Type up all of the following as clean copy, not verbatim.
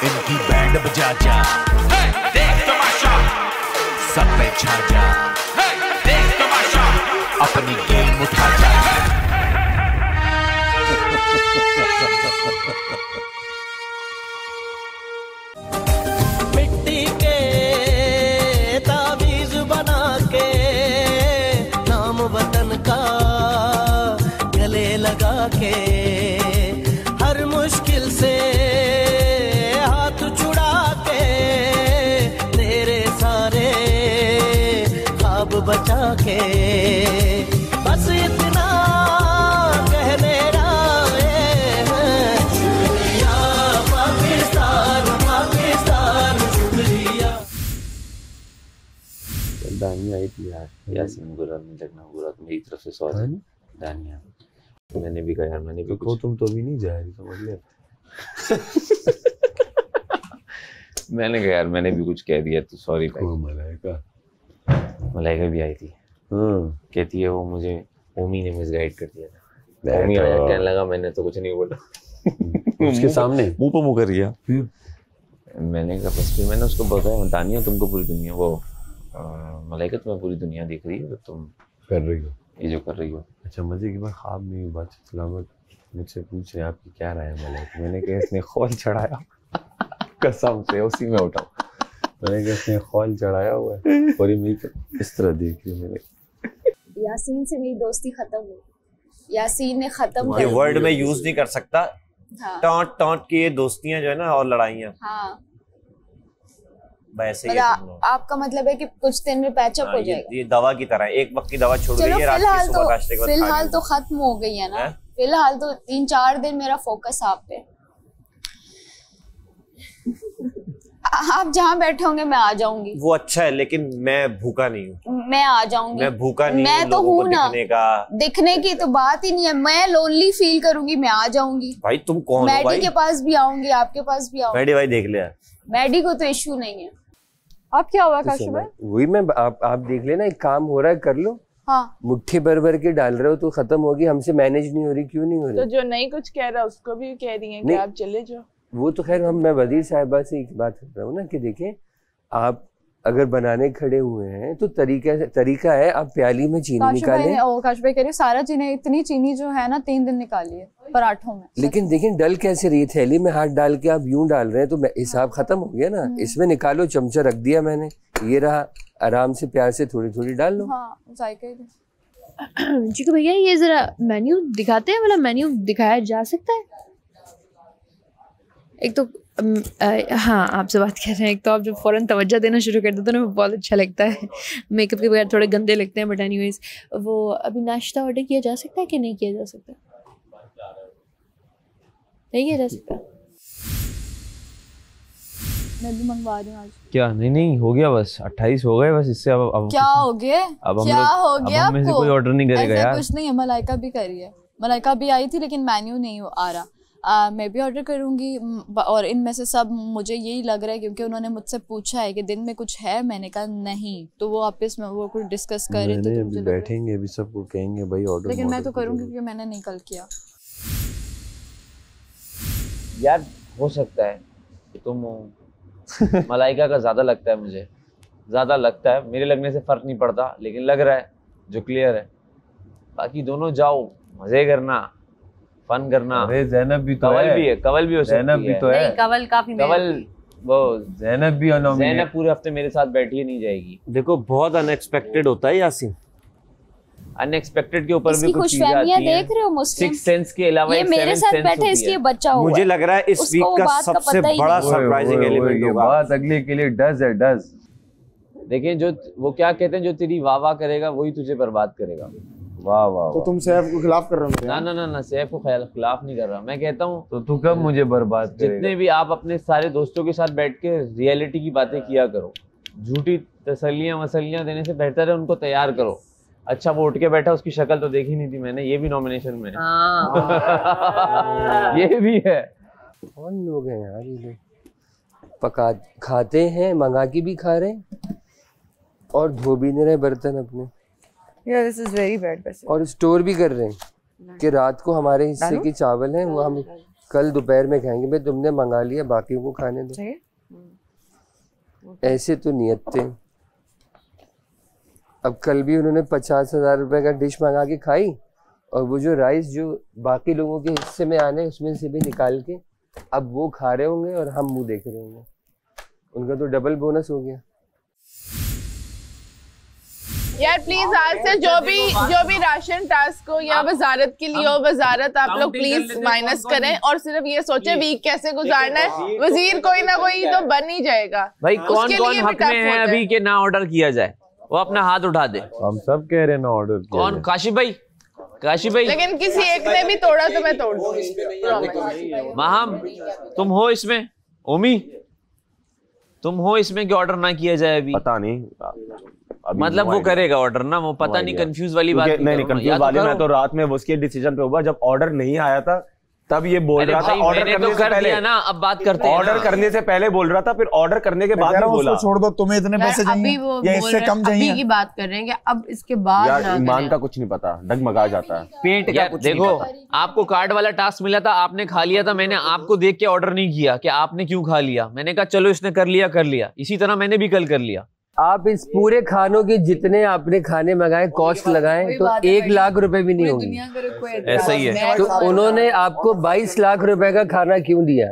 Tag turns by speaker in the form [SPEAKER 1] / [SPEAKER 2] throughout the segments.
[SPEAKER 1] इनकी बैंड बजा जा, देख तमाशा, सब पे छा जा, देख तमाशा, अपनी गेम उठा जा।
[SPEAKER 2] मिट्टी के तावीज बना के नाम वतन का गले लगा के हर मुश्किल से हाथ छुड़ा के तेरे सारे ख्वाब बचा के बस इतना कह मेरा शुक्रिया पाकिस्तान पाकिस्तान शुक्रिया।
[SPEAKER 3] दानिया आई थी यार, यासीन बुरा नहीं लगना, बुरा तो मेरी तरफ से सॉरी। दानिया मैंने भी कहा यार, मैंने भी
[SPEAKER 4] तो तुम तो अभी नहीं जा रही, समझ लिया।
[SPEAKER 3] मैंने कहा यार मैंने भी कुछ कह दिया तो सॉरी भाई। मलाइका भी आई थी, कहती है वो मुझे ओमी ने मिसगाइड कर दिया था। ओमी आया कहने लगा मैंने तो कुछ नहीं बोला।
[SPEAKER 4] उसके सामने
[SPEAKER 3] मुंह पे मुंह कर दिया। मैंने कहा बस, फिर मैंने उसको बताया दानिया तुमको पूरी दुनिया वो मलाइका तुम्हें पूरी दुनिया दिख रही है तो तुम
[SPEAKER 4] कर रही हो
[SPEAKER 3] ये जो कर रही हो।
[SPEAKER 4] अच्छा मजे की बात, ख्वाब में बात सलामत मुझसे पूछ रहे आपकी क्या राय है मलाइका। मैंने कहा इसने खौल चढ़ाया, कसम से उसी में उठा। मैंने कहा इसने खौल चढ़ाया हुआ है और ये मेरी इस तरह देख रही है। मैंने
[SPEAKER 5] यासीन से मेरी दोस्ती खत्म हुई। यासीन ने खत्म
[SPEAKER 6] ये वर्ड में यूज नहीं कर सकता।
[SPEAKER 5] हाँ।
[SPEAKER 6] टॉन्ट टॉन्ट की ये दोस्तियां जो है ना और लड़ाइयाँ।
[SPEAKER 5] हाँ।
[SPEAKER 6] वैसे
[SPEAKER 5] मतलब आपका मतलब है कि कुछ दिन में पैचअप हो जाएगा।
[SPEAKER 6] ये दवा की तरह है, एक वक्त की दवा छोड़
[SPEAKER 5] चलो
[SPEAKER 6] दीजिए, रात की सुबह नाश्ते के बाद
[SPEAKER 5] फिलहाल तो खत्म हो गई है ना। फिलहाल तो 3-4 दिन मेरा फोकस आप पे। आप जहाँ बैठे होंगे मैं आ जाऊंगी।
[SPEAKER 6] वो अच्छा है लेकिन मैं भूखा नहीं हूँ।
[SPEAKER 5] मैं आ जाऊंगी।
[SPEAKER 6] मैं भूखा नहीं
[SPEAKER 5] मैं तो हूँ ना। दिखने की तो बात ही नहीं है। मैं लोनली फील करूंगी, मैं आ जाऊंगी।
[SPEAKER 6] भाई तुम कौन हो भाई?
[SPEAKER 5] मैडी के पास भी आऊंगी, आपके पास भी आऊंगी।
[SPEAKER 6] मैडी भाई देख लिया।
[SPEAKER 5] मैडी को तो इश्यू नहीं है।
[SPEAKER 7] अब क्या हुआ काशी भाई?
[SPEAKER 4] वही मैं आप देख लेना, एक काम हो रहा है कर लो।
[SPEAKER 5] हाँ।
[SPEAKER 4] मुट्ठी भर के डाल रहे हो तो खत्म होगी, हमसे मैनेज नहीं हो रही। क्यों नहीं हो रही?
[SPEAKER 7] तो जो नहीं कुछ कह रहा उसको भी कह रही हैं कि आप चले जाओ।
[SPEAKER 4] वो तो खैर मैं वजीर साहिबा से एक बात कर रहा हूँ ना कि देखें आप अगर बनाने खड़े हुए हैं तो तरीका है आप प्याली में चीनी निकालें।
[SPEAKER 7] काश भाई कह रही सारा चीनी, इतनी चीनी जो है ना 3 दिन निकाली है पराठों में।
[SPEAKER 4] लेकिन देखें डल कैसे रही, थैली में हाथ डाल के आप यूं डाल रहे हैं तो हिसाब खत्म हो गया ना। इसमें निकालो, चमचा रख दिया मैंने, ये रहा, आराम से प्यार से थोड़ी थोड़ी डाल लो।
[SPEAKER 7] हाँ,
[SPEAKER 8] जी को भैया ये जरा मेन्यू दिखाते हैं, मतलब मेन्यू दिखाया जा सकता है? एक तो हाँ आपसे बात कर रहे हैं, एक तो आप जब फ़ौरन तवज्जो देना शुरू कर देते हो ना बहुत अच्छा लगता है। मेकअप के बगैर थोड़े गंदे लगते हैं, बट एनीवेज वो अभी नाश्ता ऑर्डर किया जा सकता है कि नहीं किया जा सकता? नहीं किया जा सकता?
[SPEAKER 7] मैं भी मंगवा रही हूँ आज।
[SPEAKER 3] क्या? नहीं हो गया, बस 28 हो गए बस। इससे अब
[SPEAKER 7] क्या हो गया? क्या हो गया
[SPEAKER 3] आपको? कोई ऑर्डर नहीं करेगा यार।
[SPEAKER 7] कुछ नहीं है, मलाइका भी कर रही है। मलाइका भी आई थी लेकिन मेन्यू नहीं आ रहा। मैं भी ऑर्डर करूंगी और इनमें से सब मुझे यही लग रहा है क्योंकि उन्होंने मुझसे पूछा है कि दिन में कुछ है, मैंने कहा नहीं, तो वो आपस में वो कुछ डिस्कस कर रहे थे।
[SPEAKER 4] तो बैठेंगे अभी सबको कहेंगे भाई ऑर्डर,
[SPEAKER 7] लेकिन मैं तो करूंगी क्योंकि मैंने नहीं कल किया।
[SPEAKER 3] यार हो सकता है तुम मलाइका का ज्यादा लगता है, मुझे ज्यादा लगता है। मेरे लगने से फर्क नहीं पड़ता, लेकिन लग रहा है जो क्लियर है। बाकी दोनों जाओ, मजे करना, फन करना।
[SPEAKER 4] अरे ज़ैनब भी तो
[SPEAKER 3] कवल भी है, कवल भी हो सकती है।
[SPEAKER 4] ज़ैनब भी तो है।
[SPEAKER 8] कवल काफी
[SPEAKER 3] कवल वो
[SPEAKER 4] ज़ैनब भी
[SPEAKER 3] ज़ैनब पूरे हफ्ते मेरे साथ बैठी ही नहीं जाएगी।
[SPEAKER 6] देखो बहुत अनएक्सपेक्टेड होता है यासीन।
[SPEAKER 3] अनएक्सपेक्टेड के ऊपर भी कुछ चीजें आती
[SPEAKER 5] हैं। देख रहे हो मुस्लिम?
[SPEAKER 3] सिक्स सेंस के अलावा
[SPEAKER 5] ये मेरे साथ बैठे इसलिए बच्चा हुआ।
[SPEAKER 6] मुझे लग रहा है इस वीक का सबसे बड़ा सरप्राइजिंग एलिमेंट होगा।
[SPEAKER 4] बात अगले के लिए डज है, डज।
[SPEAKER 3] देखिए जो वो क्या कहते हैं, जो तेरी वाह वाह करेगा वही तुझे बर्बाद करेगा।
[SPEAKER 4] वाह वाह।
[SPEAKER 9] तो तुम सैफ को खिलाफ कर रहे हो?
[SPEAKER 3] ना सैफ को खिलाफ नहीं कर रहा। मैं कहता हूँ
[SPEAKER 4] तो तू कब मुझे बर्बाद करेगा?
[SPEAKER 3] जितने भी आप अपने सारे दोस्तों के साथ बैठ के रियलिटी की बातें किया करो। झूठी तसल्लियां देने से बेहतर है उनको तैयार करो। अच्छा वो उठ के बैठा, उसकी शक्ल तो देखी नहीं थी मैंने, ये भी नॉमिनेशन में है। ये भी है।
[SPEAKER 4] कौन लोग हैं यार ये लोग? पका खाते हैं, मंगा के भी खा रहे हैं और धो भी नहीं रहे बर्तन अपने।
[SPEAKER 7] Yeah, this is very bad वैसे।
[SPEAKER 4] और स्टोर भी कर रहे हैं कि रात को हमारे हिस्से के चावल हैं वो हम
[SPEAKER 9] कल दोपहर में खाएंगे। भाई तुमने मंगा लिया, बाकियों को खाने दो। ऐसे तो नियत थे। अब कल भी उन्होंने 50,000 रुपए का डिश मंगा के खाई, और वो जो राइस जो बाकी लोगों के हिस्से में आने उसमें से भी निकाल के अब वो खा रहे होंगे और हम मुंह देख रहे होंगे। उनका तो डबल बोनस हो गया।
[SPEAKER 10] यार प्लीज आज से जो भी राशन टास्क हो या वजारत के लिए हो, वजारत आप लोग प्लीज माइनस करें और सिर्फ ये सोचे वीक कैसे गुजारना है। वजीर कोई ना कोई तो बन ही जाएगा।
[SPEAKER 3] भाई कौन कौन हक में है अभी के ना ऑर्डर किया जाए, वो अपना हाथ उठा दे।
[SPEAKER 4] हम सब कह रहे हैं ना ऑर्डर।
[SPEAKER 3] कौन? काशिफ भाई, काशिफ भाई।
[SPEAKER 10] लेकिन किसी एक ने भी तोड़ा तो मैं तोड़ दूंगी।
[SPEAKER 3] माहम तुम हो इसमें, ओमी तुम हो इसमें कि ऑर्डर ना किया जाए अभी?
[SPEAKER 6] पता नहीं,
[SPEAKER 3] मतलब वो करेगा ऑर्डर ना, वो पता नहीं, कंफ्यूज वाली बात
[SPEAKER 6] नहीं कंफ्यूज वाली। मैं तो रात में उसके डिसीजन पे हुआ, जब ऑर्डर नहीं आया था तब ये बोल रहा था ऑर्डर करने से पहले ना।
[SPEAKER 3] अब बात करते हैं,
[SPEAKER 6] ऑर्डर करने से पहले बोल रहा था, फिर ऑर्डर करने के बाद भी बोला
[SPEAKER 11] छोड़ दो, तुम्हें इतने पैसे चाहिए या इससे कम चाहिए।
[SPEAKER 10] अभी की बात कर रहे हैं कि अब इसके बाद
[SPEAKER 6] यार ईमान का कुछ नहीं पता, डगमगा जाता है पेट का कुछ।
[SPEAKER 3] देखो आपको कार्ड वाला टास्क मिला था, आपने खा लिया था, मैंने आपको देख के ऑर्डर नहीं किया कि आपने क्यों खा लिया। मैंने कहा चलो इसने कर लिया, इसी तरह मैंने भी कल कर लिया।
[SPEAKER 9] आप इस पूरे खानों के जितने आपने खाने मंगाए कॉस्ट लगाएं तो 1 लाख रुपए भी नहीं होंगे।
[SPEAKER 3] ऐसा ही है।
[SPEAKER 9] तो उन्होंने आपको 22 लाख रुपए का खाना क्यों दिया?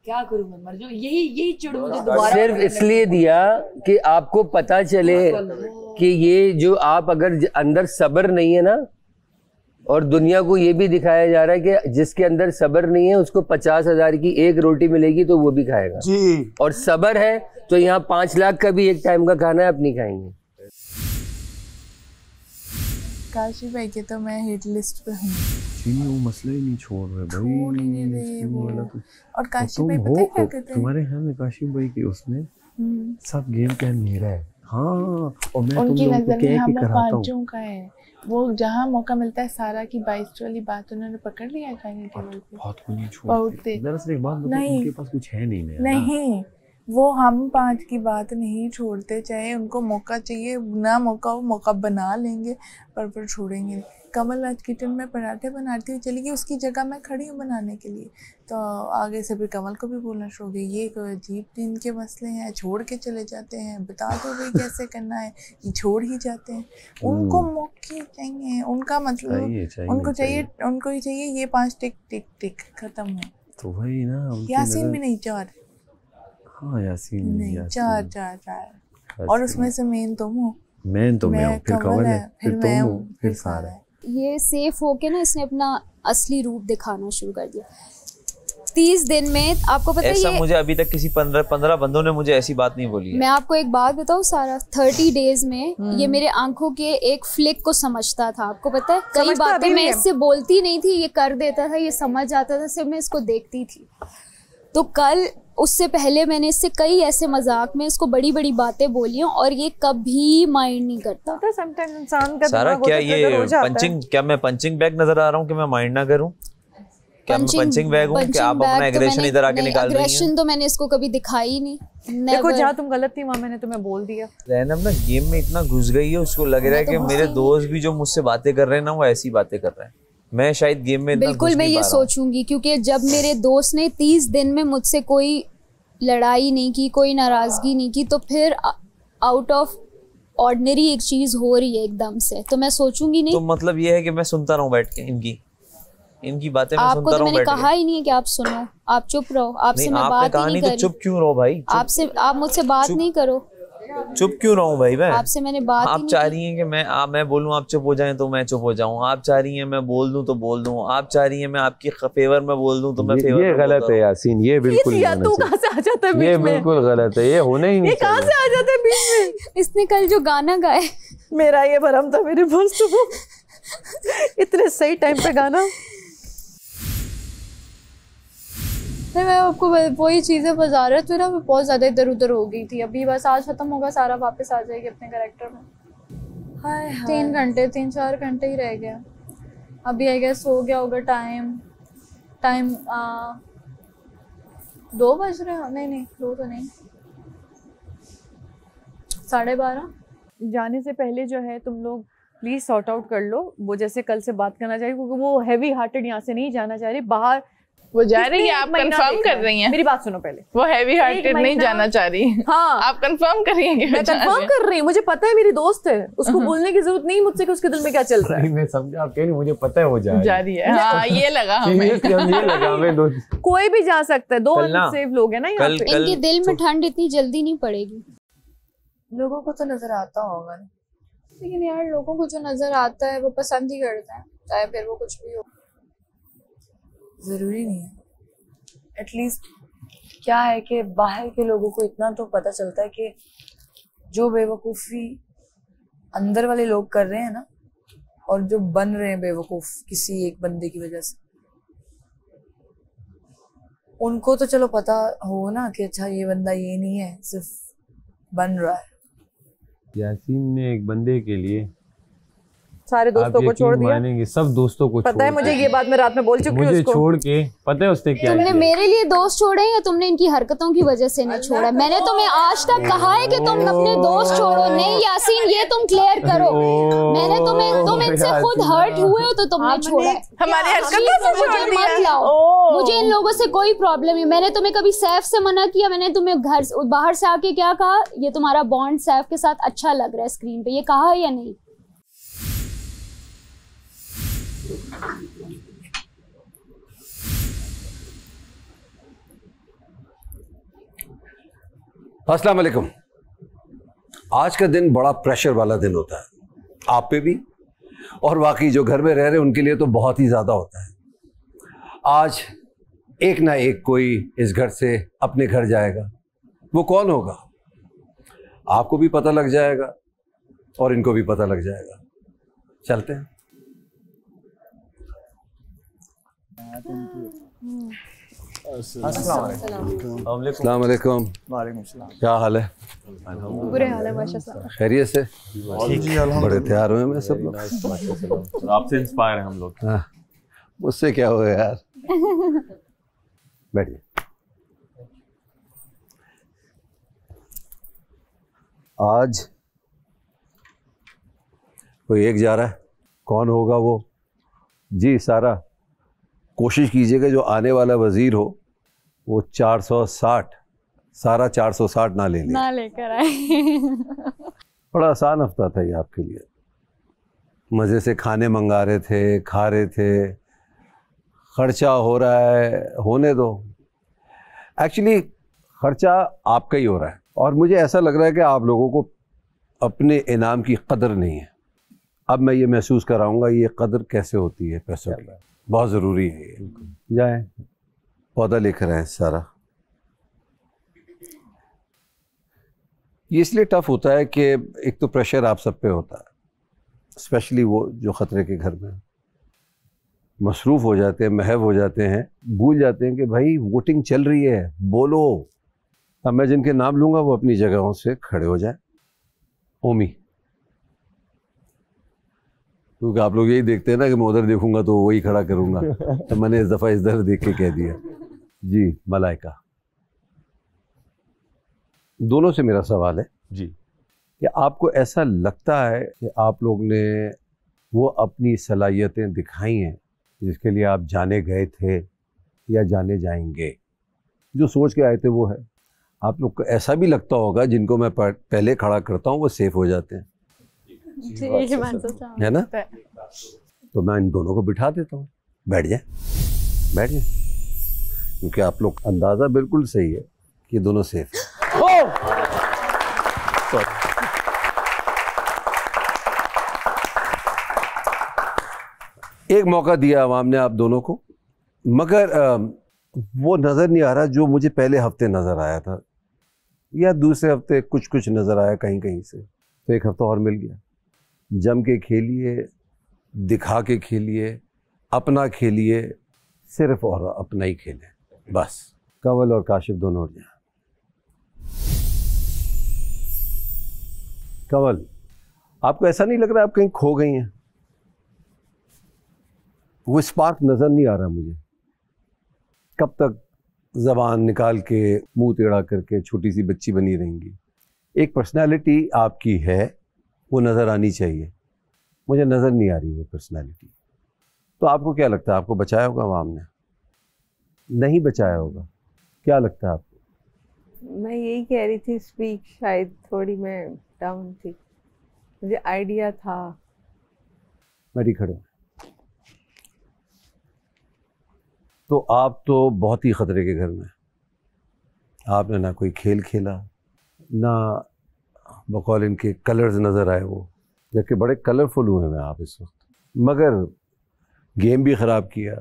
[SPEAKER 8] क्या करूं मैं, मर जाऊं। यही चिढ़ मुझे दोबारा
[SPEAKER 9] सिर्फ इसलिए दिया कि आपको पता चले कि ये जो आप अगर अंदर सब्र नहीं है ना, और दुनिया को ये भी दिखाया जा रहा है कि जिसके अंदर सब्र नहीं है उसको 50,000 की एक रोटी मिलेगी तो वो भी खाएगा
[SPEAKER 11] जी।
[SPEAKER 9] और सब्र है तो यहाँ 5 लाख का भी एक टाइम का खाना है, आप नहीं खाएंगे।
[SPEAKER 10] काशिफ भाई के तो मैं हिट लिस्ट पे हूँ।
[SPEAKER 4] वो मसला ही नहीं छोड़ रहे भाई।
[SPEAKER 10] और काशिफ भाई पता है क्या कहते हैं?
[SPEAKER 4] तुम्हारे यहाँ में काशिफ भाई के उसमें सब गेम प्लान मेरा है। हाँ, और मैं
[SPEAKER 10] उनकी
[SPEAKER 4] तुम लोगों
[SPEAKER 10] नजर
[SPEAKER 4] को
[SPEAKER 10] में
[SPEAKER 4] कह
[SPEAKER 10] हम
[SPEAKER 4] के
[SPEAKER 10] लोग
[SPEAKER 4] कराता हूँ।
[SPEAKER 10] 5 का है। वो जहाँ मौका मिलता है सारा की 22 वाली बात उन्होंने पकड़ लिया है डाइनिंग टेबल पे।
[SPEAKER 4] बहुत को नहीं छोड़ते। दरअसल एक बात बताओ, उनके पास कुछ है नहीं नया।
[SPEAKER 10] नहीं, वो हम 5 की बात नहीं छोड़ते, चाहे उनको मौका चाहिए ना मौका हो, मौका बना लेंगे पर छोड़ेंगे नहीं। कमल आज किचन में पराठे बनाती हुई चली गई, उसकी जगह मैं खड़ी हूँ बनाने के लिए, तो आगे से फिर कमल को भी बोलना शुरू हो गई, ये कोई अजीब इनके मसले हैं, छोड़ के चले जाते हैं, बता दो भाई कैसे करना है, ये छोड़ ही जाते हैं। उनको मौके चाहिए, उनका मतलब उनको ही चाहिए ये 5 टिक टिक टिक खत्म हो।
[SPEAKER 4] तो वही ना,
[SPEAKER 10] यासीन में नहीं 4।
[SPEAKER 4] हाँ यासीन
[SPEAKER 10] नहीं 4 और उसमें से मेन तुम हो,
[SPEAKER 4] मैं हूँ, फिर कमल है, फिर तुम हो, फिर सारा है।
[SPEAKER 5] ये सेफ होके ना इसने अपना असली रूप दिखाना शुरू कर दिया। 30 दिन में आपको पता है
[SPEAKER 3] ऐसा
[SPEAKER 5] ये
[SPEAKER 3] मुझे अभी तक किसी 15 बंदों ने मुझे ऐसी बात नहीं बोली है।
[SPEAKER 5] मैं आपको एक बात बताऊँ सारा, 30 डेज में ये मेरे आंखों के एक फ्लिक को समझता था। आपको पता है कई बातें मैं इससे बोलती नहीं थी, ये कर देता था, ये समझ जाता था, सिर्फ मैं इसको देखती थी। तो कल उससे पहले मैंने इससे कई ऐसे मजाक में इसको बड़ी बड़ी बातें बोली हैं और ये कभी माइंड नहीं करता।
[SPEAKER 10] समटाइम्स इंसान का
[SPEAKER 3] सारा क्या ये पंचिंग, क्या मैं पंचिंग बैग नजर आ रहा हूँ कि मैं माइंड ना करूँ? क्या मैं पंचिंग बैग हूँ कि आप अपना एग्रेशन इधर आके निकाल रही हैं?
[SPEAKER 5] एग्रेशन तो मैंने इसको कभी दिखाई नहीं।
[SPEAKER 10] देखो जहाँ तुम गलत थी वहाँ मैंने तुम्हें बोल दिया।
[SPEAKER 3] रैनम ना गेम में इतना घुस गई है, उसको लग रहा है कि मेरे दोस्त भी जो मुझसे बातें कर रहे हैं ना वो ऐसी बातें कर रहे हैं। मैं शायद गेम में
[SPEAKER 5] बिल्कुल मैं ये सोचूंगी, क्योंकि जब मेरे दोस्त ने 30 दिन में मुझसे कोई लड़ाई नहीं की, कोई नाराजगी नहीं की, तो फिर आउट ऑफ ऑर्डिनरी एक चीज हो रही है एकदम से, तो मैं सोचूंगी नहीं।
[SPEAKER 3] तो मतलब ये है कि मैं सुनता रहूं बैठ के इनकी बातें मैं
[SPEAKER 5] आपको
[SPEAKER 3] सुनता
[SPEAKER 5] तो
[SPEAKER 3] रहूं।
[SPEAKER 5] मैंने कहा ही नहीं है कि आप सुनो, आप चुप रहो, आपसे मैं बात ही नहीं कर रही।
[SPEAKER 3] चुप क्यों रहो भाई?
[SPEAKER 5] आप मुझसे बात नहीं करो।
[SPEAKER 3] चुप क्यों रहूं भाई? मैं
[SPEAKER 5] आपसे मैंने बात
[SPEAKER 3] आप चाह रही हैं कि मैं बोलूं आप चुप हो जाएं तो मैं चुप हो जाऊं, आप चाह रही हैं मैं बोल दूं तो बोल दूं, आप चाह रही हैं मैं आपकी फेवर में बोल दूं तो मैं फेवर।
[SPEAKER 4] ये गलत है यासीन, ये बिल्कुल
[SPEAKER 10] तू कहां से आ जाता है बीच में?
[SPEAKER 4] ये बिल्कुल गलत है, ये होने ही नहीं।
[SPEAKER 10] ये कहां से आ जाता है बीच में?
[SPEAKER 5] इसने कल जो गाना गाया,
[SPEAKER 10] मेरा ये भरम था मेरे दोस्त को, इतने सही टाइम पे गाना।
[SPEAKER 7] नहीं मैं आपको वही चीज़ें वजारत में ना मैं बहुत ज़्यादा इधर उधर हो गई थी। अभी बस आज ख़त्म होगा, सारा वापस आ जाएगी अपने कैरेक्टर में। 3-4 घंटे ही रह गया। अभी आई गेस हो गया होगा टाइम 2 बज रहे हैं। नहीं 2 तो नहीं, 12:30।
[SPEAKER 10] जाने से पहले जो है तुम लोग प्लीज़ सॉर्ट आउट कर लो, वो जैसे कल से बात करना चाहिए, क्योंकि वो हैवी हार्टेड यहाँ से नहीं जाना चाह रही। बाहर वो जा रही है, आप कंफर्म कर रही हैं?
[SPEAKER 12] मेरी बात सुनो पहले।
[SPEAKER 10] वो हैवी हार्टेड नहीं जाना चाह रही।
[SPEAKER 12] हाँ,
[SPEAKER 10] आप कंफर्म कर रही हैं कि
[SPEAKER 12] मैं कंफर्म कर रही हूँ, मुझे पता है मेरी दोस्त है, उसको बोलने की जरूरत नहीं मुझसे कि उसके दिल में क्या चल रहा है।
[SPEAKER 4] मैं समझा, आप कह रही मुझे पता है वो जा रही
[SPEAKER 10] है। हाँ, ये लगा हमें।
[SPEAKER 4] ये लगा हमें।
[SPEAKER 12] कोई भी जा सकता है, 2 अनसेफ लोग हैं ना यहाँ पे।
[SPEAKER 5] इनके दिल में ठंड इतनी जल्दी नहीं पड़ेगी।
[SPEAKER 7] लोगों को तो नजर आता होगा ना,
[SPEAKER 5] लेकिन यार लोगों को जो नजर आता है वो पसंद ही करते हैं, चाहे फिर वो कुछ भी हो।
[SPEAKER 7] जरूरी नहीं है। एटलीस्ट क्या है कि बाहर के लोगों को इतना तो पता चलता है कि जो बेवकूफ़ी अंदर वाले लोग कर रहे हैं ना, और जो बन रहे हैं बेवकूफ़ किसी एक बंदे की वजह से, उनको तो चलो पता हो ना कि अच्छा ये बंदा ये नहीं है, सिर्फ बन रहा है।
[SPEAKER 4] यासीन ने एक बंदे के लिए
[SPEAKER 12] सारे दोस्तों को छोड़ दिया।
[SPEAKER 4] मानेंगे, सब दोस्तों को
[SPEAKER 12] पता है मुझे, ये बात मैं रात में बोल चुकी हूँ
[SPEAKER 4] मुझे
[SPEAKER 12] उसको।
[SPEAKER 4] छोड़ के पता है उसने क्या
[SPEAKER 5] तुमने मेरे लिए दोस्त छोड़े या तुमने इनकी हरकतों की वजह से नहीं छोड़ा? मैंने तुम्हें आज तक कहा है कि तुम अपने दोस्त छोड़ो। नहीं यासीन, ये तुम क्लियर करो। मैंने तुम इनसे खुद हर्ट हुए हो तो तुमने छोड़ा।
[SPEAKER 10] हमारी हरकतों से छोड़ दिया।
[SPEAKER 5] मत लाओ, मुझे इन लोगों से कोई प्रॉब्लम नहीं। मैंने तुम्हें कभी सैफ से मना किया? मैंने तुम्हें घर बाहर से आके क्या कहा, ये तुम्हारा बॉन्ड सैफ के साथ अच्छा लग रहा है स्क्रीन पे, ये कहा या नहीं?
[SPEAKER 13] अस्सलाम वालेकुम। आज का दिन बड़ा प्रेशर वाला दिन होता है, आप पे भी, और वाकई जो घर में रह रहे हैं उनके लिए तो बहुत ही ज़्यादा होता है। आज एक ना एक कोई इस घर से अपने घर जाएगा। वो कौन होगा? आपको भी पता लग जाएगा और इनको भी पता लग जाएगा। चलते हैं। अस्सलाम वालेकुम। क्या हाल है?
[SPEAKER 12] बुरे हाल है माशाल्लाह।
[SPEAKER 13] खैरियत से? बड़े तैयार हुए हैं सब लोग।
[SPEAKER 6] आपसे इंस्पायर हैं हम लोग।
[SPEAKER 13] हाँ, मुझसे क्या होगा यार। बैठिए। आज कोई एक जा रहा है, कौन होगा वो? जी सारा, कोशिश कीजिएगा जो आने वाला वजीर हो वो 460, सारा 460 ना ले
[SPEAKER 5] लेकर आए।
[SPEAKER 13] बड़ा आसान हफ्ता था ये आपके लिए। मज़े से खाने मंगा रहे थे, खा रहे थे, खर्चा हो रहा है, होने दो। एक्चुअली खर्चा आपका ही हो रहा है और मुझे ऐसा लग रहा है कि आप लोगों को अपने इनाम की कदर नहीं है। अब मैं ये महसूस कराऊंगा ये कदर कैसे होती है पैसों की। बहुत ज़रूरी है ये। जाए पौधा लेकर आए सारा। ये इसलिए टफ होता है कि एक तो प्रेशर आप सब पे होता है, स्पेशली वो जो ख़तरे के घर में मसरूफ़ हो जाते हैं, महव हो जाते हैं, भूल जाते हैं कि भाई वोटिंग चल रही है, बोलो। अब मैं जिनके नाम लूँगा वो अपनी जगहों से खड़े हो जाए। ओमी, क्योंकि आप लोग यही देखते हैं ना कि मैं उधर देखूंगा तो वही खड़ा करूंगा, तो मैंने इस दफ़ा इधर देख के कह दिया। जी मलाइका, दोनों से मेरा सवाल है
[SPEAKER 6] जी
[SPEAKER 13] कि आपको ऐसा लगता है कि आप लोग ने वो अपनी सलाहियतें दिखाई हैं जिसके लिए आप जाने गए थे या जाने जाएंगे? जो सोच के आए थे वो है। आप लोग को ऐसा भी लगता होगा जिनको मैं पहले खड़ा करता हूँ वो सेफ हो जाते हैं, है ना? तो मैं इन दोनों को बिठा देता हूँ, बैठ जाए, बैठ जाए, क्योंकि आप लोग अंदाज़ा बिल्कुल सही है कि दोनों सेफ हैं। एक मौका दिया आवाम ने आप दोनों को, मगर वो नज़र नहीं आ रहा जो मुझे पहले हफ्ते नज़र आया था, या दूसरे हफ्ते कुछ कुछ नज़र आया कहीं कहीं से। तो एक हफ्ता और मिल गया। जम के खेलिए, दिखा के खेलिए, अपना खेलिए, सिर्फ और अपना ही खेलें बस। कंवल और काशिफ दोनों उठ जाए। कंवल, आपको ऐसा नहीं लग रहा आप कहीं खो गई हैं? वो स्पार्क नज़र नहीं आ रहा मुझे। कब तक ज़बान निकाल के मुंह टेढ़ा करके छोटी सी बच्ची बनी रहेंगी? एक पर्सनालिटी आपकी है, वो नज़र आनी चाहिए। मुझे नज़र नहीं आ रही वो पर्सनालिटी। तो आपको क्या लगता है, आपको बचाया होगा आवाम ने? नहीं बचाया होगा, क्या लगता है आपको?
[SPEAKER 14] मैं यही कह रही थी, स्पीच शायद थोड़ी मैं डाउन थी, मुझे आइडिया था।
[SPEAKER 13] मेरी खड़े। तो आप तो बहुत ही खतरे के घर में, आपने ना कोई खेल खेला, ना बकौल इनके कलर्स नज़र आए वो, जबकि बड़े कलरफुल हुए हैं आप इस वक्त, मगर गेम भी ख़राब किया,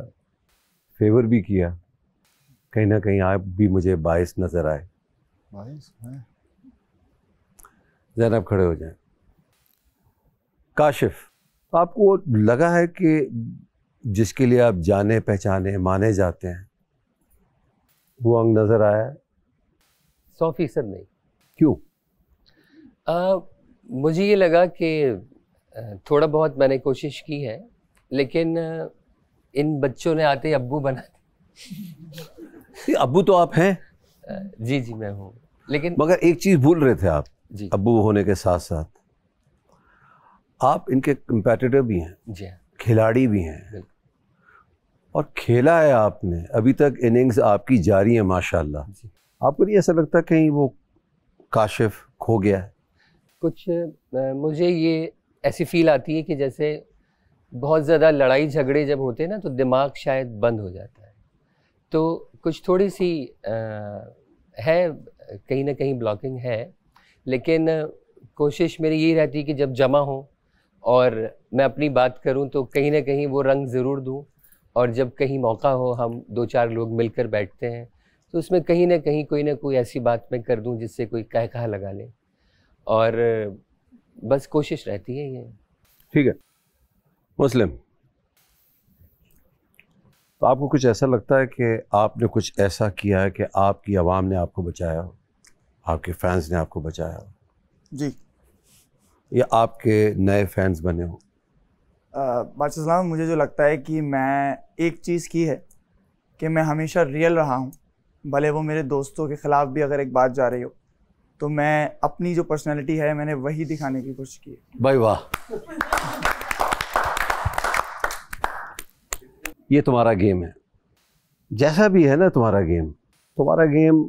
[SPEAKER 13] फेवर भी किया, कहीं ना कहीं आप भी मुझे बाइस नज़र आए। ज़ैनब खड़े हो जाएं। काशिफ, आपको लगा है कि जिसके लिए आप जाने पहचाने माने जाते हैं वो अंग नज़र आया है?
[SPEAKER 9] 100% नहीं।
[SPEAKER 13] क्यों?
[SPEAKER 9] मुझे ये लगा कि थोड़ा बहुत मैंने कोशिश की है, लेकिन इन बच्चों ने आते ही अब्बू बना दिया।
[SPEAKER 13] अब्बू तो आप हैं।
[SPEAKER 9] जी जी मैं हूँ, लेकिन
[SPEAKER 13] मगर एक चीज़ भूल रहे थे आप
[SPEAKER 9] जी।
[SPEAKER 13] अब्बू होने के साथ साथ आप इनके कंपेटिटर भी हैं,
[SPEAKER 9] जी
[SPEAKER 13] खिलाड़ी भी हैं, और खेला है आपने, अभी तक इनिंग्स आपकी जारी है माशाल्लाह। आपको नहीं ऐसा लगता कहीं वो काशिफ खो गया है?
[SPEAKER 9] कुछ मुझे ये ऐसी फील आती है कि जैसे बहुत ज़्यादा लड़ाई झगड़े जब होते हैं ना, तो दिमाग शायद बंद हो जाता है, तो कुछ थोड़ी सी है, कहीं ना कहीं ब्लॉकिंग है, लेकिन कोशिश मेरी यही रहती है कि जब जमा हो और मैं अपनी बात करूं तो कहीं ना कहीं वो रंग ज़रूर दूं, और जब कहीं मौका हो हम 2-4 लोग मिलकर बैठते हैं तो उसमें कहीं ना कहीं कोई ना कोई ऐसी बात मैं कर दूं जिससे कोई कहा लगा ले, और बस कोशिश रहती है ये।
[SPEAKER 13] ठीक है। मुस्लिम, तो आपको कुछ ऐसा लगता है कि आपने कुछ ऐसा किया है कि आपकी आवाम ने आपको बचाया हो, आपके फैंस ने आपको बचाया हो?
[SPEAKER 11] जी।
[SPEAKER 13] या आपके नए फैंस बने हो?
[SPEAKER 11] बादशाह सलाम, मुझे जो लगता है कि मैं एक चीज़ की है कि मैं हमेशा रियल रहा हूँ, भले वो मेरे दोस्तों के ख़िलाफ़ भी अगर एक बात जा रही हो, तो मैं अपनी जो पर्सनैलिटी है मैंने वही दिखाने की कोशिश की है।
[SPEAKER 13] भाई वाह, ये तुम्हारा गेम है, जैसा भी है ना तुम्हारा गेम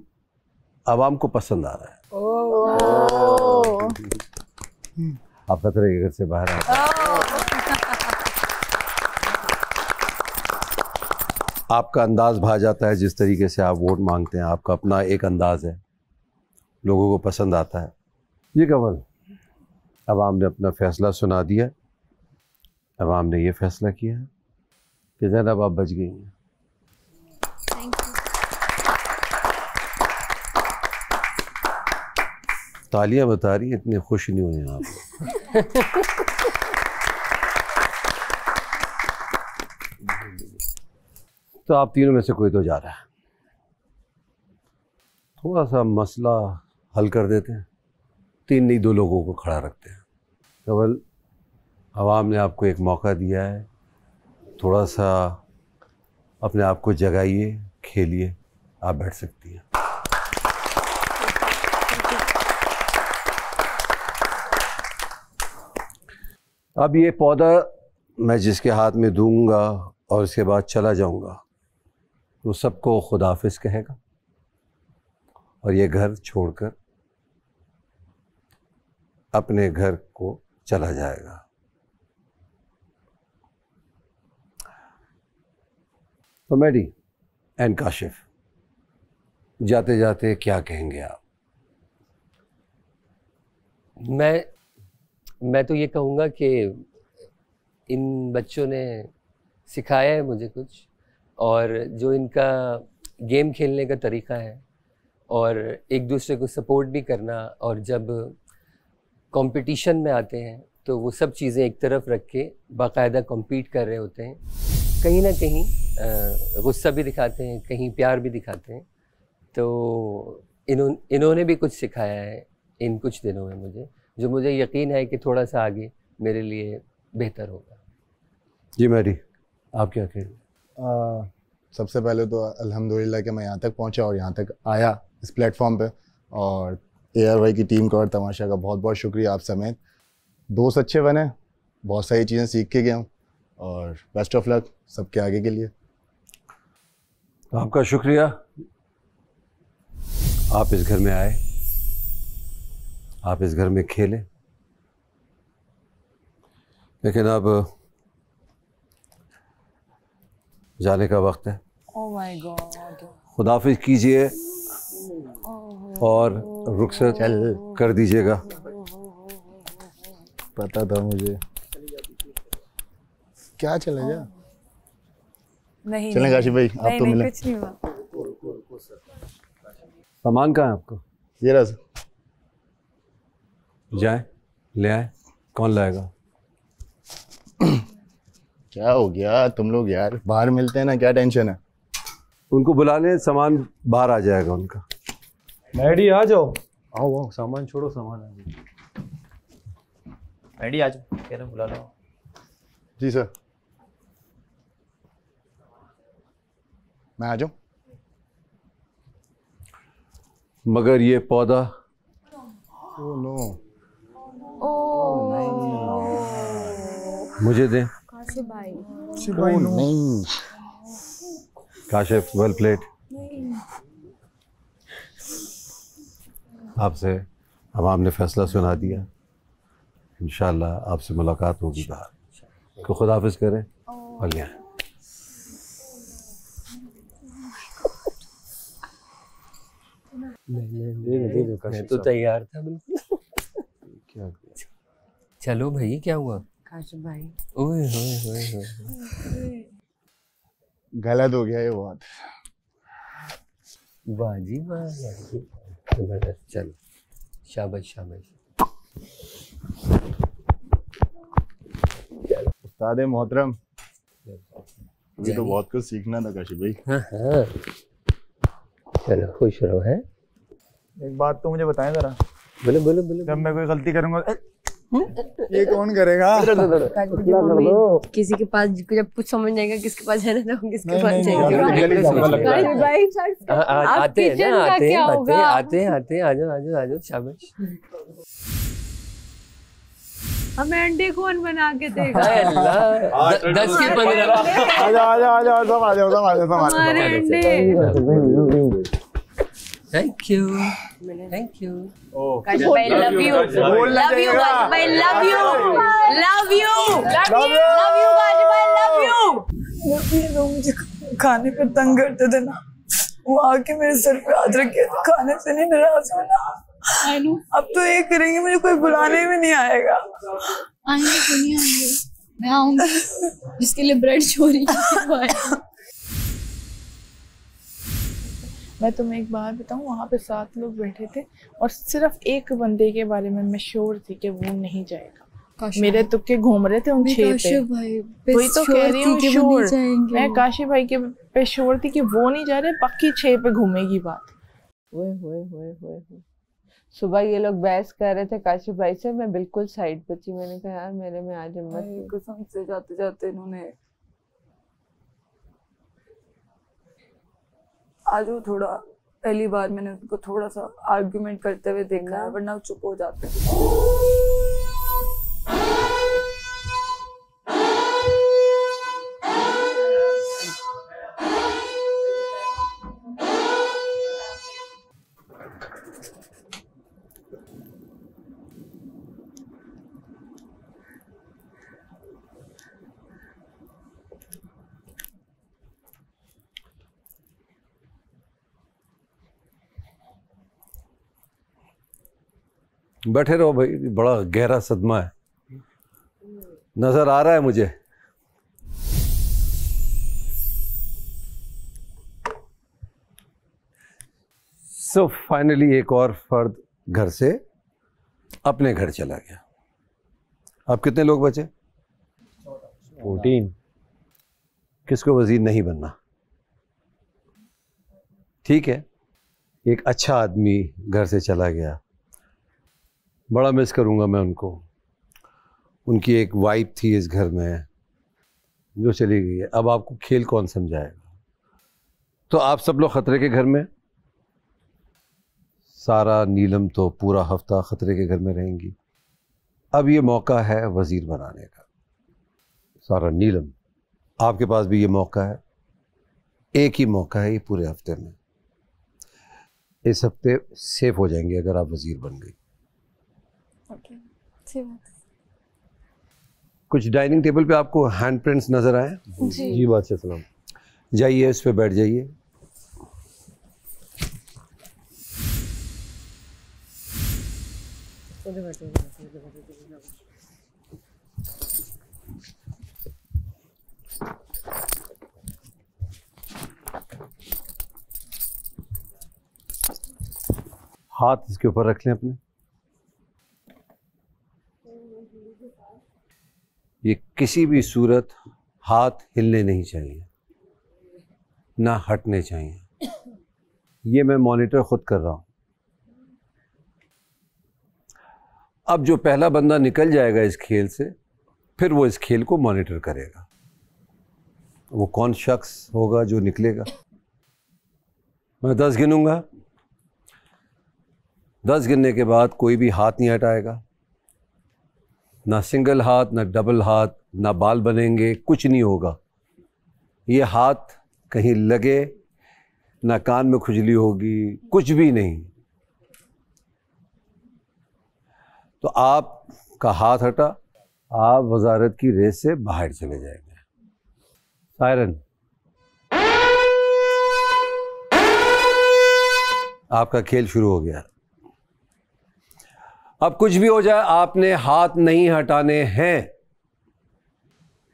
[SPEAKER 13] आवाम को पसंद आ रहा है। आप खतरे के घर से बाहर आए, आपका अंदाज भा जाता है, जिस तरीके से आप वोट मांगते हैं, आपका अपना एक अंदाज है, लोगों को पसंद आता है। ये कमल, अवाम ने अपना फैसला सुना दिया, अवाम ने ये फैसला किया है कि ज़ैनब आप बच गई हैं। तालियां बता रही, इतने खुश नहीं हुए आप। तो आप तीनों में से कोई तो जा रहा है, थोड़ा सा मसला हल कर देते हैं, 3 नहीं 2 लोगों को खड़ा रखते हैं। केवल आवाम ने आपको एक मौका दिया है, थोड़ा सा अपने आप को जगाइए, खेलिए, आप बैठ सकती हैं। अब ये पौधा मैं जिसके हाथ में दूंगा और उसके बाद चला जाऊंगा, तो सबको खुदाफिज कहेगा और ये घर छोड़कर अपने घर को चला जाएगा। तो मैडी एंड काशिफ, जाते जाते क्या कहेंगे आप?
[SPEAKER 9] मैं तो ये कहूँगा कि इन बच्चों ने सिखाया है मुझे कुछ, और जो इनका गेम खेलने का तरीका है और एक दूसरे को सपोर्ट भी करना, और जब कंपटीशन में आते हैं तो वो सब चीज़ें एक तरफ रख के बाकायदा कम्पीट कर रहे होते हैं, कहीं ना कहीं गुस्सा भी दिखाते हैं, कहीं प्यार भी दिखाते हैं। तो इन्होंने भी कुछ सिखाया है इन कुछ दिनों में मुझे, जो मुझे यकीन है कि थोड़ा सा आगे मेरे लिए बेहतर होगा।
[SPEAKER 13] जी मैडी, आप क्या कहेंगे?
[SPEAKER 15] सबसे पहले तो अल्हम्दुलिल्लाह कि मैं यहाँ तक पहुँचा और यहाँ तक आया इस प्लेटफॉर्म पे, और ARY की टीम का और तमाशा का बहुत बहुत शुक्रिया, आप समेत। दोस्त अच्छे बने, बहुत सारी चीज़ें सीख के गया हूँ, और बेस्ट ऑफ लक सबके आगे के लिए।
[SPEAKER 13] तो आपका शुक्रिया, आप इस घर में आए, आप इस घर में खेले, लेकिन अब जाने का वक्त है।
[SPEAKER 7] Oh my God.
[SPEAKER 13] खुदाफिज कीजिए और रुखसत कर दीजिएगा।
[SPEAKER 15] पता था मुझे। क्या चले जा?
[SPEAKER 12] नहीं
[SPEAKER 15] चलें काशिफ भाई, आप तो मिले।
[SPEAKER 12] कुछ नहीं हुआ।
[SPEAKER 13] सामान कहाँ है आपको?
[SPEAKER 15] ये रहा।
[SPEAKER 13] जाए ले आए। कौन लाएगा?
[SPEAKER 15] क्या हो गया तुम लोग यार, बाहर मिलते हैं ना, क्या टेंशन है?
[SPEAKER 13] उनको बुला लें, सामान बाहर आ जाएगा उनका।
[SPEAKER 11] मैडी आ जाओ।
[SPEAKER 13] आओ आओ, सामान छोड़ो, सामान आ जाओ।
[SPEAKER 3] मैडी आ जाओ, कह रहे बुला लो।
[SPEAKER 15] जी सर, मैं आ जाऊं?
[SPEAKER 13] मगर ये पौधा
[SPEAKER 15] ओह नो,
[SPEAKER 13] मुझे दें।
[SPEAKER 5] काशिफ भाई।
[SPEAKER 15] नहीं
[SPEAKER 13] काशिफ, वेल प्लेड। आपसे अब आपने फैसला सुना दिया, इंशाल्लाह आपसे मुलाकात होगी बाहर। तो खुदा हाफिज करें और यहाँ
[SPEAKER 9] मैं तो तैयार था बिल्कुल।
[SPEAKER 13] क्या
[SPEAKER 9] चलो भाई, क्या हुआ?
[SPEAKER 14] काशिफ भाई,
[SPEAKER 9] ओए होए होए होए,
[SPEAKER 15] गलत हो गया ये बहुत।
[SPEAKER 9] वाह जी वाह, जबरदस्त। चलो शाबाश शाबाश।
[SPEAKER 15] उस्ताद मोहतरम, अभी तो बहुत कुछ सीखना था काशिफ भाई।
[SPEAKER 9] हाँ हाँ, चलो खुश रहो। है
[SPEAKER 11] एक बात तो मुझे बताएं जरा।
[SPEAKER 9] बोलो बोलो बोलो।
[SPEAKER 11] जब मैं कोई गलती करूंगा ये कौन करेगा?
[SPEAKER 14] किसी के पास जब कुछ समझ जाएगा किसके पास जाना था, किसके
[SPEAKER 11] नहीं,
[SPEAKER 14] पास
[SPEAKER 11] नहीं,
[SPEAKER 14] जाएगा।
[SPEAKER 9] आते हैं ना, आते हैं। आ जाओ शाबाश।
[SPEAKER 14] हमें अंडे कौन बना के देगा?
[SPEAKER 9] 10 के 15।
[SPEAKER 15] आ जाओ सब
[SPEAKER 14] हमारे अंडे।
[SPEAKER 9] Thank you.
[SPEAKER 14] काशिफ भाई love you, love you Kashif भाई, love you, love you, love you Kashif भाई, लव यू।
[SPEAKER 10] ये लोग मुझे खाने पे तंग करते थे ना, वो आके मेरे सर पे हाथ रख के खाने से नहीं नाराज होना। अब तो ये करेंगे, मुझे कोई बुलाने में नहीं आएगा।
[SPEAKER 5] आएंगे क्यों नहीं आएंगे, मैं आऊंगी। जिसके लिए ब्रेड चोरी की।
[SPEAKER 10] मैं तुम्हें एक बात बताऊं, वहाँ पे 7 लोग बैठे थे और सिर्फ एक बंदे के बारे में मैं श्योर थी कि वो नहीं जाएगा। मेरे तुक्के घूम रहे थे उन 6 पे। वही तो कह रही हूँ, श्योर। मैं काशिफ भाई के पे श्योर थी कि वो नहीं जा रहे, बाकी 6 पे घूमेगी बात।
[SPEAKER 14] सुबह ये लोग बहस कर रहे थे काशिफ भाई से, मैं बिल्कुल साइड पे थी। मैंने कहा यार मेरे में आज हिम्मत,
[SPEAKER 12] कसम से जाते जाते इन्होंने आज वो थोड़ा, पहली बार मैंने उनको थोड़ा सा आर्गुमेंट करते हुए देखा है, वरना वो चुप हो जाते हैं।
[SPEAKER 13] बैठे रहो भाई, बड़ा गहरा सदमा है, नजर आ रहा है मुझे। सो फाइनली एक और फर्द घर से अपने घर चला गया। अब कितने लोग बचे? 14। किसको वजीर नहीं बनना? ठीक है, एक अच्छा आदमी घर से चला गया, बड़ा मिस करूंगा मैं उनको। उनकी एक वाइफ थी इस घर में जो चली गई है। अब आपको खेल कौन समझाएगा? तो आप सब लोग खतरे के घर में, सारा नीलम तो पूरा हफ्ता खतरे के घर में रहेंगी। अब ये मौका है वजीर बनाने का। सारा नीलम, आपके पास भी ये मौका है एक ही मौका है ये पूरे हफ्ते में, इस हफ्ते सेफ हो जाएंगे अगर आप वजीर बन गई। कुछ डाइनिंग टेबल पे आपको हैंड प्रिंट्स नजर आए?
[SPEAKER 4] जी बादशाह सलाम।
[SPEAKER 13] जाइए इस पे बैठ जाइए। हाथ इसके ऊपर रख लें अपने। ये किसी भी सूरत हाथ हिलने नहीं चाहिए, ना हटने चाहिए। ये मैं मॉनिटर खुद कर रहा हूं। अब जो पहला बंदा निकल जाएगा इस खेल से, फिर वो इस खेल को मॉनिटर करेगा। वो कौन शख्स होगा जो निकलेगा? मैं 10 गिनूंगा, 10 गिनने के बाद कोई भी हाथ नहीं हटाएगा, ना सिंगल हाथ, ना डबल हाथ, ना बाल बनेंगे, कुछ नहीं होगा। ये हाथ कहीं लगे, ना कान में खुजली होगी, कुछ भी नहीं। तो आपका हाथ हटा, आप वजारत की रेस से बाहर चले जाएंगे। सायरन, आपका खेल शुरू हो गया। अब कुछ भी हो जाए, आपने हाथ नहीं हटाने हैं।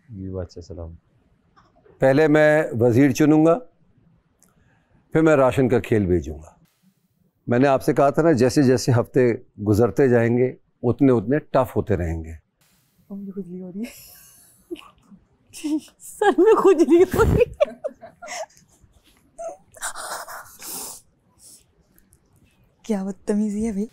[SPEAKER 4] जी बादशाह सलाम।
[SPEAKER 13] पहले मैं वजीर चुनूंगा, फिर मैं राशन का खेल भेजूंगा। मैंने आपसे कहा था ना, जैसे जैसे हफ्ते गुजरते जाएंगे उतने उतने टफ होते रहेंगे।
[SPEAKER 14] मुझे खुजली हो रही है, सर में खुजली हो रही है। क्या बदतमीजी है भाई।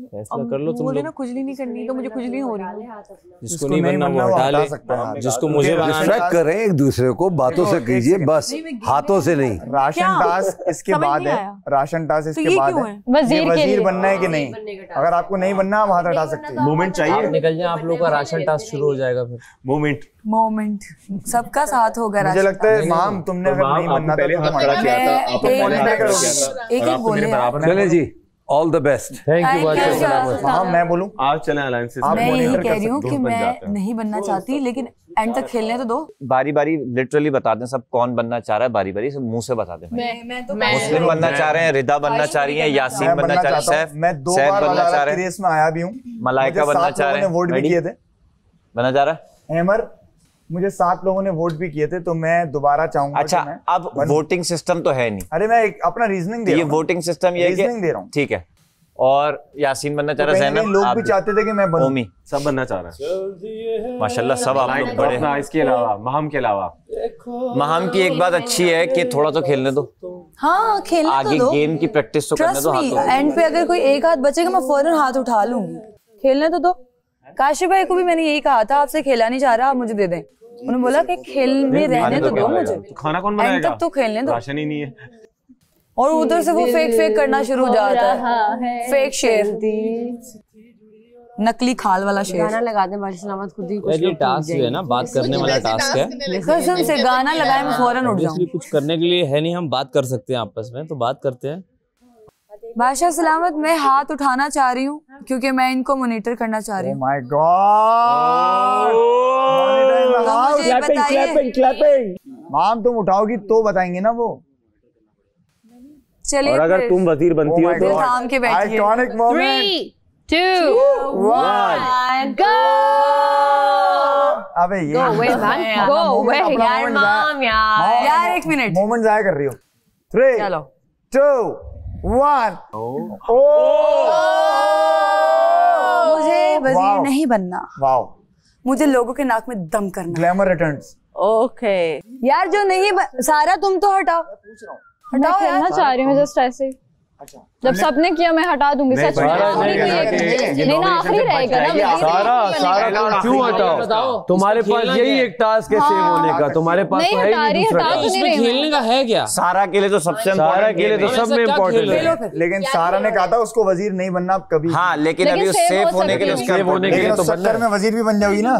[SPEAKER 6] फैसला कर लो तुम
[SPEAKER 14] बोले
[SPEAKER 6] लोग।
[SPEAKER 14] ना खुजली नहीं करनी, तो मुझे खुजली हो रही है।
[SPEAKER 6] जिसको नहीं बनना वो हटा ले, जिसको मुझे
[SPEAKER 13] डिस्ट्रैक्ट करें एक दूसरे को, बातों से कीजिए बस, हाथों से नहीं।
[SPEAKER 11] राशन टास्क इसके बाद है, राशन टास्क इसके बाद है। ये वजीर बनना है कि नहीं? अगर आपको नहीं बनना, आप हाथ हटा सकते हैं।
[SPEAKER 6] मूवमेंट चाहिए,
[SPEAKER 3] निकल जाए आप लोग का राशन टास्क शुरू हो जाएगा। फिर
[SPEAKER 14] मोमेंट सबका साथ होगा।
[SPEAKER 11] मुझे लगता है माम, तुमने अगर नहीं बनना था तो
[SPEAKER 13] चले जी, all the best.
[SPEAKER 6] Thank you बादशाह सलामत।
[SPEAKER 11] हाँ, मैं बोलूं?
[SPEAKER 6] आप चलें अलायंस से।
[SPEAKER 14] मैं यही कह रही हूँ कि मैं नहीं बनना चाहती, लेकिन एंड तक खेलने तो दो।
[SPEAKER 3] बारी बारी लिटरली बता दें सब कौन बनना चाह रहा है, बारी बारी सब मुंह से बता दें। मुस्लिम बनना चाह रहे हैं, रिदा बनना चाह रही है, यासीन बनना चाह रही है, सैफ बनना चाह रहे हैं,
[SPEAKER 11] रेस में आया भी हूँ,
[SPEAKER 3] मलाइका बनना चाह रहे हैं,
[SPEAKER 11] वोट भी किए थे।
[SPEAKER 3] बनना चाह रहा है
[SPEAKER 11] हेमर, मुझे 7 लोगों ने वोट भी किए थे, तो मैं दोबारा चाहूंगा।
[SPEAKER 3] अच्छा, अब वोटिंग सिस्टम तो है नहीं।
[SPEAKER 11] अरे मैं अपना रीजनिंग दे रहा हूं।
[SPEAKER 3] ये वोटिंग सिस्टम ये
[SPEAKER 11] रीजनिंग दे रहा हूं।
[SPEAKER 3] ठीक है। और यासीन बनना चाह रहा है, ज़ैनब,
[SPEAKER 11] लोग भी चाहते थे कि मैं बनूं।
[SPEAKER 3] ओमी
[SPEAKER 6] सब बनना चाह रहा है
[SPEAKER 3] माशाल्लाह, सब आप लोग बड़े हैं।
[SPEAKER 6] इसके अलावा महम के अलावा
[SPEAKER 3] महम की एक बात अच्छी है कि थोड़ा तो खेलने दो।
[SPEAKER 14] हाँ, खेलने
[SPEAKER 3] आगे
[SPEAKER 14] तो दो।
[SPEAKER 3] गेम की प्रैक्टिस तो करने दो।
[SPEAKER 14] एंड पे अगर कोई एक हाथ बचेगा, मैं फौरन हाथ उठा लूंगी। खेलने तो दो। काशिफ भाई को भी मैंने यही कहा था, आपसे खेला नहीं जा रहा, आप मुझे दे दें। उन्होंने बोला कि खेल में रहने तो दो मुझे।
[SPEAKER 6] खाना कौन बनाएगा?
[SPEAKER 14] तब तो खेलने दो।
[SPEAKER 6] राशन ही नहीं है।
[SPEAKER 14] और उधर से वो फेक करना शुरू हो जाता है। फेक शेर, नकली खाल वाला शेर।
[SPEAKER 16] गाना लगा दे बादशाह सलामत, खुद ही कुछ
[SPEAKER 3] ये टास्क है ना, बात करने वाला टास्क है।
[SPEAKER 14] कसम से गाना लगाए मैं फौरन उठ जाऊं।
[SPEAKER 3] कुछ करने के लिए है नहीं, हम बात कर सकते हैं आपस में, तो बात करते हैं।
[SPEAKER 14] बादशाह सलामत, मैं हाथ उठाना चाह रही हूँ क्योंकि मैं इनको मॉनिटर करना चाह रही हूँ।
[SPEAKER 11] माय गॉड, माम तुम उठाओगी तो बताएंगे ना वो।
[SPEAKER 14] चलिए,
[SPEAKER 6] और अगर तुम वजीर बनती हो तो
[SPEAKER 14] थाम के बैठिए।
[SPEAKER 11] Iconic moment.
[SPEAKER 16] 3, 2, 1, go!
[SPEAKER 11] अबे ये
[SPEAKER 16] Go away, man. Go away. यार माम
[SPEAKER 14] यार, एक मिनट।
[SPEAKER 11] मोमेंट जाया कर रही हो। 3,
[SPEAKER 14] चलो
[SPEAKER 11] 2, 1।
[SPEAKER 14] मुझे वजीर नहीं बनना।
[SPEAKER 11] वाओ,
[SPEAKER 14] मुझे लोगों के नाक में दम करना।
[SPEAKER 11] Glamour returns.
[SPEAKER 14] ओके यार, जो नहीं सारा तुम तो हटाओ।
[SPEAKER 5] मैं खेलना चाह रही हूँ जस्ट ऐसे। जब सबने किया मैं हटा दूंगी। सच में नहीं ना, आखिरी रहेगा ना।
[SPEAKER 4] सारा क्यों हटाओ? तुम्हारे पास यही एक टास्क है सेव होने का, तुम्हारे पास तो है ही दूसरा टास्क।
[SPEAKER 3] इसमें खेलने का है क्या? सारा के लिए तो सबसे
[SPEAKER 4] सारा के लिए तो सब में इम्पोर्टेंट है।
[SPEAKER 11] लेकिन सारा ने कहा था उसको वजीर नहीं बनना कभी।
[SPEAKER 3] हाँ, लेकिन अभी उस सेफ होने के लिए,
[SPEAKER 4] सेव होने के लिए तो
[SPEAKER 11] बनना में वजीर भी बन जाओगी ना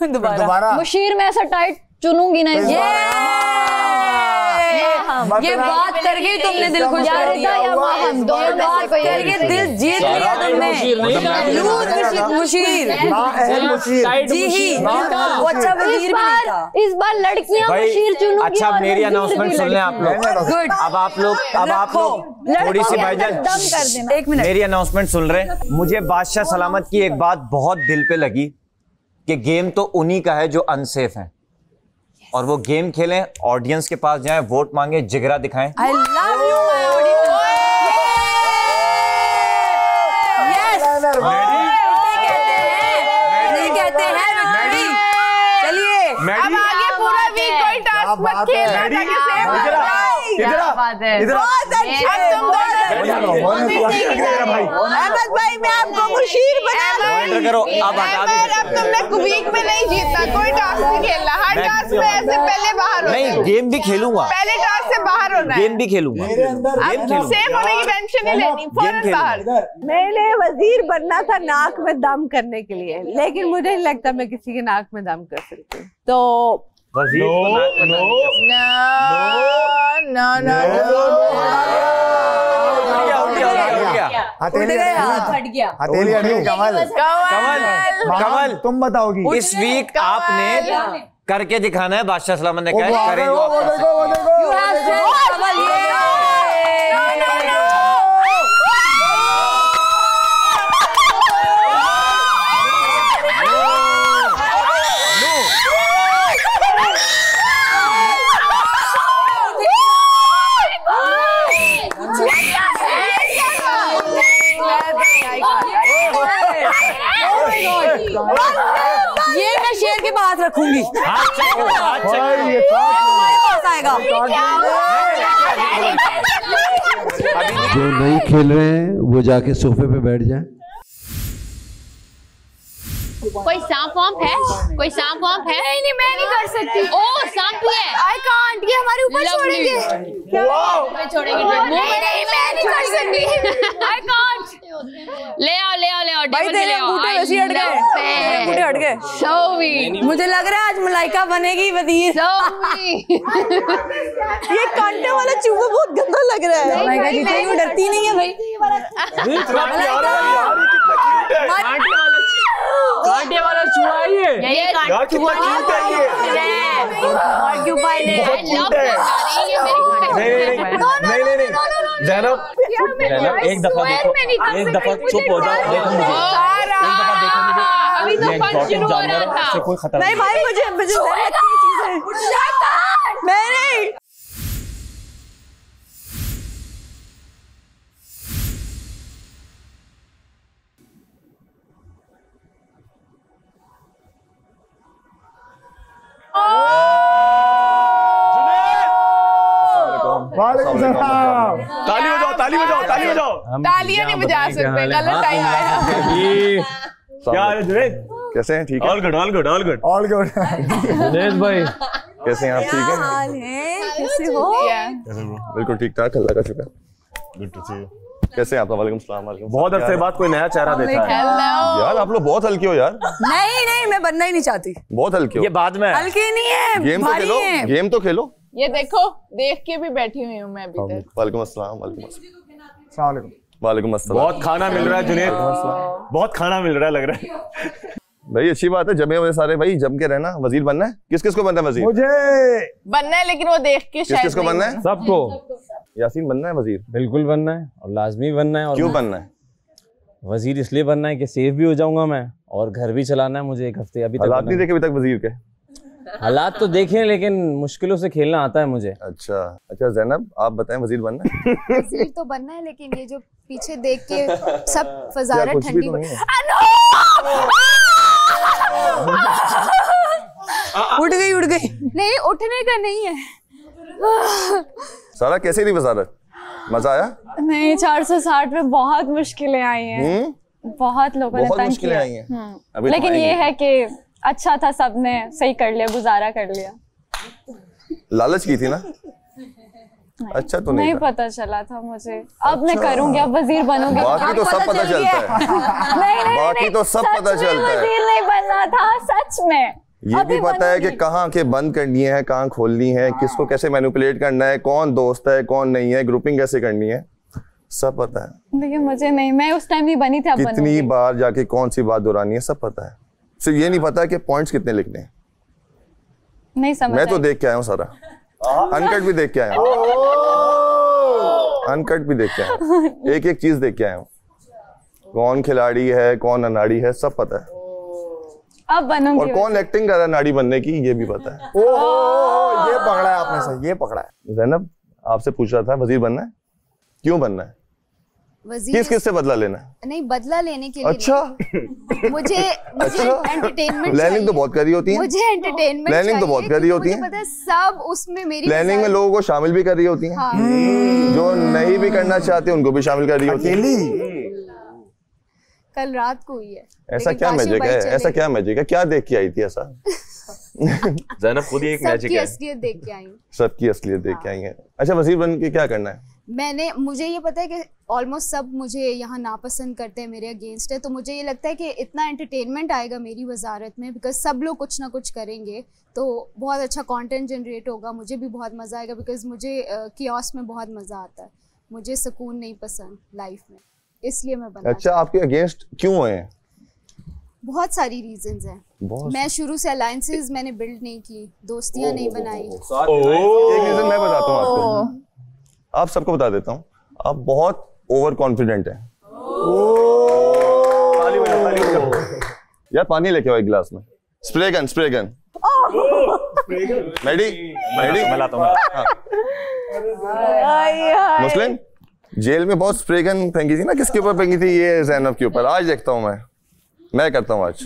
[SPEAKER 11] दोबारा।
[SPEAKER 5] मुशीर में ऐसा टाइट चुनूंगी ना।
[SPEAKER 14] ये बात करके ही तुमने दिल खुश कर दिया। ये बात करके दिल जीत लिया तुमने। मुशीर जी ही वो अच्छा वजीर भी नहीं था।
[SPEAKER 16] इस बार लड़कियां मुशीर चुनूंगी।
[SPEAKER 6] अच्छा मेरी अनाउंसमेंट सुन लें आप लोग।
[SPEAKER 14] गुड।
[SPEAKER 6] अब आप लोग थोड़ी सी भाईजान
[SPEAKER 14] एक मिनट
[SPEAKER 6] मेरी अनाउंसमेंट सुन रहे हैं। मुझे बादशाह सलामत की एक बात बहुत दिल पे लगी कि गेम तो उन्हीं का है जो अनसेफ है, और वो गेम खेलें, ऑडियंस के पास जाएं, वोट मांगे, जिगरा दिखाएं।
[SPEAKER 14] I love you my audience। Yes। इसे कहते हैं विक्ट्री। चलिए
[SPEAKER 10] अब आगे पूरा वीक कोई टास्क मत खेलना ताकि सेव हो जाए।
[SPEAKER 16] क्या बात है।
[SPEAKER 10] बहुत अच्छा। अब तुम अहमद भाई मैं आपको मुशीर बना
[SPEAKER 6] करो। अब
[SPEAKER 10] तुमने वीक में नहीं जीता, कोई टास्क नहीं खेलना। हर टास्क में ऐसे पहले बाहर हो।
[SPEAKER 6] नहीं गेम भी खेलूंगा,
[SPEAKER 10] पहले टास्क से बाहर होना है।
[SPEAKER 6] गेम भी खेलूंगा।
[SPEAKER 10] अब सेफ होने की टेंशन नहीं लेनी, फौरन बाहर।
[SPEAKER 17] मैंने वजीर बनना था नाक में दम करने के लिए, लेकिन मुझे नहीं लगता मैं किसी के नाक में दम कर सकती हूँ। तो
[SPEAKER 6] वजीर कमल
[SPEAKER 11] तुम बताओगी
[SPEAKER 6] इस वीक आपने करके दिखाना है। बादशाह सलामत ने कहा करेंगे।
[SPEAKER 14] ये मैं शेर के पास रखूंगी।
[SPEAKER 13] जो नहीं खेल रहे हैं वो जाके सोफे पे बैठ जाए।
[SPEAKER 16] कोई सांप वाम्प है? कोई सांप वाम्प है?
[SPEAKER 5] नहीं मैं नहीं कर सकती।
[SPEAKER 16] ओ सांप भी है।
[SPEAKER 5] आई कांट, ये हमारे ऊपर छोड़ेंगे।
[SPEAKER 16] छोड़ेंगे
[SPEAKER 5] नहीं मैं नहीं कर सकती। I can't.
[SPEAKER 16] ले आओ
[SPEAKER 14] भाई तेरे अंगूठे वैसे हट गए। अंगूठे हट गए।
[SPEAKER 16] सौवी
[SPEAKER 14] मुझे लग रहा है आज मलाइका बनेगी वजीर।
[SPEAKER 17] ये कांटे वाला चूहा बहुत गंदा लग रहा है।
[SPEAKER 14] मलाइका जी तेरी डरती नहीं है भाई।
[SPEAKER 6] कांटे वाला चूहा है ये यार, कितना क्यूट है ये।
[SPEAKER 16] और क्यों पाए ने
[SPEAKER 6] नहीं ज़ैनब एक दफा देखो, एक दफा चुप हो जाओ, देखो मुझे एक दफा देखो मुझे।
[SPEAKER 16] अभी तो फन शुरू हो रहा था।
[SPEAKER 6] से कोई खतरा
[SPEAKER 17] नहीं भाई मुझे मैं नहीं।
[SPEAKER 6] ताली बजाओ, ताली बजाओ, ताली बजाओ।
[SPEAKER 10] तालियां नहीं बजा सकते, गलत टाइम आया।
[SPEAKER 6] क्या है जुनैद?
[SPEAKER 15] कैसे हैं? ठीक है।
[SPEAKER 6] All good, all good, all good,
[SPEAKER 11] all good.
[SPEAKER 6] Junaid भाई
[SPEAKER 15] कैसे हैं आप? ठीक हैं?
[SPEAKER 17] हाल है कैसे हो?
[SPEAKER 15] बिल्कुल ठीक ठाक, अल्लाह का शुक्र। Good to see you. कैसे हैं आप? वालेकुम सलाम।
[SPEAKER 6] बहुत अरसे बाद कोई नया चेहरा देखा है
[SPEAKER 15] यार। आप लोग बहुत हल्के हो यार।
[SPEAKER 14] नहीं मैं बनना ही नहीं चाहती।
[SPEAKER 15] बहुत हल्के हो।
[SPEAKER 6] ये बाद में
[SPEAKER 14] हल्के नहीं है,
[SPEAKER 15] गेम तो खेलो, गेम तो खेलो।
[SPEAKER 10] ये देखो, देख के भी बैठी हुई हूँ मैं अभी तक।
[SPEAKER 15] वालेकुम अस्सलाम। वालेकुम अस्सलाम।
[SPEAKER 11] वालेकुम
[SPEAKER 15] अस्सलाम।
[SPEAKER 6] बहुत खाना मिल रहा है जुनैद, बहुत खाना मिल रहा है लग रहा है।
[SPEAKER 15] भाई अच्छी बात है, जमे हुए सारे भाई जम के रहना। वजीर बनना है? किस किस को बनना है वजीर?
[SPEAKER 11] मुझे
[SPEAKER 10] बनना है, लेकिन वो देख के
[SPEAKER 15] किस किस को बनना है?
[SPEAKER 6] सबको।
[SPEAKER 15] यासीन बनना है वजीर?
[SPEAKER 6] बिल्कुल बनना है और लाजमी बनना है। और
[SPEAKER 15] क्यों बनना है?
[SPEAKER 6] वजीर इसलिए बनना है कि सेफ भी हो जाऊंगा मैं, और घर भी चलाना है मुझे 1 हफ्ते। अभी
[SPEAKER 15] हालात नहीं देखे अभी तक वजीर के?
[SPEAKER 6] हालात तो देखे लेकिन मुश्किलों से खेलना आता है मुझे।
[SPEAKER 15] अच्छा ज़ैनब आप बताएं, वजीर बनना है?
[SPEAKER 5] वजीर तो बनना है, लेकिन ये जो पीछे देख के सब फजारा ठंडी
[SPEAKER 14] उठ गई।
[SPEAKER 5] नहीं उठने का नहीं है।
[SPEAKER 15] सारा कैसे रही वजारत? मजा आया?
[SPEAKER 18] नहीं 460 में बहुत मुश्किलें आई हैं। बहुत लोगों ने तंग
[SPEAKER 15] मुश्किलें
[SPEAKER 18] किया।
[SPEAKER 15] आई हैं।
[SPEAKER 18] लेकिन ये है कि अच्छा था, सबने सही कर लिया, गुजारा कर लिया।
[SPEAKER 15] लालच की थी ना? अच्छा तो
[SPEAKER 18] नहीं पता चला था मुझे। अब मैं करूंगी, अब वजीर बनूंगी।
[SPEAKER 15] बाकी तो सब पता चलता है।
[SPEAKER 18] नहीं
[SPEAKER 15] बाकी तो सब पता चलता है।
[SPEAKER 18] वजीर नहीं बनना था सच में।
[SPEAKER 19] ये भी पता है कि कहाँ के बंद करनी है, कहाँ खोलनी है, किसको कैसे मैनिपुलेट करना है, कौन दोस्त है कौन नहीं है, ग्रुपिंग कैसे करनी है, सब पता है।
[SPEAKER 18] देखिए मुझे नहीं, मैं उस टाइम नहीं बनी थी, अब
[SPEAKER 19] कितनी बार जाके कौन सी बात दोहरानी है, सब पता है। सिर्फ ये नहीं पता कि पॉइंट्स कितने लिखने हैं।
[SPEAKER 18] नहीं समझ
[SPEAKER 19] मैं तो देख के आया हूँ सारा, अनकट भी देख के आया हूँ, अनकट भी देख के आया हूँ, एक एक चीज देख के आया हूँ, कौन खिलाड़ी है कौन अनाड़ी है, सब पता है।
[SPEAKER 18] अब बनूंगी।
[SPEAKER 19] और कौन एक्टिंग कर रहा है नाड़ी बनने की, ये भी पता है।
[SPEAKER 11] ये पकड़ा है आपने सही, ये पकड़ा है।
[SPEAKER 19] ज़ैनब आपसे पूछ रहा था वजीर बनना है, क्यों बनना है, किस किस से बदला लेना है?
[SPEAKER 5] नहीं, बदला लेने के लिए
[SPEAKER 19] अच्छा
[SPEAKER 5] मुझे एंटरटेनमेंट
[SPEAKER 19] प्लानिंग तो बहुत करी होती है,
[SPEAKER 5] मुझे एंटरटेनमेंट
[SPEAKER 19] प्लानिंग तो बहुत करी होती है,
[SPEAKER 5] पता है सब उसमें मेरी
[SPEAKER 19] प्लानिंग में लोगों को शामिल भी कर रही होती है, जो नहीं भी करना चाहते उनको भी शामिल कर रही होती है।
[SPEAKER 5] कल रात को हुई है।
[SPEAKER 19] ऐसा क्या मैजिक है, ऐसा क्या मैजिक है, क्या देख के आई थी ऐसा?
[SPEAKER 4] ज़ैनब खुद ही एक मैजिक
[SPEAKER 5] सबकी
[SPEAKER 4] है,
[SPEAKER 5] असलियत देख के आई हूँ।
[SPEAKER 19] सबकी असलियत देख के आई है। अच्छा वजीर बन के क्या करना है?
[SPEAKER 5] मुझे ये पता है कि ऑलमोस्ट सब मुझे यहाँ नापसंद करते हैं, मेरे अगेंस्ट है, तो मुझे ये लगता है कि इतना एंटरटेनमेंट आएगा मेरी वजारत में, बिकॉज सब लोग कुछ ना कुछ करेंगे तो बहुत अच्छा कंटेंट जनरेट होगा, मुझे भी बहुत मज़ा आएगा, बिकॉज मुझे कियोस्क में बहुत मज़ा आता है, मुझे सुकून नहीं पसंद लाइफ में, इसलिए मैं बना।
[SPEAKER 19] अच्छा आपके अगेंस्ट क्यों हैं?
[SPEAKER 5] बहुत सारी रीजंस हैं। मैं शुरू से अलायंसेस मैंने बिल्ड नहीं की, दोस्तियां नहीं बनाई।
[SPEAKER 19] एक रीजन मैं बताता हूँ आपको, आप सबको बता देता हूँ, आप बहुत ओवर कॉन्फिडेंट हैं। यार पानी लेके आओ एक गिलास में, स्प्रे गन मैडी
[SPEAKER 4] मैं लाता हूँ।
[SPEAKER 19] मुस्लिम जेल में बहुत स्प्रे गन फेंकी थी ना, किसके ऊपर फेंकी थी? ये ज़ैनब के ऊपर। आज देखता हूँ मैं करता हूँ आज।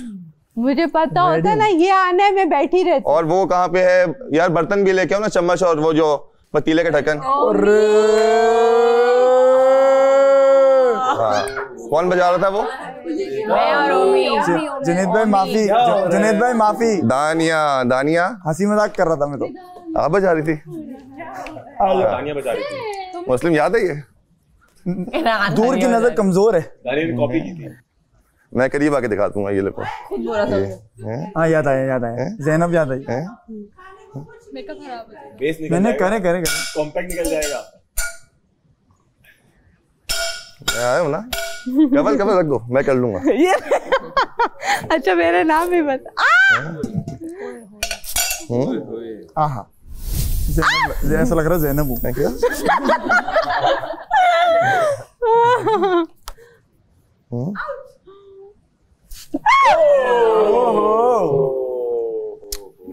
[SPEAKER 17] मुझे पता होता ना ये आने में बैठी रहती।
[SPEAKER 19] और वो कहाँ पे है यार? बर्तन भी लेके आओ ना, चम्मच और वो जो पतीले का ढक्कन। हाँ कौन बजा रहा था वो?
[SPEAKER 11] जुनैद भाई माफी, जुनैद भाई माफी।
[SPEAKER 19] दानिया
[SPEAKER 11] हंसी मजाक कर रहा था मैं तो।
[SPEAKER 19] आप बजा रही थी?
[SPEAKER 4] दानिया बजा रही थी।
[SPEAKER 19] मुस्लिम याद है ये?
[SPEAKER 11] दूर की नजर कमजोर है।
[SPEAKER 4] दानिया ने कॉपी की थी।
[SPEAKER 19] मैं करीब आके दिखा दूंगा ये लोग।
[SPEAKER 11] हाँ याद आया ज़ैनब याद आई।
[SPEAKER 7] मेकअप खराब है,
[SPEAKER 4] बेस निकल
[SPEAKER 11] मैंने
[SPEAKER 4] जाएगा,
[SPEAKER 11] करे
[SPEAKER 4] कॉम्पैक्ट निकल जाएगा।
[SPEAKER 19] मैं आया हूँ ना, कबल रख दो, मैं कर लूंगा।
[SPEAKER 17] अच्छा मेरा नाम भी बता।
[SPEAKER 11] हाँ ऐसा लग रहा है ज़ैनब हूँ क्या?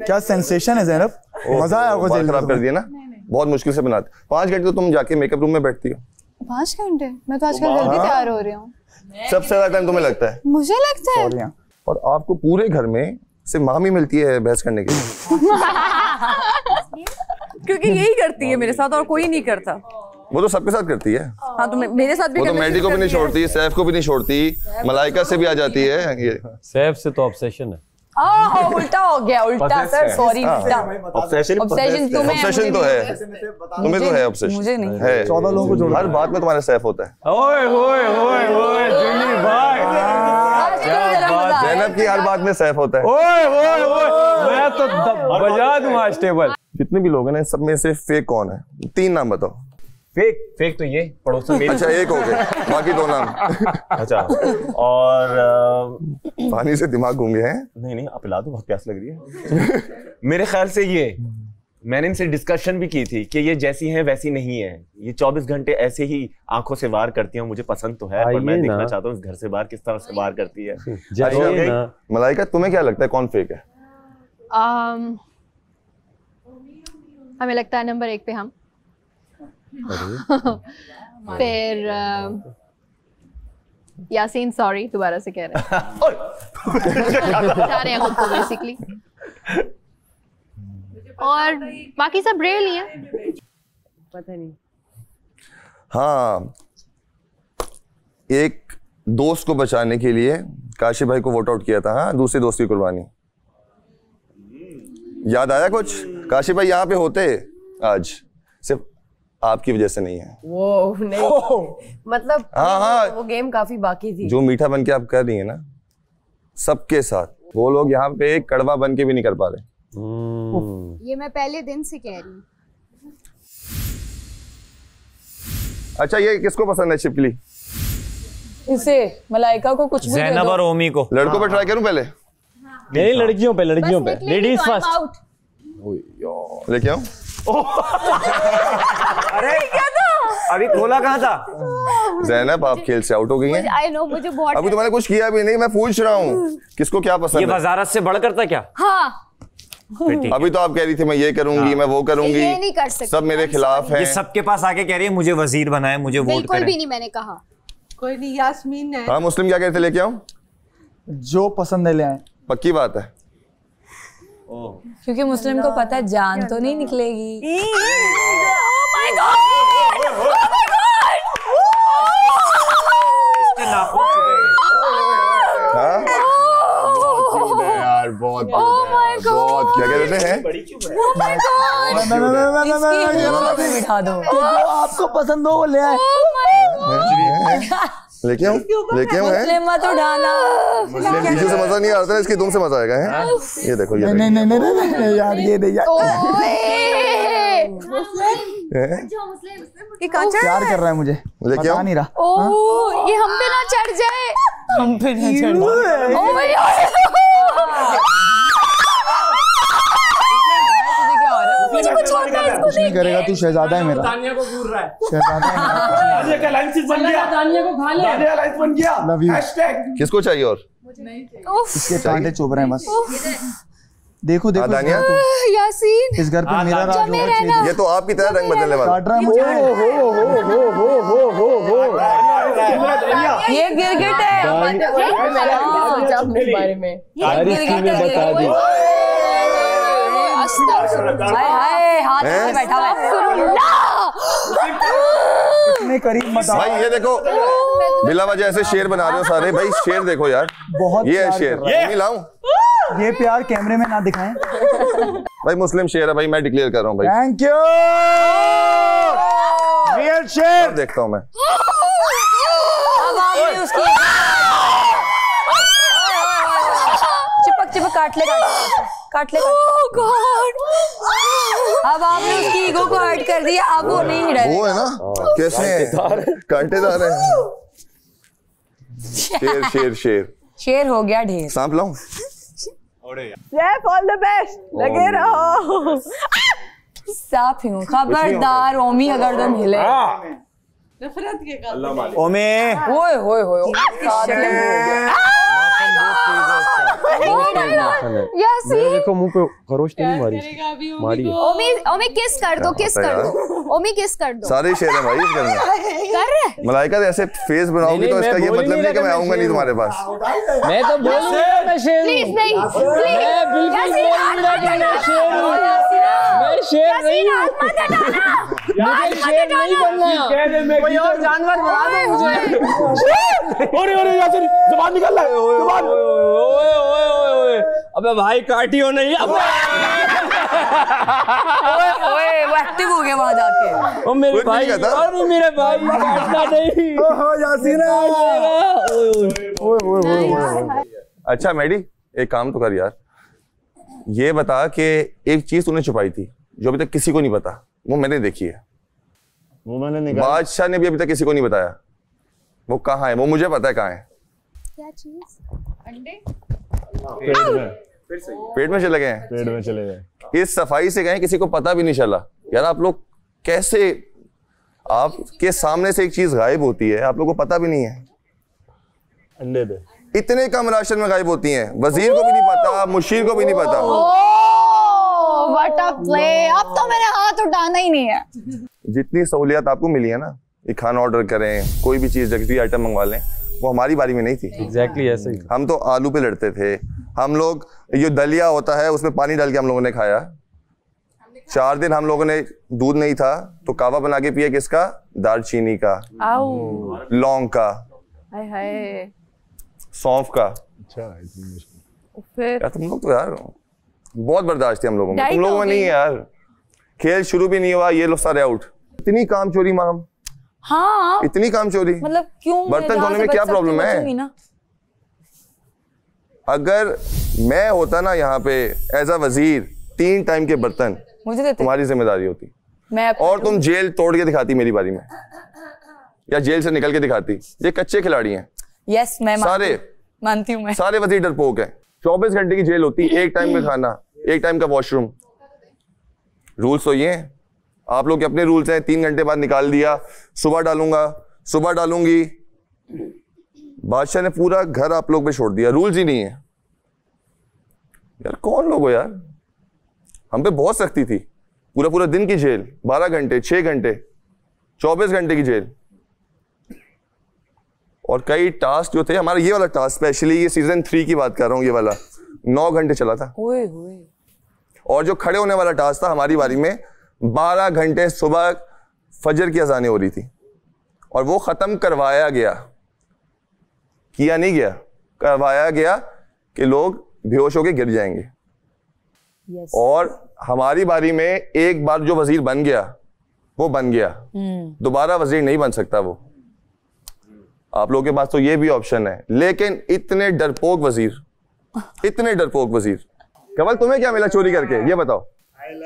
[SPEAKER 11] क्या सेंसेशन है ज़ैनब, मजा आया होगा।
[SPEAKER 19] बाल खराब कर दिया ना, बहुत मुश्किल से बनाते। 5 घंटे तो तुम जाके मेकअप रूम में बैठती हो।
[SPEAKER 7] 5 घंटे? मैं तो आजकल जल्दी तैयार हो रही हूँ।
[SPEAKER 19] सबसे ज्यादा टाइम तुम्हें लगता है?
[SPEAKER 7] मुझे लगता है।
[SPEAKER 19] और आपको पूरे घर में सिर्फ मामी मिलती है बहस करने के लिए।
[SPEAKER 14] क्योंकि यही करती है मेरे साथ और कोई नहीं करता।
[SPEAKER 19] वो तो सबके साथ करती है।
[SPEAKER 14] हाँ तो मेरे साथ भी।
[SPEAKER 19] वो तो मैडी को भी नहीं छोड़ती, सैफ को भी नहीं छोड़ती, मलाइका से भी आ जाती है। ये
[SPEAKER 4] सैफ से तो ऑब्सेशन है।
[SPEAKER 14] उल्टा हो गया, उल्टा सर, सॉरी उल्टा।
[SPEAKER 19] ऑब्सेशन तो है, तुम्हें तो है ऑब्सेशन,
[SPEAKER 14] मुझे नहीं
[SPEAKER 19] है। 14 लोगों को जोड़, हर बात में तुम्हारा सैफ होता है।
[SPEAKER 4] ओए होए होए होए जुनी भाई,
[SPEAKER 19] ज़ैनब की हर बात में सैफ होता है।
[SPEAKER 4] ओए ओए ओए मैं तो बजा दूं आज टेबल।
[SPEAKER 19] जितने भी लोग हैं ना, सब में से फेक कौन है? 3 नाम बताओ।
[SPEAKER 4] फेक तो ये पड़ोसन मेरी।
[SPEAKER 19] अच्छा एक हो गए, बाकी 2 नाम।
[SPEAKER 4] अच्छा और
[SPEAKER 19] पानी से दिमाग घूंगे हैं?
[SPEAKER 4] नहीं आप पिला दो, बहुत प्यास लग रही है। मेरे ख्याल से ये मैंने इनसे डिस्कशन भी की थी कि ये जैसी हैं वैसी नहीं है, ये 24 घंटे ऐसे ही आंखों से वार करती हैं। मुझे पसंद तो है, पर मैं देखना चाहता हूँ इस घर से बाहर किस तरह से वार करती है।
[SPEAKER 19] अच्छा मलाइका तुम्हें क्या लगता है कौन फेक है?
[SPEAKER 18] हमें लगता है नंबर 1 पे हम। फिर यासीन सॉरी दोबारा से कह रहे हैं खुद को बेसिकली, और बाकी सब रियल ही है।
[SPEAKER 17] पता नहीं।
[SPEAKER 19] हाँ एक दोस्त को बचाने के लिए काशिफ भाई को वोट आउट किया था। हाँ दूसरे दोस्त की कुर्बानी याद आया कुछ? काशिफ भाई यहाँ पे होते आज, सिर्फ आपकी वजह से नहीं है।
[SPEAKER 17] वो नहीं मतलब
[SPEAKER 19] हाँ
[SPEAKER 17] वो गेम काफी बाकी थी।
[SPEAKER 19] जो मीठा बन के आप कर रही है ना सबके साथ, वो लोग यहाँ पे एक कड़वा बन के भी नहीं कर पा रहे।
[SPEAKER 5] ये मैं पहले दिन से कह रही हूँ।
[SPEAKER 19] अच्छा ये किसको पसंद है शिपली?
[SPEAKER 14] इसे मलाइका को कुछ भी दे
[SPEAKER 6] ज़ैनब
[SPEAKER 14] दो।
[SPEAKER 6] और ओमी को।
[SPEAKER 19] लड़कों पे ट्राई करूं पहले?
[SPEAKER 20] नहीं लड़कियों पे लेडीज फर्स्ट।
[SPEAKER 19] लेके आओ।
[SPEAKER 6] अरे क्या था? अभी खोला कहाँ था?
[SPEAKER 19] ज़ैनब आप खेल से आउट हो गई हैं।
[SPEAKER 5] आई नो मुझे बहुत
[SPEAKER 19] अभी तुम्हारे कुछ किया भी नहीं, मैं पूछ रहा हूँ किसको क्या पसंद
[SPEAKER 6] ये
[SPEAKER 19] है।
[SPEAKER 6] वजारत से बढ़कर था क्या?
[SPEAKER 5] हाँ
[SPEAKER 19] अभी तो आप कह रही थी मैं ये करूंगी, मैं वो करूंगी,
[SPEAKER 5] ये नहीं कर सकती,
[SPEAKER 19] सब मेरे खिलाफ हैं।
[SPEAKER 6] ये सबके पास आके कह रही है मुझे वजीर बनाए, मुझे वोट
[SPEAKER 5] बिल्कुल
[SPEAKER 6] करें।
[SPEAKER 5] भी नहीं मैंने कहा।
[SPEAKER 17] कोई नहीं, यास्मीन है।
[SPEAKER 19] हाँ मुस्लिम क्या कहते लेके आऊं?
[SPEAKER 11] जो पसंद है ले आए।
[SPEAKER 19] पक्की बात है।
[SPEAKER 14] क्योंकि मुस्लिम को पता है जान तो नहीं निकलेगी।
[SPEAKER 19] बहुत क्या कहते हैं?
[SPEAKER 14] बिठा दो।
[SPEAKER 11] जो आपको पसंद हो वो ले आए।
[SPEAKER 19] लेके आऊं? लेके आऊं?
[SPEAKER 14] मुस्लिम मत उठाना।
[SPEAKER 19] मुस्लिम टीचर से मजा नहीं आता, इसकी तुम से मजा आएगा। हैं? ये देखो ये
[SPEAKER 11] नहीं नहीं नहीं नहीं यार ये नहीं यार।
[SPEAKER 17] ये कहाँ चढ़
[SPEAKER 11] प्यार कर रहा है मुझे,
[SPEAKER 19] लेके
[SPEAKER 11] बता नहीं रहा।
[SPEAKER 5] ओह ये हम पे ना चढ़ जाए।
[SPEAKER 14] हम पे ना चढ़ जाए।
[SPEAKER 5] Oh my God.
[SPEAKER 11] कुछ नहीं करेगा, तू शहजादा है मेरा।
[SPEAKER 20] दानिया को घूर रहा है।
[SPEAKER 11] शहजादा है मेरा।
[SPEAKER 20] दानिया का लाइन बन गया। दानिया को खा ले। दानिया लाइन बन गया।
[SPEAKER 11] Love you.
[SPEAKER 19] किसको चाहिए और?
[SPEAKER 11] इसके कांटे चुभ रहे हैं बस। देखो देखो
[SPEAKER 19] दानिया
[SPEAKER 5] यासीन
[SPEAKER 11] इस घर पे मेरा राज होगा।
[SPEAKER 19] ये तो आपकी तरह रंग बदलने वाला।
[SPEAKER 11] काट रहा है मुझे।
[SPEAKER 14] ये गिरगिट है।
[SPEAKER 17] सोचा अपने बारे में।
[SPEAKER 14] ये गिरगिट है। हाय हाय हाथ में बैठा हुआ है।
[SPEAKER 11] इतने करीब मत आओ।
[SPEAKER 19] भाई ये देखो बिला वजह ऐसे शेर बना रहे हो सारे। भाई शेर देखो यार,
[SPEAKER 11] बहुत
[SPEAKER 19] ये है
[SPEAKER 11] प्यार
[SPEAKER 19] शेर।
[SPEAKER 11] कर रहा है।
[SPEAKER 19] ये लाऊं?
[SPEAKER 11] ये प्यार कैमरे में ना दिखाएं।
[SPEAKER 19] भाई मुस्लिम शेर है भाई, मैं डिक्लेयर कर रहा हूँ भाई।
[SPEAKER 11] Thank you. रियल शेर।
[SPEAKER 19] अब देखता हूँ मैं।
[SPEAKER 14] अब आपने उसकी चिपक चिपक काट ले काट ले।
[SPEAKER 5] ओह गॉड।
[SPEAKER 14] अब आपने उसकी ईगो को हर्ट कर दिया, अब वो नहीं डरेगा।
[SPEAKER 19] वो है ना कैसे कांटेदार है। शेर शेर शेर
[SPEAKER 14] शेर हो गया ढेर।
[SPEAKER 19] सांप लाऊं?
[SPEAKER 17] Jeff, all the best. लगे रहो।
[SPEAKER 14] सांप हूँ खबरदार ओमी अगर तुम हिले।
[SPEAKER 17] नफरत के कारण।
[SPEAKER 6] ओमे
[SPEAKER 14] ओए होए होए।
[SPEAKER 5] यासीन
[SPEAKER 20] देखो मुंह पे खरोच तो नहीं मारी है।
[SPEAKER 5] ओमी ओमी किस कर दो, किस कर दो। ओमी किस कर दो।
[SPEAKER 19] सारे शेर है भाई इस घर में।
[SPEAKER 5] कर रहे
[SPEAKER 19] मलाइका तो ऐसे फेस बनाओगी तो इसका ये मतलब नहीं कि मैं आऊंगा नहीं तुम्हारे पास।
[SPEAKER 20] मैं तो बोलूंगा मैं शेर हूं।
[SPEAKER 5] प्लीज नहीं
[SPEAKER 20] मैं बिल्कुल बोलूंगा कि मैं शेर हूं। मैं शेर नहीं हूं। मुझे शेर नहीं बनना। कोई और जानवर बना दो मुझे। अरे यासिन जुबान निकाल रहा है। जुबान। ओए अबे भाई काटियो नहीं।
[SPEAKER 14] ओए वो एक्टिव हो गया वहां जाके।
[SPEAKER 20] ओ मेरे भाई और मेरे भाई काटना नहीं।
[SPEAKER 11] ओहो यासीन।
[SPEAKER 19] ओए। अच्छा मैडी एक काम तो कर यार, ये बता कि एक चीज तूने छुपाई थी जो अभी तक किसी को नहीं पता, वो मैंने देखी है।
[SPEAKER 15] वो मैंने निकाला।
[SPEAKER 19] बादशाह ने भी अभी तक किसी को नहीं बताया। वो कहाँ है? वो मुझे पता है कहाँ है।
[SPEAKER 5] क्या चीज? अंडे?
[SPEAKER 19] पेट में चले गए।
[SPEAKER 15] पेट में चले गए।
[SPEAKER 19] इस सफाई से गए, किसी को पता भी नहीं चला। यार आप लोग कैसे, आपके सामने से एक चीज गायब होती है, आप लोग को पता भी नहीं है।
[SPEAKER 15] अंडे पे
[SPEAKER 19] इतने कम राशन में गायब होती हैं, वजीर को भी नहीं पता, मुशीर को भी नहीं पता।
[SPEAKER 18] What a play. अब तो मेरे हाथ उठाना ही नहीं है।
[SPEAKER 19] जितनी सहूलियत आपको मिली है ना, ये खाना ऑर्डर करें, कोई भी चीज जगती आइटम मंगवा लें, वो हमारी बारी में नहीं थी।
[SPEAKER 20] एग्जैक्टली ऐसे ही।
[SPEAKER 19] हम तो आलू पे लड़ते थे। हम लोग ये दलिया होता है उसमें पानी डाल के हम लोगों ने खाया। 4 दिन हम लोगों ने दूध नहीं था तो कावा बना के पिया। किसका? दालचीनी का, लौंग का,
[SPEAKER 17] हाय हाय
[SPEAKER 19] सौंफ का।
[SPEAKER 15] अच्छा इतनी मुश्किल।
[SPEAKER 17] फिर
[SPEAKER 19] यार तुम लोग तो यार बहुत बर्दाश्त थी हम लोगों में।
[SPEAKER 17] डाइट
[SPEAKER 19] तुम लोगों
[SPEAKER 17] हो
[SPEAKER 19] में नहीं
[SPEAKER 17] गई।
[SPEAKER 19] यार, खेल शुरू भी नहीं हुआ, ये लोग सारे आउट। इतनी काम चोरी माम,
[SPEAKER 14] हाँ
[SPEAKER 19] इतनी काम चोरी।
[SPEAKER 14] मतलब क्यों?
[SPEAKER 19] बर्तन धोने में क्या प्रॉब्लम है? अगर मैं होता ना यहाँ पे एज अ वजीर, 3 टाइम के बर्तन
[SPEAKER 14] मुझे देते,
[SPEAKER 19] तुम्हारी जिम्मेदारी होती
[SPEAKER 14] मैं
[SPEAKER 19] और तुम जेल तोड़ के दिखाती मेरी बारी में, या जेल से निकल के दिखाती। ये कच्चे खिलाड़ी हैं।
[SPEAKER 14] यस मैं
[SPEAKER 19] सारे
[SPEAKER 14] मानती हूँ मैं।
[SPEAKER 19] सारे वजीर डरपोक हैं। 24 घंटे की जेल होती, 1 टाइम का खाना, 1 टाइम का वॉशरूम। रूल्स तो ये हैं, आप लोग के अपने रूल्स हैं। 3 घंटे बाद निकाल दिया, सुबह डालूंगा, सुबह डालूंगी। बादशाह ने पूरा घर आप लोग पे छोड़ दिया, रूल्स ही नहीं है। यार कौन लोग हो यार, हम पे बहुत सख्ती थी। पूरा पूरा दिन की जेल, 12 घंटे, 6 घंटे, 24 घंटे की जेल। और कई टास्क जो थे, हमारा ये वाला टास्क स्पेशली, ये सीजन 3 की बात कर रहा हूँ, ये वाला 9 घंटे चला था। और जो खड़े होने वाला टास्क था हमारी बारी में, 12 घंटे सुबह फजर की अजानें हो रही थी और वो खत्म करवाया गया, किया नहीं गया, करवाया गया कि लोग बेहोश होके गिर जाएंगे। और हमारी बारी में एक बार जो वजीर बन गया वो बन गया, दोबारा वजीर नहीं बन सकता वो। आप लोगों के पास तो ये भी ऑप्शन है, लेकिन इतने डरपोक वजीर, इतने डरपोक वजीर। कमल तुम्हें क्या मिला चोरी करके, ये बताओ,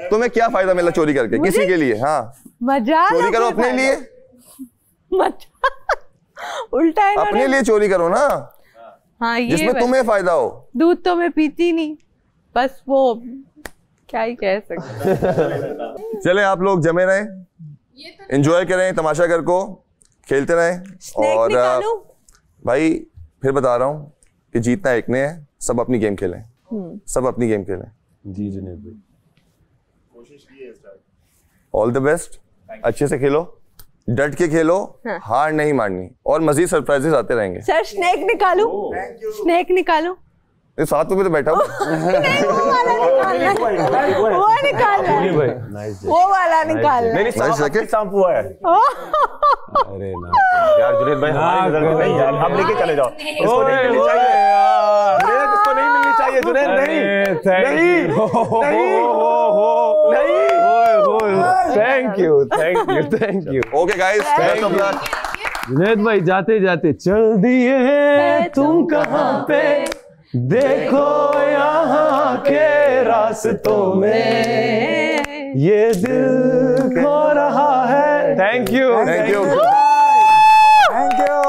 [SPEAKER 19] तुम्हें क्या फायदा मिला चोरी करके? किसी के लिए? हाँ
[SPEAKER 17] मजा,
[SPEAKER 19] चोरी करो अपने लिए,
[SPEAKER 17] उल्टा है
[SPEAKER 19] अपने लिए चोरी करो ना।
[SPEAKER 17] हाँ, ये
[SPEAKER 19] जिसमें तुम्हें फायदा हो।
[SPEAKER 17] दूध तो मैं पीती नहीं, बस वो क्या ही कह सकते।
[SPEAKER 19] चले आप लोग जमे रहें, एंजॉय करें, तमाशा घर को खेलते रहें। और भाई फिर बता रहा हूँ कि जीतना एक ने है, सब अपनी गेम खेलें, सब अपनी गेम खेलें।
[SPEAKER 4] जी जुनैद भाई,
[SPEAKER 19] ऑल द बेस्ट, अच्छे से खेलो, डट के खेलो, हार नहीं मारनी, और मजीद सरप्राइजेस आते रहेंगे।
[SPEAKER 17] सर स्नेक निकालूं? स्नेक निकालूं?
[SPEAKER 19] ये साथ में तो बैठा हूँ।
[SPEAKER 17] वो निकालना है, वो वाला निकालना है।
[SPEAKER 19] नहीं
[SPEAKER 4] शैम्पू है। अरे ना यार जुनैद भाई, हमारी नजर में नहीं यार, हम लेके चले जाओ। इसको नहीं मिलनी चाहिए यार, इसको नहीं मिलनी चाहिए जुनैद। नहीं thank you, thank you, thank you.
[SPEAKER 19] Okay guys, best of luck.
[SPEAKER 4] Junaid भाई जाते जाते चल दिए तुम कहाँ पे, देखो यहाँ के रास्तों में ये दिल खो रहा है। Thank you,
[SPEAKER 19] thank you,
[SPEAKER 11] thank you.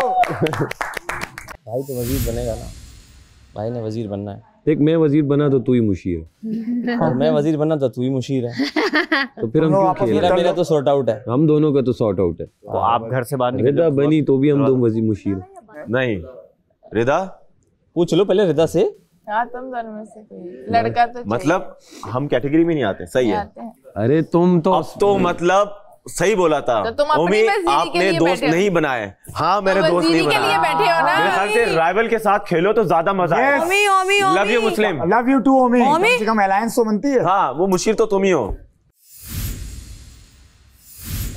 [SPEAKER 3] भाई तो वजीर बनेगा ना, भाई ने वजीर बनना है।
[SPEAKER 4] देख मैं वजीर बना तो तू ही मुशीर,
[SPEAKER 3] और मैं वजीर बना तो तू ही मुशीर है।
[SPEAKER 4] तो फिर हम क्यों खेल?
[SPEAKER 3] मेरा तो सॉर्ट आउट है,
[SPEAKER 4] हम दोनों का तो सॉर्ट आउट है।
[SPEAKER 3] तो आप घर से बाहर निकल,
[SPEAKER 4] रिदा बनी तो भी हम दो वजीर मुशीर नहीं।
[SPEAKER 3] रिदा पूछ लो पहले रिदा से।
[SPEAKER 10] हाँ तुम दोनों में से कोई लड़का तो
[SPEAKER 21] मतलब हम कैटेगरी में नहीं आते, सही है।
[SPEAKER 4] अरे तुम तो
[SPEAKER 21] अब तो मतलब सही बोला था
[SPEAKER 10] तो तुम अपनी वजीरी के
[SPEAKER 21] आपने
[SPEAKER 10] लिए
[SPEAKER 21] दोस्त
[SPEAKER 10] बैठे
[SPEAKER 21] नहीं बनाए। हाँ मैंने
[SPEAKER 10] तो
[SPEAKER 21] दोस्त नहीं
[SPEAKER 10] वजीरी के लिए
[SPEAKER 21] बनाया।
[SPEAKER 10] बैठे हो ना।
[SPEAKER 21] मेरे ख्याल से राइवल के साथ खेलो तो ज्यादा मजा आएगा।
[SPEAKER 14] Omi Omi Omi,
[SPEAKER 21] love you Muslim,
[SPEAKER 11] love you too Omi. कम से कम अलायंस तो बनती है।
[SPEAKER 21] हाँ वो मुशीर तो तुम ही हो।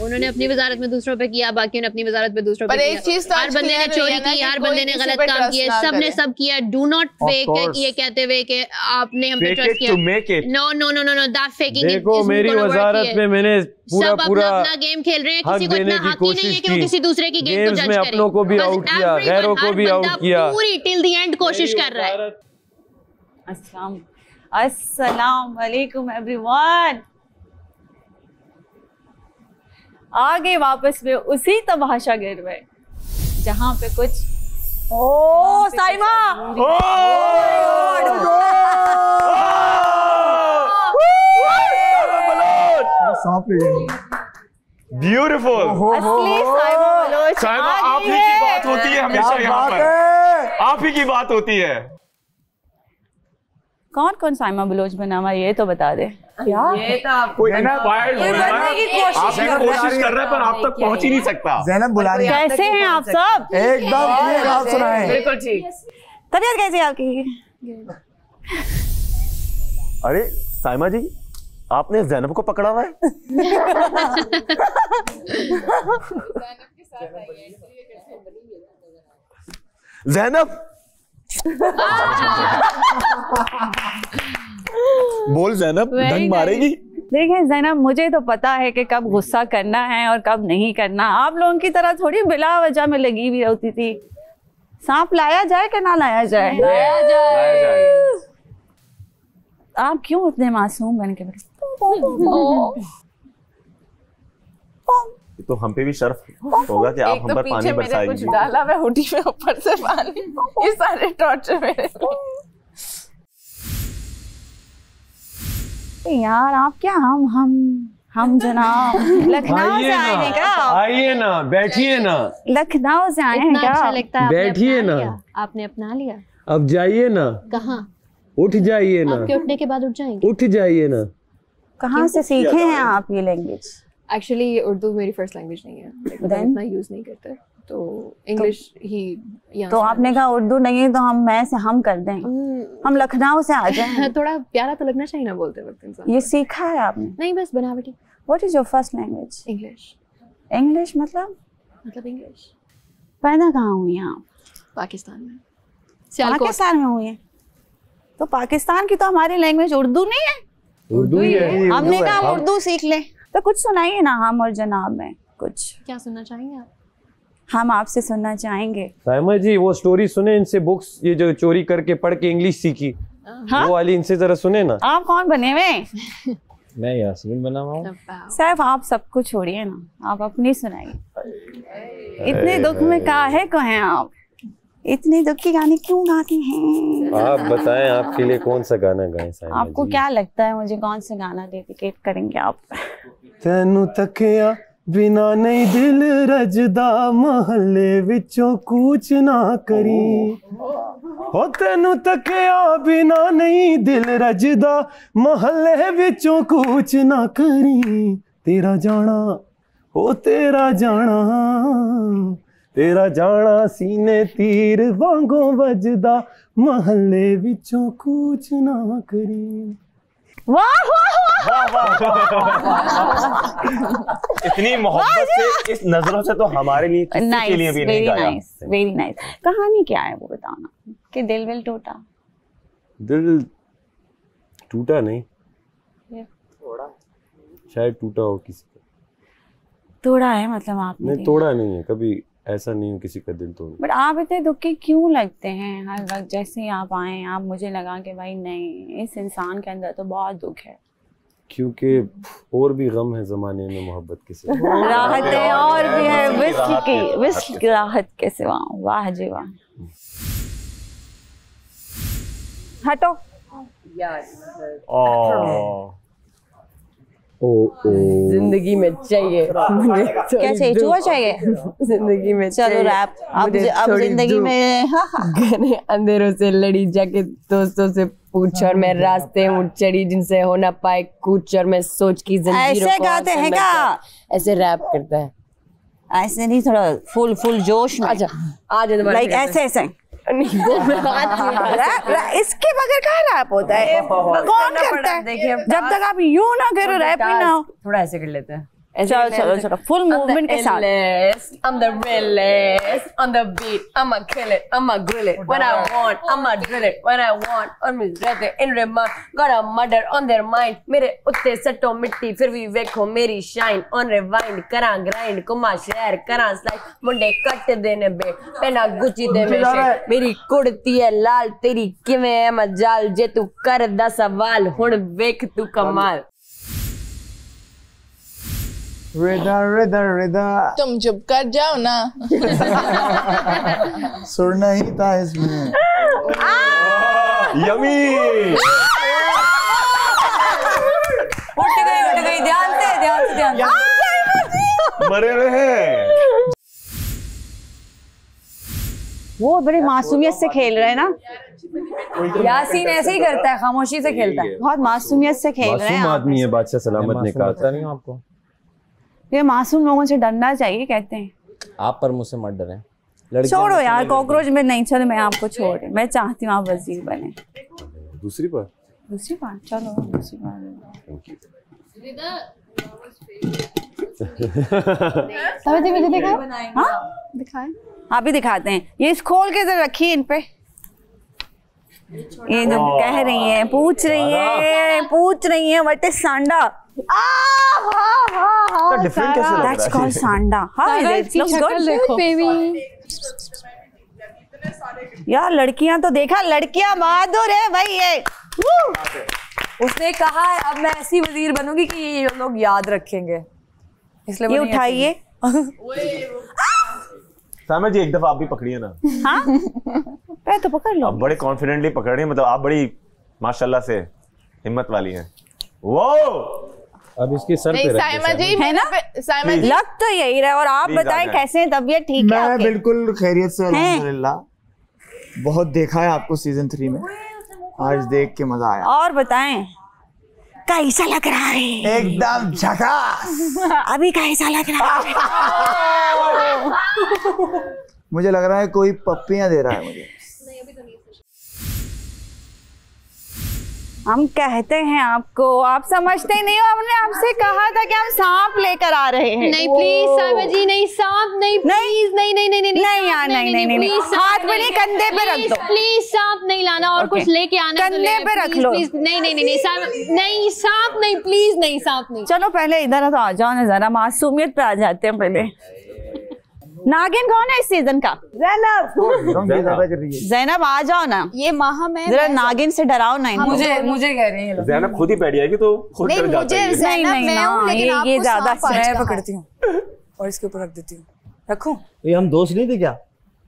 [SPEAKER 16] उन्होंने अपनी वजारत में दूसरों पे किया, बाकी ने अपनी वजारत पे दूसरों पे
[SPEAKER 10] पर एक चीज
[SPEAKER 16] किया।
[SPEAKER 10] तो
[SPEAKER 16] हर बंदे ने चोरी की, हर बंदे ने गलत काम किया, सब ने सब किया। डू नॉट फेक ये कहते हुए कि आपने हम पे ट्रस्ट किया। No no no no no, that faking.
[SPEAKER 4] देखो मेरी वजारत में मैंने पूरा पूरा
[SPEAKER 16] अपना गेम खेल रहे हैं, किसी को इतना हक ही नहीं है कि वो किसी दूसरे की गेम को जज करे।
[SPEAKER 4] अपनों को भी आउट किया, गैरों को भी आउट किया,
[SPEAKER 16] पूरी टिल द एंड कोशिश कर रहा है।
[SPEAKER 14] अस्सलाम वालेकुम एवरीवन। आगे वापस में उसी तमाशा गिर में जहाँ पे कुछ साइमा
[SPEAKER 21] ब्यूटीफुल।
[SPEAKER 14] असली साइमा बलोच
[SPEAKER 21] साइमा, आप ही की बात होती है हमेशा यहाँ पर, आप ही की बात होती है।
[SPEAKER 14] कौन कौन साइमा बलोच बना हुआ ये तो बता दे। क्या
[SPEAKER 10] ये तो आपको
[SPEAKER 21] इंस्पायर्ड हो रहा है, आप कोशिश कर रहे हैं पर आप तक पहुंच ही नहीं सकता।
[SPEAKER 11] ज़ैनब बुला रही है।
[SPEAKER 14] कैसे हैं आप सब?
[SPEAKER 11] एकदम ठीक, आप सुनाएं।
[SPEAKER 10] बिल्कुल ठीक।
[SPEAKER 14] तबीयत कैसी है आपकी?
[SPEAKER 21] अरे साइमा जी, आपने ज़ैनब को पकड़ा हुआ है। ज़ैनब बोल ज़ैनब, ढंग मारेगी।
[SPEAKER 14] देखें ज़ैनब, मुझे तो पता है कि कब गुस्सा करना है और कब नहीं करना। आप लोगों की तरह थोड़ी बिला वजह में लगी हुई होती थी। सांप लाया जाए कि ना लाया जाए?
[SPEAKER 7] लाया जाए।
[SPEAKER 14] आप क्यों इतने मासूम बन के बैठे?
[SPEAKER 21] तो हम पे भी शर्फ होगा कि आप हम पर पानी बरसाएंगे।
[SPEAKER 10] कुछ डाला मैं हुडी में ऊपर से पानी, ये सारे टॉर्चर मेरे।
[SPEAKER 14] यार आप क्या हम जनाब लखनऊ से आए हैं क्या?
[SPEAKER 4] आइए ना, बैठिए ना।
[SPEAKER 14] लखनऊ से आए हैं क्या?
[SPEAKER 16] अच्छा लगता है,
[SPEAKER 4] बैठिए ना।
[SPEAKER 16] आपने अपना लिया।
[SPEAKER 4] अब जाइए ना।
[SPEAKER 16] कहाँ?
[SPEAKER 4] उठ जाइए ना।
[SPEAKER 16] आपके उठने के बाद उठ जाएंगे।
[SPEAKER 4] उठ जाइए ना।
[SPEAKER 14] कहाँ से सीखे हैं आप ये लैंग्वेज?
[SPEAKER 8] एक्चुअली ये उर्दू मेरी फर्स्ट लैंग्वेज नहीं है, इतना यूज नहीं करते, तो इंग्लिश ही।
[SPEAKER 14] तो आपने कहा उर्दू नहीं है तो हम कर दें, हम लखनऊ से आ जाएं।
[SPEAKER 8] थोड़ा प्यारा तो लगना चाहिए ना बोलते वक्त इंसान।
[SPEAKER 14] ये सीखा है आपने?
[SPEAKER 8] नहीं, बस बनावटी।
[SPEAKER 14] What is your first language?
[SPEAKER 8] English.
[SPEAKER 14] English मतलब
[SPEAKER 8] इंग्लिश।
[SPEAKER 14] पैदा कहाँ हुई हैं आप?
[SPEAKER 8] पाकिस्तान में।
[SPEAKER 14] पाकिस्तान में हुई हैं? तो पाकिस्तान की तो हमारी लैंग्वेज उर्दू नहीं है?
[SPEAKER 4] उर्दू ही है।
[SPEAKER 14] हमने कहा उर्दू सीख ले, तो कुछ सुनाइए ना हम और जनाब में कुछ।
[SPEAKER 8] क्या सुनना चाहेंगे आप?
[SPEAKER 14] हम आपसे सुनना चाहेंगे।
[SPEAKER 4] साइमा जी वो स्टोरी सुने इनसे, बुक्स ये जो चोरी करके पढ़ के इंग्लिश सीखी,
[SPEAKER 14] हाँ?
[SPEAKER 4] वो वाली इनसे जरा सुने ना।
[SPEAKER 14] आप कौन बने हुए?
[SPEAKER 4] मैं यासीन बना हुआ हूँ।
[SPEAKER 14] सिर्फ आप सबको छोड़िए ना, आप अपनी सुनाइए। इतने दुख में काहे को हैं आप? इतने दुख के गाने क्यों गाते हैं?
[SPEAKER 4] आप बताएं आपके लिए कौन सा गाना गाएं साइमा
[SPEAKER 14] आपको
[SPEAKER 4] जी?
[SPEAKER 14] क्या लगता है मुझे कौन सा गाना डेडिकेट करेंगे आप?
[SPEAKER 4] तेनू तकिया बिना नहीं दिल रजदा, महल्ले विचों कूच ना करी। हो तेनू तकिया बिना नहीं दिल रजदा, महल्ले विचों कूच ना करी। तेरा जाना हो तेरा जाना, तेरा जाना सीने तीर वांगों वजदा, महल्ले विचों कूच ना करी।
[SPEAKER 14] वाह वाह
[SPEAKER 21] इतनी मोहब्बत से, इस नजरों से तो हमारे लिए किसी के लिए भी नहीं गाया।
[SPEAKER 14] Very nice. कहानी क्या है वो बताना, कि दिल विल टूटा?
[SPEAKER 4] दिल टूटा नहीं, शायद टूटा हो किसी का।
[SPEAKER 14] तोड़ा है मतलब आपने?
[SPEAKER 4] नहीं तोड़ा नहीं है, कभी ऐसा नहीं हो किसी का दिल तोड़।
[SPEAKER 14] बट आप इतने दुखी क्यों लगते हैं हर वक्त? जैसे ही आप आए आप मुझे लगा कि भाई नहीं, इस इंसान के अंदर तो बहुत दुख है।
[SPEAKER 4] क्योंकि और भी गम है जमाने में मोहब्बत के सिवा।
[SPEAKER 14] राहतें और भी है विस्क की राहत के सिवा। वाह जी वाह। हटो
[SPEAKER 9] जिंदगी में चाहिए मुझे।
[SPEAKER 14] क्या चाहिए? चूहा चाहिए
[SPEAKER 9] जिंदगी में?
[SPEAKER 14] चलो रैप। अब जिंदगी में
[SPEAKER 9] घने अंधेरों से लड़ी, जाके दोस्तों से पूछ और मैं रास्ते उठ चढ़ी जिनसे हो ना पाए कुछ, और मैं सोच की
[SPEAKER 14] ऐसे गाते हैं क्या?
[SPEAKER 9] ऐसे रैप करता है।
[SPEAKER 14] ऐसे नहीं, थोड़ा फुल जोश में।
[SPEAKER 9] अच्छा आज
[SPEAKER 14] लाइक ऐसे इसके बगैर क्या रैप होता है? कौन करता है? जब तक आप यूं ना करो रैप ही ना हो।
[SPEAKER 9] थोड़ा ऐसे कर लेते हैं।
[SPEAKER 14] चलो फुल मूवमेंट के साथ।
[SPEAKER 9] I'm the realest on the beat. I'ma kill it, I'ma grill it when I want, I'ma drill it when I want. और मैं रहते in remand, got a murder on their mind. मेरे उत्ते सट्टो मिट्टी फिर भी वेखो मेरी शाइन on rewind. करा ग्राइंड कुमा शेयर करा स्लाइड, मुंडे कट देने बे पहना गुची दे में शेर। मेरी कुड़ती है लाल, तेरी किवें है मजाल, जे तू कर दा सवाल हुण वेख तू कमाल।
[SPEAKER 11] रिदा रिदा रिदा
[SPEAKER 10] तुम चुप कर जाओ ना।
[SPEAKER 11] सुर नहीं था इसमें।
[SPEAKER 21] यमी
[SPEAKER 14] उठ गई ध्यान से
[SPEAKER 21] मरे रहे।
[SPEAKER 14] वो बड़ी मासूमियत से खेल रहे हैं ना। यासीन ऐसे ही करता है, खामोशी से खेलता है, बहुत मासूमियत से खेल रहे हैं।
[SPEAKER 4] मासूम आदमी है, बादशाह सलामत ने कहा था।
[SPEAKER 21] नहीं आपको
[SPEAKER 14] ये मासूम लोगों से डरना चाहिए कहते हैं।
[SPEAKER 21] आप पर मुझसे मत डरें।
[SPEAKER 14] छोड़ो यार, कॉकरोच में नहीं। चलो मैं आपको छोड़, मैं चाहती हूँ आप वजीर बने।
[SPEAKER 4] दूसरी बार
[SPEAKER 14] चलो दूसरी बार।
[SPEAKER 8] मुझे दिखाए।
[SPEAKER 14] हाँ दिखाए, आप ही दिखाते हैं। ये इस खोल के जरा रखिए इन पे। ये जो कह रही है, पूछ रही है व्हाट इज सांडा।
[SPEAKER 21] डिफरेंट कैसे लग रहा है?
[SPEAKER 14] That's called Sanda. How is it? Looks good.
[SPEAKER 8] देखो बेबी।
[SPEAKER 14] यार लड़कियां तो देखा, लड़कियां बहादुर है भाई ये।
[SPEAKER 7] उसने कहा है अब मैं ऐसी वजीर बनूंगी कि ये लोग याद रखेंगे, इसलिए
[SPEAKER 14] ये उठाइए।
[SPEAKER 21] सामा जी एक दफा आप भी पकड़िए ना।
[SPEAKER 14] हाँ मैं तो पकड़ लो।
[SPEAKER 21] आप बड़े कॉन्फिडेंटली पकड़ रहे हैं, मतलब आप बड़ी माशाल्लाह से हिम्मत वाली हैं। वो
[SPEAKER 4] अब इसके सर पे
[SPEAKER 10] साइमा जी
[SPEAKER 14] है ना,
[SPEAKER 10] साइमा जी
[SPEAKER 14] लग तो यही रहा। और आप बताएं कैसे हैं, तबीयत ठीक है?
[SPEAKER 11] मैं बिल्कुल खैरियत से अल्हम्दुलिल्लाह। बहुत देखा है आपको सीजन 3 में, आज देख के मजा आया।
[SPEAKER 14] और बताएं कैसा लग रहा है?
[SPEAKER 11] एकदम झकास।
[SPEAKER 14] अभी कैसा लग रहा है?
[SPEAKER 11] मुझे लग रहा है कोई पप्पियां दे रहा है मुझे।
[SPEAKER 14] हम कहते हैं आपको, आप समझते ही नहीं हो। हमने आपसे कहा था कि हम सांप लेकर आ रहे हैं।
[SPEAKER 16] नहीं प्लीज साइमा जी, नहीं सांप नहीं, प्लीज नहीं नहीं नहीं नहीं
[SPEAKER 14] नहीं यार, नहीं नहीं नहीं, हाथ में नहीं, कंधे पे रख दो
[SPEAKER 16] प्लीज। सांप नहीं लाना और कुछ लेके आना,
[SPEAKER 14] कंधे पे रख लो।
[SPEAKER 16] नहीं नहीं नहीं नहीं सांप नहीं, प्लीज नहीं सांप नहीं।
[SPEAKER 14] चलो पहले इधर तो आ जाओ ना, जरा मासूमियत पे आ जाते हैं पहले। नागिन कौन है इस सीजन का? ज़ैनब आ जाओ ना।
[SPEAKER 5] ये माह में
[SPEAKER 14] जरा नागिन से डराओ ना इनको।
[SPEAKER 7] मुझे कह रहे हैं
[SPEAKER 21] ज़ैनब खुद ही बैठ जाएगी तो खुद डर जाता है।
[SPEAKER 14] नहीं ये ज्यादा
[SPEAKER 7] मैं पकड़ती हूँ और इसके ऊपर रख देती हूँ। रखूं?
[SPEAKER 2] ये हम दोस्त नहीं थे क्या?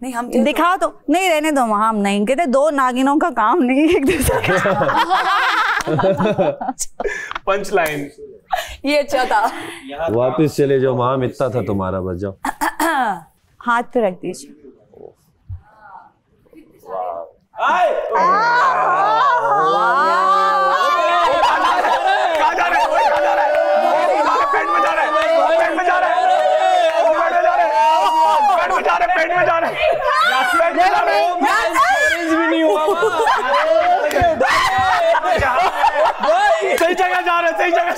[SPEAKER 7] नहीं हम
[SPEAKER 14] दिखाओ तो नहीं, रहने दो। हम नहीं कहते, दो नागिनों का काम नहीं एक दूसरे
[SPEAKER 21] पंच लाइन
[SPEAKER 7] ये अच्छा था।
[SPEAKER 13] वापस चले जाओ, वहां इतना था तुम्हारा, बच जाओ।
[SPEAKER 14] हाथ पे रख दीजिए।
[SPEAKER 21] सही जगह जा रहे, सही जगह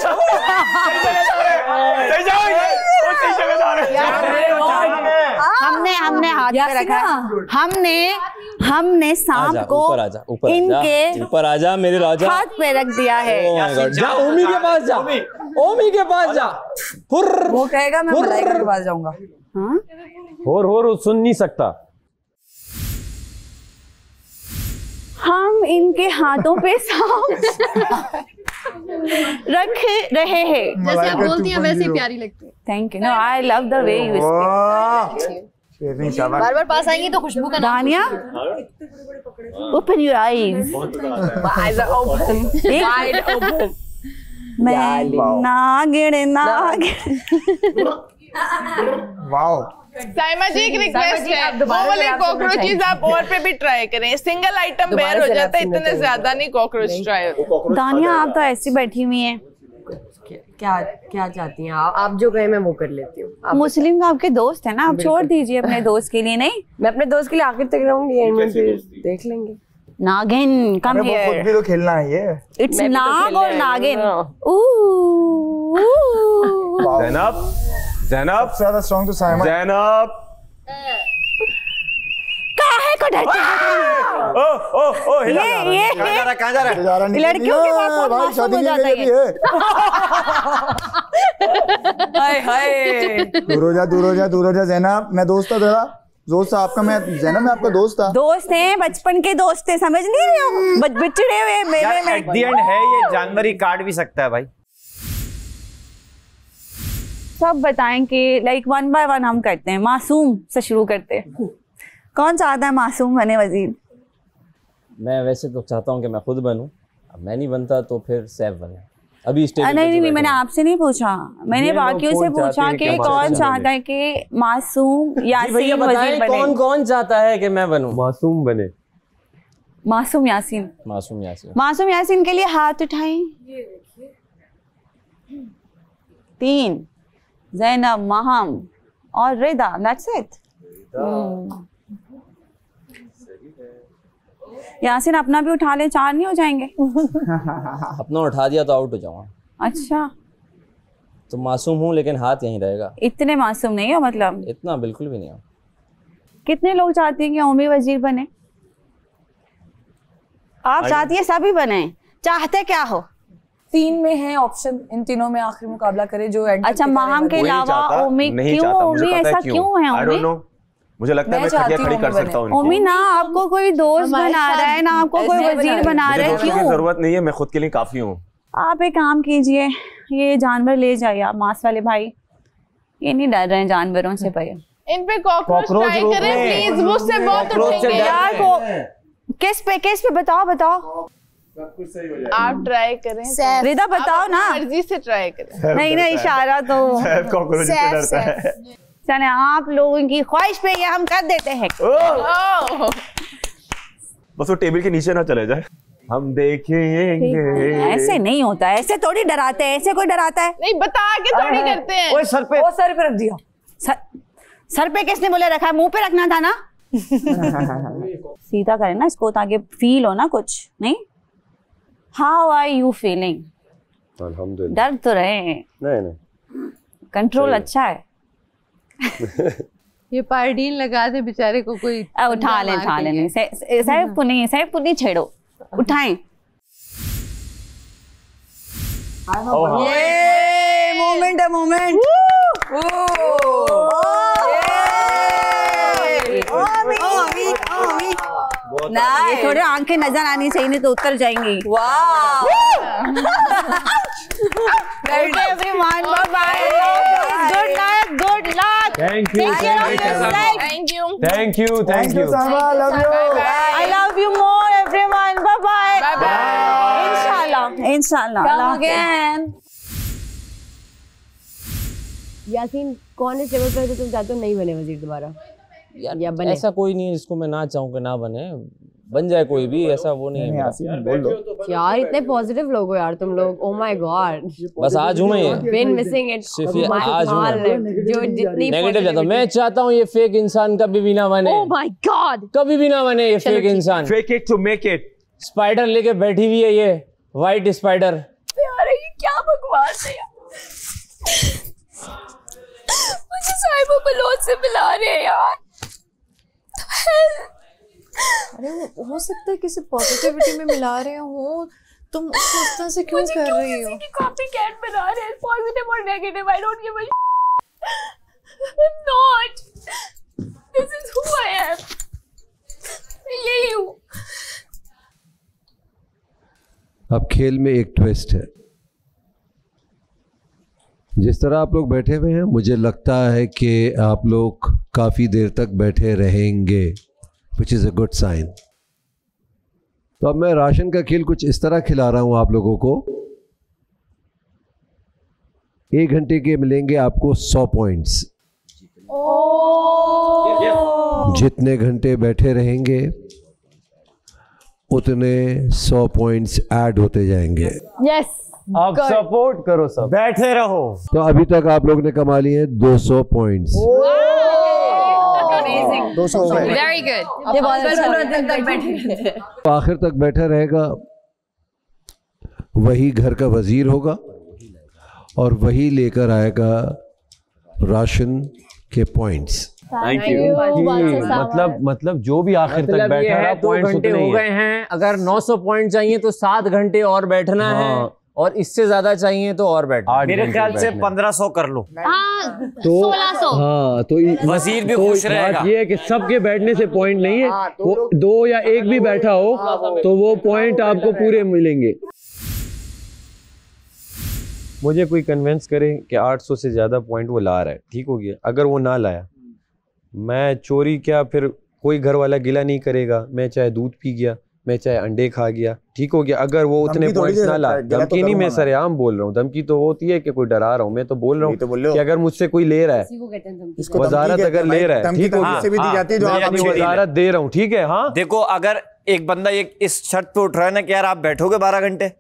[SPEAKER 14] हमने हाथ पे रखा है। हमने सांप को
[SPEAKER 20] ऊपर आजा मेरे राजा,
[SPEAKER 14] हाथ पे रख दिया है।
[SPEAKER 20] जा ओमी के पास जा, ओमी के पास जा।
[SPEAKER 7] वो कहेगा मैं मलाइका के पास जाऊंगा।
[SPEAKER 4] होर सुन नहीं सकता।
[SPEAKER 14] हम इनके हाथों पे सांप रख रहे हैं।
[SPEAKER 16] जैसे आप बोलती हैं वैसे ही प्यारी लगती है।
[SPEAKER 14] Thank you. No I love the way you speak.
[SPEAKER 16] बार बार पास आएंगी तो खुशबू का नाम।
[SPEAKER 14] Dania open your eyes.
[SPEAKER 17] eyes are open, wide open.
[SPEAKER 14] मैं नागिन
[SPEAKER 11] वाओ।
[SPEAKER 10] साइमा जी एक रिक्वेस्ट है, वो वाले कॉकरोचेस आप और पे भी ट्राई करें। सिंगल आइटम बेयर हो जाता है, इतने ज्यादा नहीं कॉकरोच ट्राई।
[SPEAKER 14] दानिया आप तो ऐसी बैठी हुई हैं।
[SPEAKER 17] क्या क्या चाहती हैं आप जो कहे मैं वो कर लेती हूँ।
[SPEAKER 14] मुस्लिम का आपके दोस्त है ना, आप छोड़ दीजिए अपने दोस्त के लिए। नहीं
[SPEAKER 17] मैं अपने दोस्त के लिए आखिर तक रहूंगी, फिर देख लेंगे।
[SPEAKER 14] नागिन कम हियर।
[SPEAKER 11] खुद भी तो खेलना है ये।
[SPEAKER 14] इट्स नाग और नागिन।
[SPEAKER 21] ज़ैनब ज़ैनब
[SPEAKER 11] ज्यादा स्ट्रांग तो साइमा।
[SPEAKER 21] ज़ैनब
[SPEAKER 14] काहे को डरते हो?
[SPEAKER 21] ओ
[SPEAKER 14] ये
[SPEAKER 6] कहाँ जा रहा है?
[SPEAKER 14] लड़कियों के पास बहुत मासूम हो जाता है।
[SPEAKER 7] हाय हाय।
[SPEAKER 11] दूर हो जा ज़ैनब। मैं दोस्त था तेरा, दोस्त था आपका। मैं ज़ैनब मैं आपका दोस्त था।
[SPEAKER 14] दोस्त हैं, बचपन के दोस्त हैं, समझ नहीं रहे हो? बिछड़े हुए मेले में।
[SPEAKER 6] एट द एंड है ये जानवर ही काट भी सकता है भाई।
[SPEAKER 14] सब बताएं कि लाइक वन बाय वन हम करते हैं, मासूम से शुरू करते हैं। कौन चाहता है मासूम बने वजीर?
[SPEAKER 20] मैं वैसे तो चाहता हूँ कि मैं खुद बनूं, अब मैं नहीं बनता तो फिर सैफ बने। अभी
[SPEAKER 14] नहीं, मैंने आपसे नहीं पूछा, मैंने बाकियों से पूछा कि कौन चाहता है कि मासूम यासीन वजीर बने।
[SPEAKER 20] कौन कौन चाहता है कि मैं बनूं?
[SPEAKER 4] मासूम बने।
[SPEAKER 14] मासूम यासीन। मासूम यासीन के लिए हाथ उठाएं। 3 ज़ैनब, महम और रिदा। That's it. यासीन अपना भी उठा ले, 4 नहीं हो जाएंगे?
[SPEAKER 20] अपना उठा दिया तो आउट हो जाऊंगा।
[SPEAKER 14] अच्छा
[SPEAKER 20] तो मासूम हूँ लेकिन हाथ यहीं रहेगा।
[SPEAKER 14] इतने मासूम नहीं हो मतलब?
[SPEAKER 20] इतना बिल्कुल भी नहीं हो।
[SPEAKER 14] कितने लोग चाहते हैं कि ओमी वजीर बने? आप चाहती है सभी बने? चाहते क्या हो?
[SPEAKER 7] 3 में है ऑप्शन, इन तीनों में आखिरी मुकाबला करे जो एंड।
[SPEAKER 14] अच्छा महम के अलावा ओमी क्यों? ओमी ऐसा क्यों है? ओमी
[SPEAKER 21] मुझे लगता है मैं खटिया खड़ी कर सकता हूँ
[SPEAKER 14] ओमी ना आपको कोई दोस्त बना रहा है ना आपको कोई वजीर बना रहा है, क्यों?
[SPEAKER 21] जरूरत नहीं है, मैं खुद के लिए काफी हूँ।
[SPEAKER 14] आप एक काम कीजिए, ये जानवर ले जाइए आप, मांस वाले भाई, ये नहीं डर रहे हैं जानवरों से भाई।
[SPEAKER 12] इन पे कॉकरोच ट्राई करें प्लीज, मुझसे बहुत उठेंगे
[SPEAKER 14] यार। को किस पे बताओ
[SPEAKER 12] सब कुछ सही हो जाएगा। आप ट्राई करें,
[SPEAKER 14] रिदा बताओ ना,
[SPEAKER 12] मर्जी से ट्राई करें।
[SPEAKER 14] नहीं इशारा तो
[SPEAKER 21] कॉकरोच से डरता है।
[SPEAKER 14] चले आप लोगों की ख्वाहिश पे ये हम कर देते हैं।
[SPEAKER 21] बस वो टेबल के नीचे ना चले जाए। हम देखेंगे।
[SPEAKER 14] ऐसे नहीं होता है, ऐसे थोड़ी डराते हैं, ऐसे कोई डराता है?
[SPEAKER 12] नहीं बता के थोड़ी करते हैं।
[SPEAKER 14] ओए सर पे रख दिया। सर पे किसने बोला रखा है? मुंह पे रखना था ना। सीधा करें ना इसको ताकि फील हो ना कुछ। नहीं, हाउ आर यू फीलिंग?
[SPEAKER 13] अल्हम्दुलिल्लाह।
[SPEAKER 14] डर तो रहे हैं।
[SPEAKER 13] नहीं
[SPEAKER 14] कंट्रोल अच्छा है।
[SPEAKER 17] ये पार्डीन लगा दे बेचारे को कोई।
[SPEAKER 14] उठा लें सैफ को नहीं छेड़ो, उठाएं। ये मोमेंट है, मोमेंट। नहीं, थोड़े आंखें नजर आनी चाहिए, नहीं तो उतर जाएंगी। वाह। Everyone, bye-bye. Good night, good luck.
[SPEAKER 21] Thank you.
[SPEAKER 14] Take care of yourself.
[SPEAKER 21] Thank you.
[SPEAKER 14] I love you more, everyone. Bye-bye. Inshallah. Come again.
[SPEAKER 17] Yasin, कौन इस लेवल पर तुम चाहते हो नहीं बने वजीर दोबारा?
[SPEAKER 20] या बने? ऐसा कोई नहीं है जिसको मैं ना चाहूँ कि ना बने, बन जाए कोई भी, ऐसा वो नहीं है।
[SPEAKER 21] बोल दो
[SPEAKER 17] यार, इतने पॉजिटिव लोग हो यार तुम लोग। ओह माय गॉड,
[SPEAKER 20] बस आज हूँ मैं ये
[SPEAKER 17] बिन मिसिंग इट।
[SPEAKER 20] सिर्फ ये आज हूँ
[SPEAKER 17] जो जितनी
[SPEAKER 20] नेगेटिव जाता हूँ। मैं चाहता हूँ ये फेक इंसान कभी भी ना बने।
[SPEAKER 17] ओह माय गॉड,
[SPEAKER 20] कभी भी ना बने ये फेक इंसान।
[SPEAKER 21] Fake it to make it.
[SPEAKER 20] Spider लेके बैठी हुई है ये व्हाइट स्पाइडर।
[SPEAKER 7] यार ये क्या बकवास है यार। मुझे साहिबा बलोच से मिला रहे हैं यार।
[SPEAKER 8] अरे वो हो सकता है किसी पॉजिटिविटी में मिला रहे हो, तुम उसको इस तरह से क्यों कर रही हो?
[SPEAKER 7] कॉपी कैट बना रहे हैं, पॉजिटिव और negative. I don't give a I'm not. This is who I am. मैं यही हूँ।
[SPEAKER 13] अब खेल में एक ट्विस्ट है। जिस तरह आप लोग बैठे हुए हैं, मुझे लगता है कि आप लोग काफ़ी देर तक बैठे रहेंगे, which is a good sign. तो अब मैं राशन का खेल कुछ इस तरह खिला रहा हूँ आप लोगों को। 1 घंटे के मिलेंगे आपको 100 पॉइंट्स। जितने घंटे बैठे रहेंगे उतने 100 पॉइंट्स ऐड होते जाएंगे।
[SPEAKER 17] यस,
[SPEAKER 20] आप सपोर्ट करो, सब
[SPEAKER 6] बैठे रहो।
[SPEAKER 13] तो अभी तक आप लोग ने कमा लिए हैं 200 पॉइंट्स।
[SPEAKER 7] Very good.
[SPEAKER 14] ये बहुत अच्छा।
[SPEAKER 13] तो आखिर तक बैठा रहेगा वही घर का वजीर होगा और वही लेकर आएगा राशन के पॉइंट्स।
[SPEAKER 20] Thank you. मतलब जो भी आखिर तक बैठा रहा, 2 घंटे हो गए हैं। अगर 900 पॉइंट चाहिए तो 7 घंटे और बैठना है, और इससे ज्यादा चाहिए तो और बैठना।
[SPEAKER 6] मेरे ख्याल से 1500 कर लो।
[SPEAKER 20] तो
[SPEAKER 7] 1600।
[SPEAKER 20] हाँ, तो
[SPEAKER 6] वजीर भी खुश रहेगा।
[SPEAKER 20] बात ये है कि सबके बैठने से पॉइंट नहीं है, वो 2 या 1 भी बैठा हो तो वो पॉइंट आपको पूरे मिलेंगे। मुझे कोई कन्विंस करे कि 800 से ज्यादा पॉइंट वो ला रहा है, ठीक हो गया। अगर वो ना लाया, मैं चोरी क्या, फिर कोई घर वाला गिला नहीं करेगा। मैं चाहे दूध पी गया, मैं चाहे अंडे खा गया, ठीक हो गया। अगर वो उतने पॉइंट्स ना ला, धमकी नहीं, मैं सरेआम बोल रहा हूँ। धमकी तो होती है कि कोई डरा रहा हूँ, मैं तो बोल रहा हूँ कि अगर मुझसे कोई ले रहा है, वजारत अगर ले रहा है, ठीक हो गया, वजारत दे रहा हूँ, ठीक है। हाँ
[SPEAKER 6] देखो, अगर एक बंदा इस शर्त पे उठ रहा है ना कि यार आप बैठोगे 12 घंटे,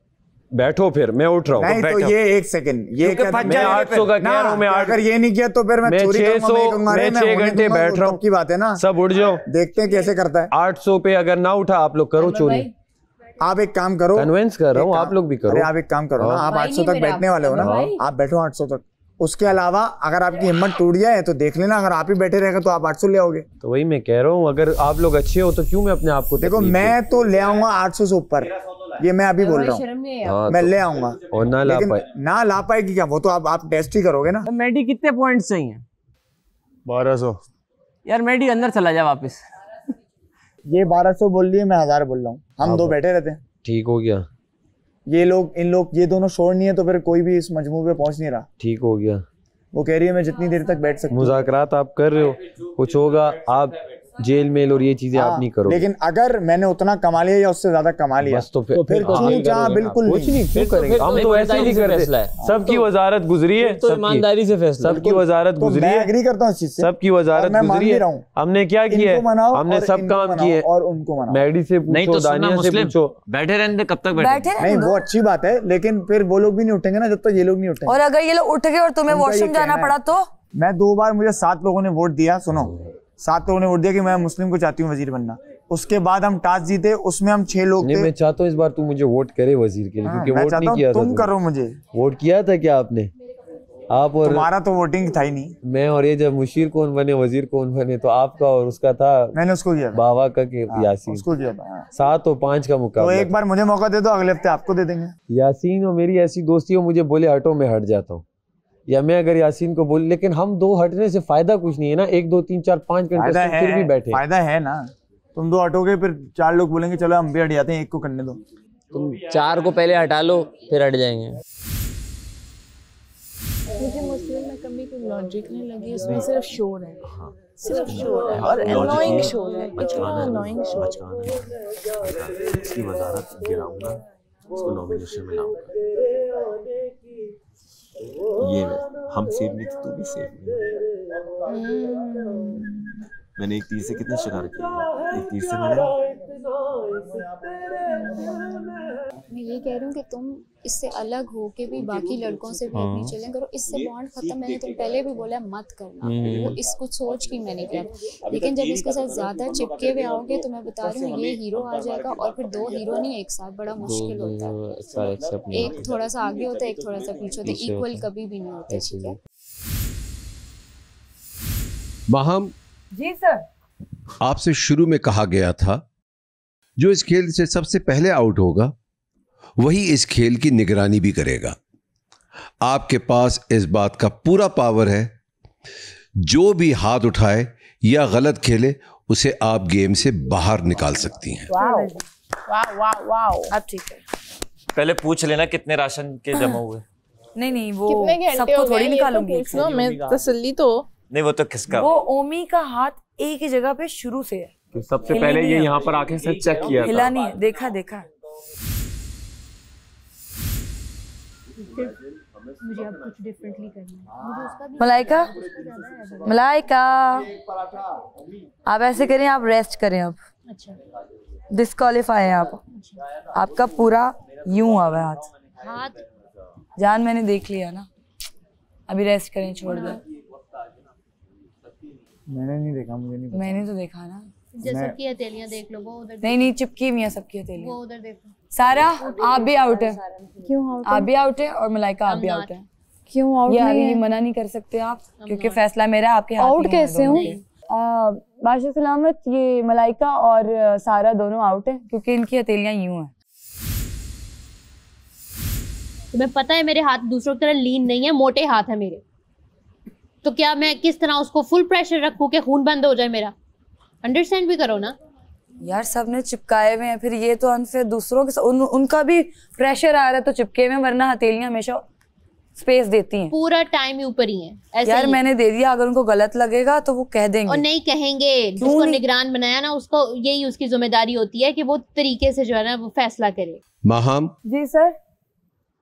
[SPEAKER 20] बैठो, फिर मैं उठ रहा हूँ।
[SPEAKER 11] नहीं तो ये 1 सेकंड, ये
[SPEAKER 20] मैं 800 का कह रहा हूँ। मैं
[SPEAKER 11] अगर ये नहीं किया तो फिर मैं चोरी करूंगा, मैं
[SPEAKER 20] 6 घंटे बैठ रहा हूँ
[SPEAKER 11] की बात है ना।
[SPEAKER 20] सब उठ जाओ,
[SPEAKER 11] देखते हैं कैसे करता है।
[SPEAKER 20] 800 पे अगर ना उठा, आप लोग करो चोरी।
[SPEAKER 11] आप एक काम करो,
[SPEAKER 20] कन्विंस कर रहा हूँ, आप लोग भी करो।
[SPEAKER 11] अरे आप एक काम करो ना, आप 800 तक बैठने वाले हो ना, आप बैठो 800 तक। उसके अलावा अगर आपकी हिम्मत टूट जाए तो देख लेना, अगर आप ही बैठे रहेगा तो आप 800 ले आओगे।
[SPEAKER 20] तो वही मैं कह रहा हूँ, अगर आप लोग अच्छे हो तो क्यों मैं अपने आप को
[SPEAKER 11] देखो, मैं तो ले आऊंगा 800 से ऊपर, ये मैं अभी बोल रहा हूँ। मैं ले आऊंगा,
[SPEAKER 20] और ना ला पाए,
[SPEAKER 11] ना ला पाएगी क्या, वो तो आप टेस्ट ही करोगे ना।
[SPEAKER 20] मेडी कितने पॉइंट्स चाहिए?
[SPEAKER 15] 1200।
[SPEAKER 20] यार मेडी अंदर चला जा वापस।
[SPEAKER 11] ये 1200 बोल लिए, मैं 1000 बोल रहा हूँ। हम दो बैठे रहते हैं।
[SPEAKER 4] ठीक हो गया।
[SPEAKER 11] ये लोग ये दोनों शोर नहीं है तो फिर कोई भी इस मजमू पे पहुंच नहीं रहा।
[SPEAKER 4] ठीक हो गया।
[SPEAKER 11] वो कह रही है मैं जितनी देर तक बैठ सकती हूँ।
[SPEAKER 4] मुज़ाकरात आप कर रहे हो, कुछ होगा, आप जेल मेल और ये चीजें आप नहीं करो।
[SPEAKER 11] लेकिन अगर मैंने उतना कमा लिया या उससे ज्यादा कमा लिया
[SPEAKER 4] बस तो फिर
[SPEAKER 11] बिल्कुल
[SPEAKER 4] कुछ नहीं, क्यों करेंगे हम तो ऐसे ही करते। सबकी वजारत गुजरी है,
[SPEAKER 20] तो ईमानदारी से फैसला।
[SPEAKER 4] सबकी वजारत गुजरी है,
[SPEAKER 11] एग्री करता हूँ इस चीज से।
[SPEAKER 4] सबकी वजारत गुजरी है। हमने क्या किया है, हमने सब काम किए
[SPEAKER 11] और उनको मनाओ।
[SPEAKER 3] नहीं
[SPEAKER 4] मैडी से पूछो,
[SPEAKER 3] तो
[SPEAKER 4] दानिया से पूछो।
[SPEAKER 3] बैठे रहने कब तक बैठे?
[SPEAKER 11] नहीं वो अच्छी बात है, लेकिन फिर वो लोग भी नहीं उठेंगे ना जब तक ये लोग नहीं उठेंगे।
[SPEAKER 14] और अगर ये लोग उठ गए और तुम्हें वॉशरूम जाना पड़ा तो?
[SPEAKER 11] मैं 2 बार, मुझे 7 लोगों ने वोट दिया। सुनो, 7 लोगों ने वोट दिया कि मैं मुस्लिम को चाहती हूँ वजीर बनना। उसके बाद हम टास्क जीते, उसमें हम 6 लोग थे।
[SPEAKER 4] मैं चाहता हूँ इस बार तू मुझे वोट करे वजीर के लिए, क्योंकि वोट नहीं किया था।
[SPEAKER 11] तुम करो मुझे
[SPEAKER 4] वोट किया था क्या आपने? आप और
[SPEAKER 11] तुम्हारा तो वोटिंग था ही नहीं।
[SPEAKER 4] मैं और ये जब मुशीर कौन बने, वजीर कौन बने, तो आपका और उसका था।
[SPEAKER 11] मैंने उसको किया था,
[SPEAKER 4] बाबा का के यासीन
[SPEAKER 11] उसको किया था।
[SPEAKER 4] 7 और 5 का मुकाबला।
[SPEAKER 11] तो एक बार मुझे मौका दे दो, अगले हफ्ते आपको दे देंगे।
[SPEAKER 4] यासीन और मेरी ऐसी दोस्ती हो, मुझे बोले हटो मैं हट जाता हूँ, या मैं अगर यासीन को बोल, लेकिन हम 2 हटने से फायदा कुछ नहीं है ना। 1 2 3 4 5 घंटे से फिर भी बैठे।
[SPEAKER 11] फायदा है ना, तुम 2 हटोगे फिर 4 लोग बोलेंगे चलो हम भी हट जाते हैं, 1 को करने दो।
[SPEAKER 20] तुम 4 को पहले हटा लो फिर हट जाएंगे।
[SPEAKER 10] मुझे मुस्लिम में कभी कोई लॉजिक नहीं लगी, इसमें सिर्फ शोर है, सिर्फ शोर है और अननोइंग शोर है, इतना अननोइंग शोर।
[SPEAKER 21] इसकी वजारत गिराऊंगा, उसको नॉमिनेशन में लाऊंगा। ये हम सेफ नहीं थे, तू भी सेफ नहीं। मैंने एक तीर से कितने शिकार किए, एक तीर से
[SPEAKER 5] मैं ये कह रही हूँ कि तुम इससे अलग हो के भी बाकी लड़कों से भी अपनी चलें करो, इससे बॉन्ड खत्म। मैंने तुम पहले भी बोला मत करना, वो इसको सोच के मैंने किया। लेकिन जब इसके साथ ज्यादा चिपके हुए आओगे तो मैं बता रही हूँ ये हीरो आ जाएगा, और फिर 2 हीरो नहीं एक साथ, बड़ा मुश्किल होता है। एक थोड़ा सा आगे होता है, एक थोड़ा सा पीछे होता है, इक्वल कभी भी नहीं होते। ठीक है
[SPEAKER 13] माहम
[SPEAKER 14] जी सर,
[SPEAKER 13] आपसे शुरू में कहा गया था जो इस खेल से सबसे पहले आउट होगा वही इस खेल की निगरानी भी करेगा। आपके पास इस बात का पूरा पावर है, जो भी हाथ उठाए या गलत खेले उसे आप गेम से बाहर निकाल सकती हैं।
[SPEAKER 14] वाह वाह वाह, अब ठीक है।
[SPEAKER 6] पहले पूछ लेना कितने राशन के जमा हुए।
[SPEAKER 14] नहीं वो सबको थोड़ी निकालूंगी।
[SPEAKER 10] मैं तसल्ली तो
[SPEAKER 6] नहीं, वो तो किसका,
[SPEAKER 14] वो ओमी का हाथ एक ही जगह पे शुरू से है।
[SPEAKER 21] तो सबसे पहले ये यहाँ पर आके सब चेक किया था।
[SPEAKER 14] हिला नहीं है, देखा
[SPEAKER 5] मुझे अब कुछ डिफरेंटली करना है।
[SPEAKER 14] मलाइका आप ऐसे करें, आप रेस्ट करें, आप डिस्क्वालीफाई है आप। आपका पूरा यूं हुआ है हाथ। जान मैंने देख लिया ना, अभी रेस्ट करें, छोड़ दो।
[SPEAKER 11] मैंने नहीं देखा, मुझे नहीं पता।
[SPEAKER 14] मैंने तो देखा ना।
[SPEAKER 16] सबकी हथेलियां देख लो, वो उधर
[SPEAKER 14] नहीं चिपकी हुई है सबकी हथेलियां।
[SPEAKER 16] वो उधर देखो।
[SPEAKER 14] सारा आप भी आउट है।
[SPEAKER 10] क्यों आउट?
[SPEAKER 14] आप भी आउट है और मलाइका आप भी आउट है।
[SPEAKER 10] क्यों आउट?
[SPEAKER 14] ये मना नहीं कर सकते आप, क्योंकि फैसला मेरा, आपके हाथ में।
[SPEAKER 10] आउट कैसे हूँ?
[SPEAKER 14] बादशाह सलामत, ये मलाइका और सारा दोनों आउट है क्योंकि इनकी हथेलियां यूं हैं।
[SPEAKER 16] तुम्हें पता है मेरे हाथ दूसरों की तरह लीन नहीं है, मोटे हाथ है मेरे। तो क्या मैं किस तरह उसको फुल प्रेशर रखूं कि खून बंद हो जाए मेरा? अंडरस्टैंड भी करो ना
[SPEAKER 14] यार, सबने चिपकाए हुए हैं, फिर ये तो अनफेयर दूसरों के उनका भी प्रेशर आ रहा है तो चिपके हुए, वरना हथेलियां हमेशा स्पेस देती हैं।
[SPEAKER 16] पूरा टाइम ही ऊपर ही है ऐसे
[SPEAKER 14] यार
[SPEAKER 16] ही।
[SPEAKER 14] मैंने दे दिया, अगर उनको गलत लगेगा तो वो कह देंगे।
[SPEAKER 16] और नहीं कहेंगे, जिसको निगरान बनाया ना उसको यही उसकी जिम्मेदारी होती है कि वो तरीके से जो है ना वो फैसला करे।
[SPEAKER 13] माहम
[SPEAKER 14] जी सर।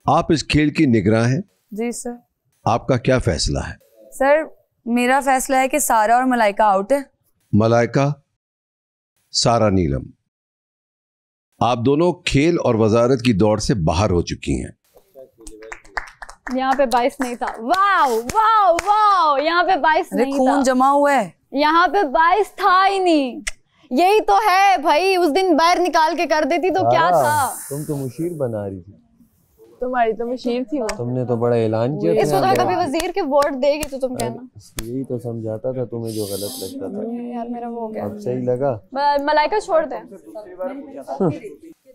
[SPEAKER 13] आप इस खेल की निगरान हैं।
[SPEAKER 14] जी सर।
[SPEAKER 13] आपका क्या फैसला है?
[SPEAKER 14] सर मेरा फैसला है कि सारा और मलाइका आउट है।
[SPEAKER 13] मलाइका, सारा, नीलम, आप दोनों खेल और वजारत की दौड़ से बाहर हो चुकी हैं।
[SPEAKER 18] यहाँ पे 22 नहीं था। वाओ वाओ वाओ, यहाँ पे 22 नहीं था।
[SPEAKER 14] खून जमा हुआ है
[SPEAKER 18] यहाँ पे, 22 था ही नहीं। यही तो है भाई, उस दिन बाहर निकाल के कर देती तो क्या था।
[SPEAKER 4] तुम तो मुशीर बना रही थी।
[SPEAKER 10] तुम्हारी तो मशीन थी वो।
[SPEAKER 4] तुमने तो बड़ा ऐलान किया
[SPEAKER 18] इसको तो कभी वजीर के वोट देगी तो तुम कहना।
[SPEAKER 4] यही तो समझाता था तुम्हें जो गलत लगता था।
[SPEAKER 18] यार मेरा वो हो गया।
[SPEAKER 4] अब सही लगा।
[SPEAKER 18] मलाइका छोड़ दे,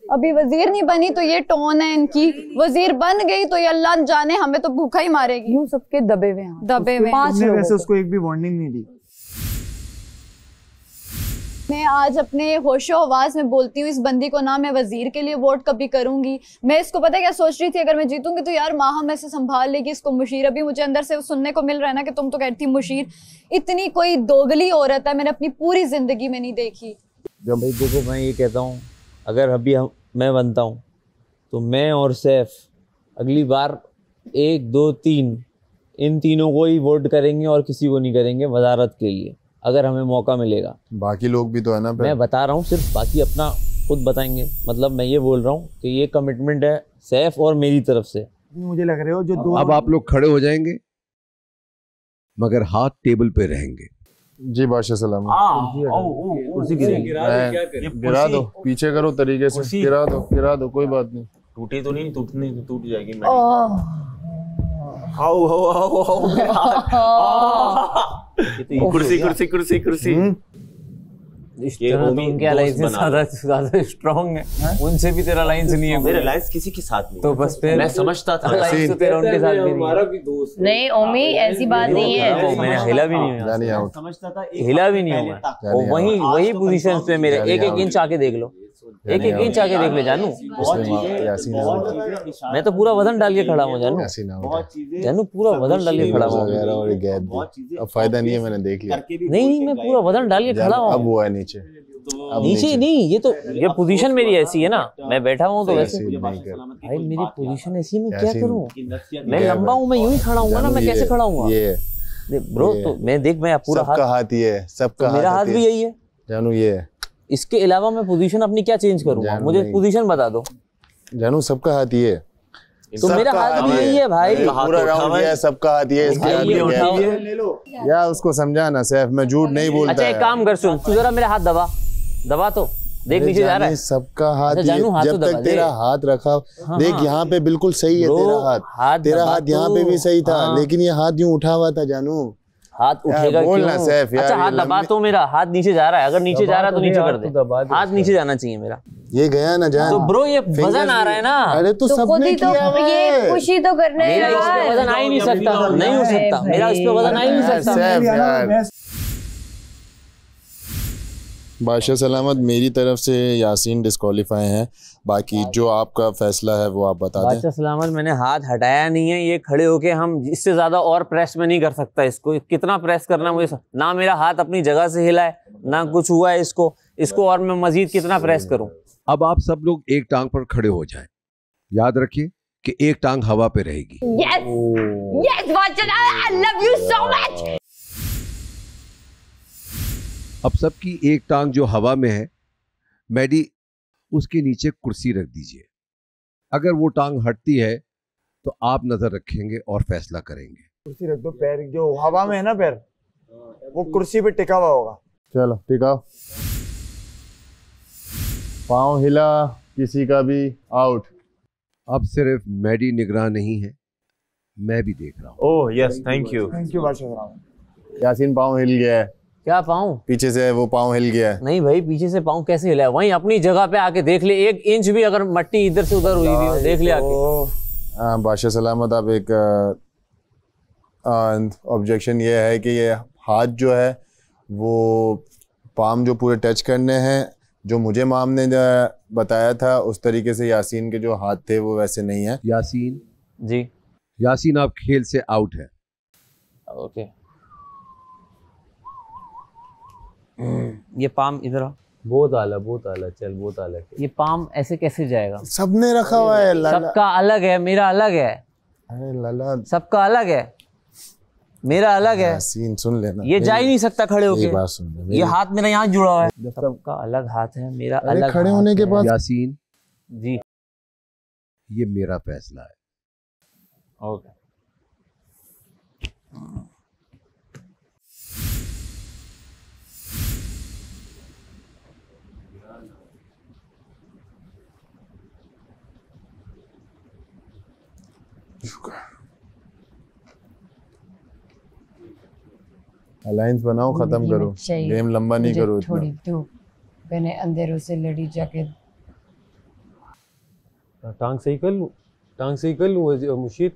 [SPEAKER 18] अभी वजीर नहीं बनी तो ये टोन है इनकी, वजीर बन गई तो ये अल्लाह जाने हमें तो भूखा ही मारेगी।
[SPEAKER 14] यूं सबके दबे हुए हैं,
[SPEAKER 18] दबे हुए।
[SPEAKER 11] 5 लोग, वैसे उसको एक भी वार्निंग नहीं दी।
[SPEAKER 7] मैं आज अपने होशो हवास में बोलती हूँ इस बंदी को, ना मैं वजीर के लिए वोट कभी करूंगी। मैं इसको पता है क्या सोच रही थी, अगर मैं जीतूंगी तो यार माहम ऐसे संभाल लेगी इसको मुशीर। अभी मुझे अंदर से सुनने को मिल रहा है ना कि तुम तो कहती मुशीर इतनी कोई दोगली औरत है, मैंने अपनी पूरी जिंदगी में नहीं देखी।
[SPEAKER 3] जब भाई देखो मैं ये कहता हूँ, अगर अभी मैं बनता हूँ तो मैं और सैफ अगली बार 1, 2, 3 इन तीनों को ही वोट करेंगे और किसी को नहीं करेंगे वजारत के लिए, अगर हमें मौका मिलेगा।
[SPEAKER 15] बाकी लोग भी तो है ना।
[SPEAKER 3] मैं बता रहा हूँ, सिर्फ बाकी अपना खुद बताएंगे। मतलब मैं ये बोल रहा हूँ कि ये कमिटमेंट है सैफ और मेरी तरफ से।
[SPEAKER 11] मुझे लग रहे हो जो दो
[SPEAKER 13] अब आप लोग खड़े हो जाएंगे मगर हाथ टेबल पे रहेंगे।
[SPEAKER 15] जी बादशाह सलाम। गिरा दो, पीछे करो तरीके से, गिरा दो कोई बात नहीं।
[SPEAKER 21] टूटी तो नहीं, टूट जाएगी। कुर्सी
[SPEAKER 3] ये उनके अलायंस ज्यादा स्ट्रांग है, उनसे भी तेरा अलायंस नहीं है।
[SPEAKER 21] मेरा अलायंस किसी के साथ नहीं,
[SPEAKER 3] तो बस फिर
[SPEAKER 21] मैं समझता था
[SPEAKER 3] अलायंस तो तेरा उनके साथ भी नहीं।
[SPEAKER 17] नहीं ओमी ऐसी बात नहीं है।
[SPEAKER 3] मैंने हिला भी नहीं हुआ,
[SPEAKER 21] समझता था,
[SPEAKER 3] हिला भी नहीं हुआ। वही पोजीशन पे मेरे 1-1 इंच आके देख लो, 1-1 इंच आके देख ले जानू। मैं तो पूरा वजन डाल के खड़ा हूँ जानू, पूरा वजन डाल के खड़ा हूँ।
[SPEAKER 15] अब फायदा नहीं है, मैंने देख लिया।
[SPEAKER 3] नहीं मैं पूरा वजन डाल के खड़ा हूँ।
[SPEAKER 15] अब वो है नीचे
[SPEAKER 3] नहीं, ये पोजीशन मेरी ऐसी है ना, मैं बैठा हूँ तो वैसे। भाई मेरी पोजीशन ऐसी, मैं क्या करूँ? मैं लंबा हूँ, मैं यूं ही खड़ा हूँ ना, मैं कैसे खड़ा हूँ ब्रो? तो मैं देख, मैं पूरा
[SPEAKER 15] हाथ ही है, सबका
[SPEAKER 3] मेरा हाथ भी यही है
[SPEAKER 15] जानू। ये है,
[SPEAKER 3] इसके अलावा मैं पोजीशन अपनी क्या चेंज करूंगा? मुझे पोजीशन बता दो
[SPEAKER 15] जानू। सबका हाथ ये है,
[SPEAKER 3] तो मेरा हाथ भी यही है भाई।
[SPEAKER 15] पूरा राउंड ये है, सबका हाथ ये है, इसके हाथ ये। यार उसको समझाना सैफ, मैं झूठ नहीं बोलता।
[SPEAKER 3] अच्छा एक काम कर, सुन तू जरा मेरा हाथ दबा तो देख, नीचे जा रहा है।
[SPEAKER 15] सबका हाथ, जब तक तेरा हाथ रखा, देख यहाँ पे बिल्कुल सही है तेरा हाथ, तेरा हाथ यहाँ पे भी सही था, लेकिन ये हाथ यूं उठा हुआ था जानू।
[SPEAKER 3] हाथ उठेगा
[SPEAKER 15] बोलना सैफ यार।
[SPEAKER 3] अच्छा हाथ दबा तो, मेरा हाथ नीचे जा रहा है, अगर नीचे जा रहा है तो नीचे कर दे, हाथ नीचे जाना चाहिए मेरा।
[SPEAKER 15] ये गया ना जान।
[SPEAKER 3] तो ब्रो ये वजन आ रहा है ना।
[SPEAKER 15] अरे तो सबने किया,
[SPEAKER 17] ये खुशी तो करने
[SPEAKER 3] मेरा इस पे वजन आ ही नहीं सकता, नहीं हो सकता मेरा इस पे वजन आ ही नहीं सकता।
[SPEAKER 15] बादशाह सलामत, मेरी तरफ से यासीन डिस्क्वालीफाई हैं, बाकी जो आपका फैसला है वो आप बता दें।
[SPEAKER 3] बादशाह सलामत, मैंने हाथ हटाया नहीं है, ये खड़े होके हम इससे ज्यादा और प्रेस में नहीं कर सकता इसको। कितना प्रेस करना मुझे, ना मेरा हाथ अपनी जगह से हिला है, ना कुछ हुआ है इसको और मैं मजीद कितना प्रेस करूं।
[SPEAKER 13] अब आप सब लोग एक टांग पर खड़े हो जाएं। याद रखिए कि एक टांग हवा पे रहेगी।
[SPEAKER 17] Yes, I love you so much.
[SPEAKER 13] अब सबकी एक टांग जो हवा में है, मैडी उसके नीचे कुर्सी रख दीजिए। अगर वो टांग हटती है तो आप नजर रखेंगे और फैसला करेंगे।
[SPEAKER 11] कुर्सी रख दो, पैर जो हवा में है ना, पैर वो कुर्सी पे टिका हुआ होगा।
[SPEAKER 15] चलो टिकाओ, पाँव हिला किसी का भी, आउट।
[SPEAKER 13] अब सिर्फ मैडी निगरान नहीं है, मैं भी देख रहा हूँ।
[SPEAKER 21] ओह यस, थैंक यू
[SPEAKER 11] बादशाह।
[SPEAKER 15] यासीन पाँव हिल गया है।
[SPEAKER 3] क्या पाँव?
[SPEAKER 15] पीछे से वो पाँव हिल गया है।
[SPEAKER 3] नहीं भाई, पीछे से पाँव कैसे हिला है? वहीं अपनी जगह पे आके देख ले, 1 इंच भी अगर मट्टी इधर से उधर हुई भी हो, देख ले आके।
[SPEAKER 15] हाँ बादशाह सलामत, आप एक ऑब्जेक्शन ये है कि ये हाथ जो है वो पाम जो पूरे टच करने हैं, जो मुझे माम ने बताया था उस तरीके से यासीन के जो हाथ थे वो वैसे नहीं है।
[SPEAKER 13] यासीन
[SPEAKER 3] जी,
[SPEAKER 13] यासीन आप खेल से आउट है।
[SPEAKER 3] ओके, ये पाम इधर आ। बहुत आला, चल बहुत आला। ये पाम ऐसे कैसे जाएगा?
[SPEAKER 15] सबने रखा हुआ है,
[SPEAKER 3] सबका अलग है, मेरा अलग है।
[SPEAKER 15] अरे लाला,
[SPEAKER 3] सबका अलग है, मेरा अलग है।
[SPEAKER 15] यासीन सुन लेना,
[SPEAKER 3] ये जा ही नहीं सकता खड़े होके।
[SPEAKER 15] बात सुन ले,
[SPEAKER 3] ये हाथ मेरा यहाँ जुड़ा हुआ है, सबका अलग हाथ है, मेरा अलग।
[SPEAKER 15] खड़े होने के बाद
[SPEAKER 13] यासीन
[SPEAKER 3] जी,
[SPEAKER 13] ये मेरा फैसला है।
[SPEAKER 3] ओके।
[SPEAKER 15] अलायंस बनाओ, खत्म करो, गेम लंबा नहीं करो इतना।
[SPEAKER 1] थोड़ी तो मैंने अंधेरों से लड़ी जाके।
[SPEAKER 4] टांग सही कर लूं मुशीर,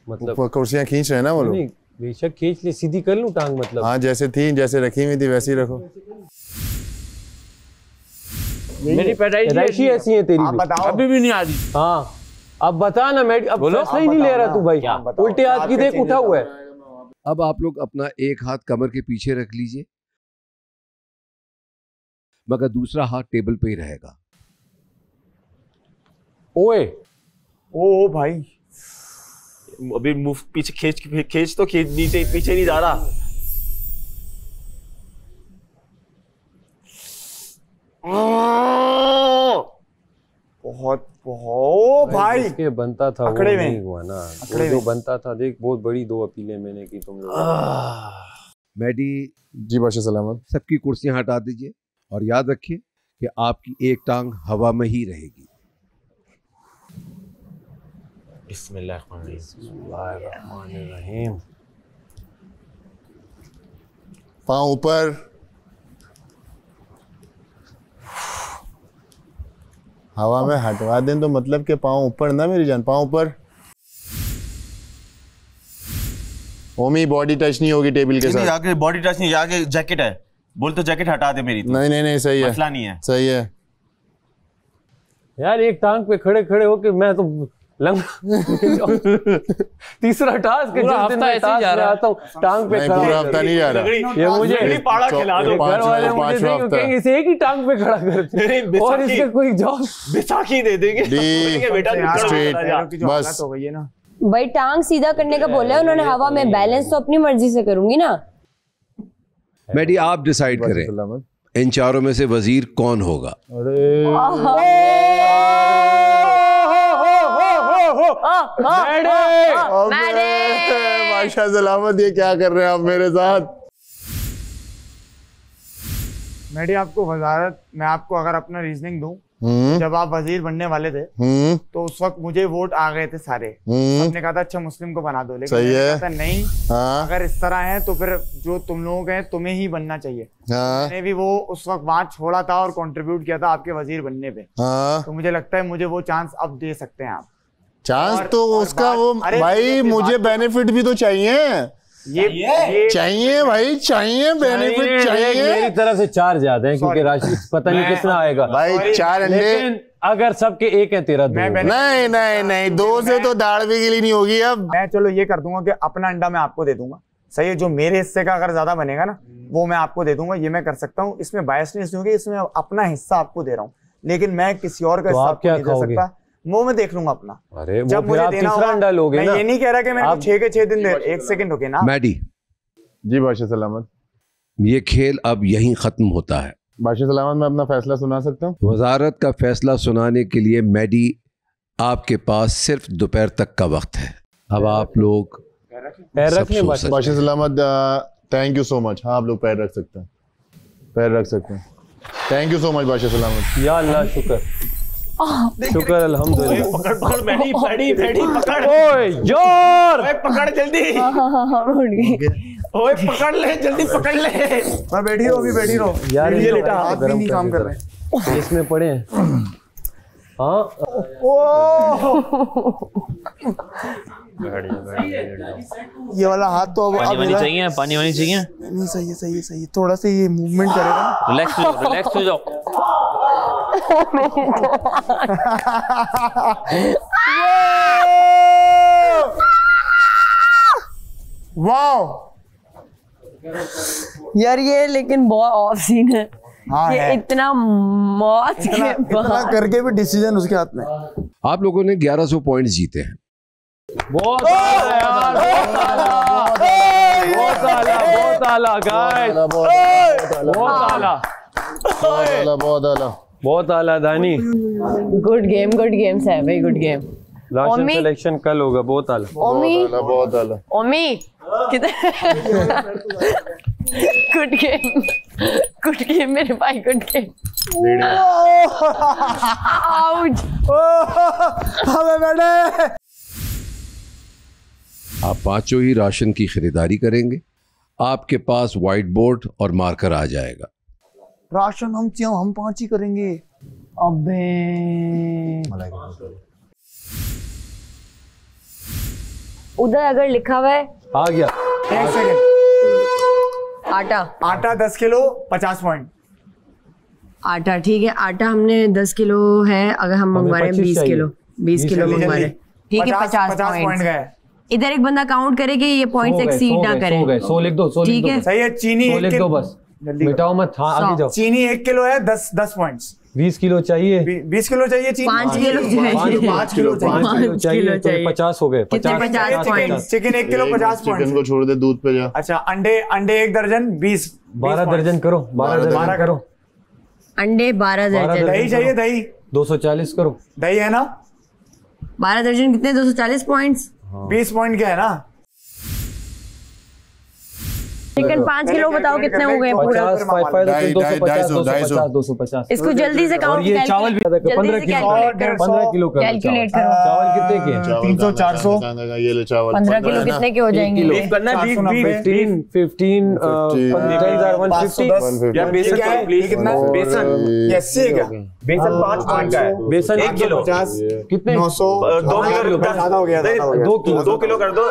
[SPEAKER 4] मतलब
[SPEAKER 15] कुर्सियां खींच रहे हैं ना वो लोग।
[SPEAKER 4] बेशक खींच ले, सीधी कर लूं टांग, मतलब
[SPEAKER 15] हाँ जैसे थी, जैसे रखी हुई थी वैसे ही रखो।
[SPEAKER 20] मेरी पैदाइशी ऐसी है तेरी भी। अभी भी नहीं आ रही। हाँ अब बता ना मैं अब फैसला ही नहीं ले रहा तू भाई। उल्टे हाथ की देख उठा हुआ है।
[SPEAKER 13] अब आप लोग अपना एक हाथ कमर के पीछे रख लीजिए, मगर दूसरा हाथ टेबल पे ही रहेगा।
[SPEAKER 20] ओए
[SPEAKER 11] ओ भाई
[SPEAKER 21] अभी मुंह पीछे खींच तो खींच, नीचे पीछे नहीं जा रहा।
[SPEAKER 11] बहुत बहुत भाई
[SPEAKER 20] इसके बनता था वो
[SPEAKER 11] अकड़े में
[SPEAKER 20] नहीं हुआ ना।
[SPEAKER 11] अकड़े
[SPEAKER 20] वो जो
[SPEAKER 11] में।
[SPEAKER 20] बनता था देख, बहुत बड़ी 2 अपीलें मैंने की तुम लोग।
[SPEAKER 13] मैडी
[SPEAKER 15] जी बादशाह सलामत।
[SPEAKER 13] सबकी कुर्सियां हटा दीजिए और याद रखिए कि आपकी एक टांग हवा में ही रहेगी।
[SPEAKER 20] बिस्मिल्लाहिर्रहमानिर्रहीम।
[SPEAKER 15] पाँव ऊपर, हवा में हटवा दें तो मतलब कि पाँव ऊपर ना मेरी जान, पाँव ऊपर। ओमी बॉडी टच नहीं होगी टेबल के साथ।
[SPEAKER 21] आगे बॉडी टच नहीं, आगे जैकेट है, बोल तो जैकेट हटा दे मेरी।
[SPEAKER 15] नहीं नहीं नहीं सही है,
[SPEAKER 21] मसला नहीं है,
[SPEAKER 15] सही है
[SPEAKER 20] यार एक टांग पे खड़े खड़े होके मैं तो लंग तीसरा टास्क
[SPEAKER 21] पूरा हफ्ता ऐसे ही जा रहा है।
[SPEAKER 20] आता हूँ टांग पे
[SPEAKER 15] नहीं,
[SPEAKER 20] खड़ा
[SPEAKER 15] पूरा हफ्ता नहीं जा रहा।
[SPEAKER 20] ये मुझे
[SPEAKER 21] पाड़ा खिला दो।
[SPEAKER 20] घर वाले मुझे देंगे कहेंगे इसे एक ही टांग पे खड़ा करते और इसका कोई जॉब
[SPEAKER 21] बैसाखी दे देंगे बेटा।
[SPEAKER 15] बस
[SPEAKER 11] हो गई है ना
[SPEAKER 17] भाई, टांग सीधा करने का बोला है उन्होंने हवा में, बैलेंस तो अपनी मर्जी से करूंगी ना।
[SPEAKER 13] मैडी आप डिसाइड करें इन चारों में से वजीर कौन होगा।
[SPEAKER 15] बादशाह सलामत, ये क्या कर रहे हैं आप मेरे साथ।
[SPEAKER 11] मैडी आपको वजारत, मैं आपको अगर अपना रीजनिंग दूं, जब आप वजीर बनने वाले थे तो उस वक्त मुझे वोट आ गए थे सारे। सबने कहा था अच्छा मुस्लिम को बना दो, लेकिन
[SPEAKER 15] सही
[SPEAKER 11] मैंने
[SPEAKER 15] है।
[SPEAKER 11] कहा था नहीं,
[SPEAKER 15] हाँ।
[SPEAKER 11] अगर इस तरह है तो फिर जो तुम लोग हैं तुम्हें ही बनना चाहिए।
[SPEAKER 15] हाँ।
[SPEAKER 11] मैंने भी वो उस वक्त वहां छोड़ा था और कंट्रीब्यूट किया था आपके वजीर बनने पे।
[SPEAKER 15] हाँ।
[SPEAKER 11] तो मुझे लगता है मुझे वो चांस अब दे सकते हैं आप।
[SPEAKER 15] चांस तो उसका वो भाई, मुझे बेनिफिट भी तो चाहिए। ये चाहिए भाई, चाहिए बेनिफिट चाहिए।
[SPEAKER 20] मेरी तरफ से 4 ज्यादा है क्योंकि राशि पता नहीं कितना आएगा
[SPEAKER 15] भाई। 4 अंडे,
[SPEAKER 20] लेकिन अगर सबके एक है तेरा 2।
[SPEAKER 15] नहीं नहीं नहीं 2 से तो दाढ़ भी गिली नहीं होगी। अब
[SPEAKER 11] मैं चलो ये कर दूंगा कि अपना अंडा मैं आपको दे दूंगा, सही है। जो मेरे हिस्से का अगर ज्यादा बनेगा ना वो मैं आपको दे दूंगा, ये मैं कर सकता हूँ। इसमें बायसनेस नहीं होगी, इसमें अपना हिस्सा आपको दे रहा हूँ, लेकिन मैं किसी और का हिस्सा आपको नहीं दे सकता। वो मैं देख लूंगा अपना।
[SPEAKER 20] अरे वो
[SPEAKER 11] जब
[SPEAKER 20] फिर
[SPEAKER 11] मुझे
[SPEAKER 20] आप
[SPEAKER 11] देना
[SPEAKER 20] तीसरा अंडा लोगे
[SPEAKER 11] मैं
[SPEAKER 20] ना।
[SPEAKER 11] ये नहीं कह रहा कि मैं 6 के 6 दिन दे। एक सेकंड रुके ना
[SPEAKER 13] मैडी।
[SPEAKER 15] जी बादशाह सलामत।
[SPEAKER 13] ये खेल अब यहीं खत्म होता है।
[SPEAKER 15] बादशाह सलामत, मैं अपना फैसला सुना सकता हूँ।
[SPEAKER 13] वजारत का फैसला सुनाने के लिए मैडी आपके पास सिर्फ दोपहर तक का वक्त है। अब आप लोग
[SPEAKER 15] बादशाह सलामत, थैंक यू सो मच। हाँ आप लोग पैर रख सकते हैं, पैर रख सकते हैं। थैंक यू सो मच बादशाह सलामत।
[SPEAKER 20] या अल्लाह शुक्र शुक्र अल्हम्दुलिल्लाह।
[SPEAKER 21] पकड़ पकड़ मैडी मैडी मैडी पकड़।
[SPEAKER 20] ओए जोर,
[SPEAKER 21] ओए पकड़ जल्दी। ओए पकड़ ले जल्दी, पकड़ ले।
[SPEAKER 11] मैं बैठी रहो, अभी बैठी रहो
[SPEAKER 20] यार
[SPEAKER 11] ये लेटा, हाथ भी नहीं काम कर रहे।
[SPEAKER 20] इसमें पड़े हैं। हाँ
[SPEAKER 11] ये वाला हाथ तो अब
[SPEAKER 21] पानी वानी चाहिए, पानी वानी चाहिए।
[SPEAKER 11] नहीं सही है, सही है, सही है। थोड़ा सा ये मूवमेंट करेगा।
[SPEAKER 21] रिलैक्स हो जाओ, रिलैक्स हो जाओ।
[SPEAKER 11] वाओ
[SPEAKER 17] यार ये लेकिन बहुत ऑफ सीन है।
[SPEAKER 11] हाँ
[SPEAKER 17] ये
[SPEAKER 11] है।
[SPEAKER 17] इतना मौत के
[SPEAKER 11] इतना
[SPEAKER 17] बाद
[SPEAKER 11] करके भी डिसीजन उसके हाथ में।
[SPEAKER 13] आप लोगों ने 1100 पॉइंट्स जीते हैं।
[SPEAKER 20] बहुत आला यार, बहुत आला, बहुत आला गाइस, बहुत आला,
[SPEAKER 15] बहुत आला,
[SPEAKER 20] बहुत आला दानी।
[SPEAKER 17] गुड गेम है भाई, गुड गेम।
[SPEAKER 20] राशन
[SPEAKER 17] ओमी।
[SPEAKER 20] सिलेक्शन कल होगा। बहुत आला,
[SPEAKER 17] ओमी
[SPEAKER 15] बहुत आला।
[SPEAKER 17] ओमी गुड गेम मेरे भाई, गुड गेम।
[SPEAKER 13] आप पांचों ही राशन की खरीदारी करेंगे। आपके पास व्हाइट बोर्ड और मार्कर आ जाएगा।
[SPEAKER 11] राशन हम 5 ही करेंगे।
[SPEAKER 17] अबे उधर अगर लिखा हुआ है
[SPEAKER 20] आ गया।
[SPEAKER 11] एक सेकंड।
[SPEAKER 17] आटा
[SPEAKER 11] आटा 10 किलो 50 पॉइंट।
[SPEAKER 19] आटा ठीक है, आटा हमने 10 किलो है, अगर हम मंगवा रहे हैं 20 किलो 20 किलो मंगवा रहे हैं, ठीक है 50 पॉइंट गए। इधर एक बंदा काउंट करे कि ये पॉइंट्स एक्सीड ना करें।
[SPEAKER 11] 100 लिख दो, 100
[SPEAKER 19] ठीक है,
[SPEAKER 11] सही है। चीनी
[SPEAKER 4] 100 लिख दो बस, मिटाओ मत। हाँ आगे जाओ।
[SPEAKER 11] चीनी 1 किलो है, 10 पॉइंट्स।
[SPEAKER 4] 20 किलो चाहिए,
[SPEAKER 11] 20 किलो चाहिए चीनी।
[SPEAKER 19] 5 किलो चाहिए,
[SPEAKER 11] 5 किलो
[SPEAKER 4] चाहिए तो 50 हो गए।
[SPEAKER 11] 50 चिकन 1 किलो 50 पॉइंट।
[SPEAKER 15] चिकन को छोड़ दे, दूध पे जा।
[SPEAKER 11] अच्छा अंडे 1 दर्जन 20
[SPEAKER 4] 12 दर्जन करो, 12 करो।
[SPEAKER 19] अंडे 12 दर्जन।
[SPEAKER 11] दही चाहिए, दही
[SPEAKER 4] 240 करो।
[SPEAKER 11] दही है ना
[SPEAKER 19] 12 दर्जन कितने 240 पॉइंट्स।
[SPEAKER 11] 20 पॉइंट क्या है ना।
[SPEAKER 19] चिकन 5 किलो बताओ कितने हो गए पूरा।
[SPEAKER 4] 250
[SPEAKER 19] इसको जल्दी से काउंट।
[SPEAKER 4] ये चावल भी 15 किलो का
[SPEAKER 19] कैलकुलेट करो।
[SPEAKER 4] चावल कितने के?
[SPEAKER 11] 300 400।
[SPEAKER 15] ये ले चावल
[SPEAKER 19] 15 किलो कितने के हो जाएंगे?
[SPEAKER 4] 15
[SPEAKER 11] या बेसन कितना? बेसन 5 पॉइंट का है।
[SPEAKER 4] बेसन
[SPEAKER 11] 1 किलो 50
[SPEAKER 4] कितने?
[SPEAKER 11] 900 2 किलो ज्यादा हो गया। 2 किलो कर दो।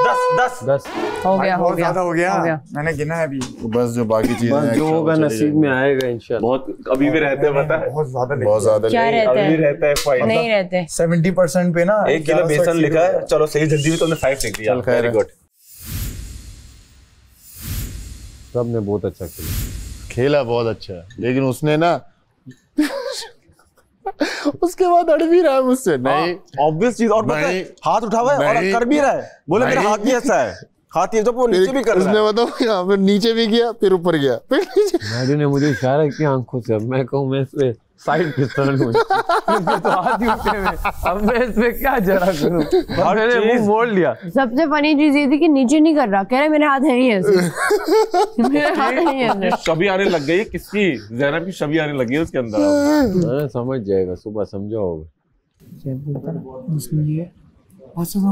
[SPEAKER 11] 10
[SPEAKER 19] हो गया
[SPEAKER 11] ज्यादा हो गया। मैंने गिना है अभी।
[SPEAKER 15] बस जो बाकी चीजें हैं
[SPEAKER 4] जो होगा नसीब में आएगा इंशाल्लाह।
[SPEAKER 21] बहुत अभी भी रहते हैं, पता है
[SPEAKER 11] बहुत ज्यादा
[SPEAKER 19] क्या रहता है?
[SPEAKER 21] अभी रहता है 5
[SPEAKER 19] नहीं रहते
[SPEAKER 11] 70% पे ना
[SPEAKER 21] 1 किलो बेसन लिखा है। चलो सही, जल्दी भी तुमने 5 लिख दिया। Very good.
[SPEAKER 4] सबने बहुत अच्छा
[SPEAKER 15] खेला बहुत अच्छा है, लेकिन उसने ना उसके बाद अड़ भी रहा है मुझसे। नहीं
[SPEAKER 21] ऑब्वियस चीज। और पता है हाथ उठा हुआ है और कर भी रहा है। बोले मेरा हाथ भी ऐसा है, हाथ ये जब वो नीचे भी कर रहा है।
[SPEAKER 15] उसने बताओ यहाँ पे नीचे भी गया, फिर ऊपर गया, फिर नीचे।
[SPEAKER 4] मैडम ने मुझे इशारा किया आंखों से। अब मैं कहूँ मैं इस पे साइड किस तरह लूं? तो हाथ ही उठे हुए। अब मैं इस पे क्या जरा करूं? मैंने मुंह मोड़ लिया।
[SPEAKER 19] सबसे फनी चीज ये थी कि नीचे नहीं कर रहा, कह रहे मेरे हाथ है ही ऐसे। मेरे हाथ नहीं है।
[SPEAKER 21] शबी आने लग गई किसकी? जैनब की शबी आने लगी है उसके अंदर।
[SPEAKER 4] समझ जाएगा, सुबह समझाओगे।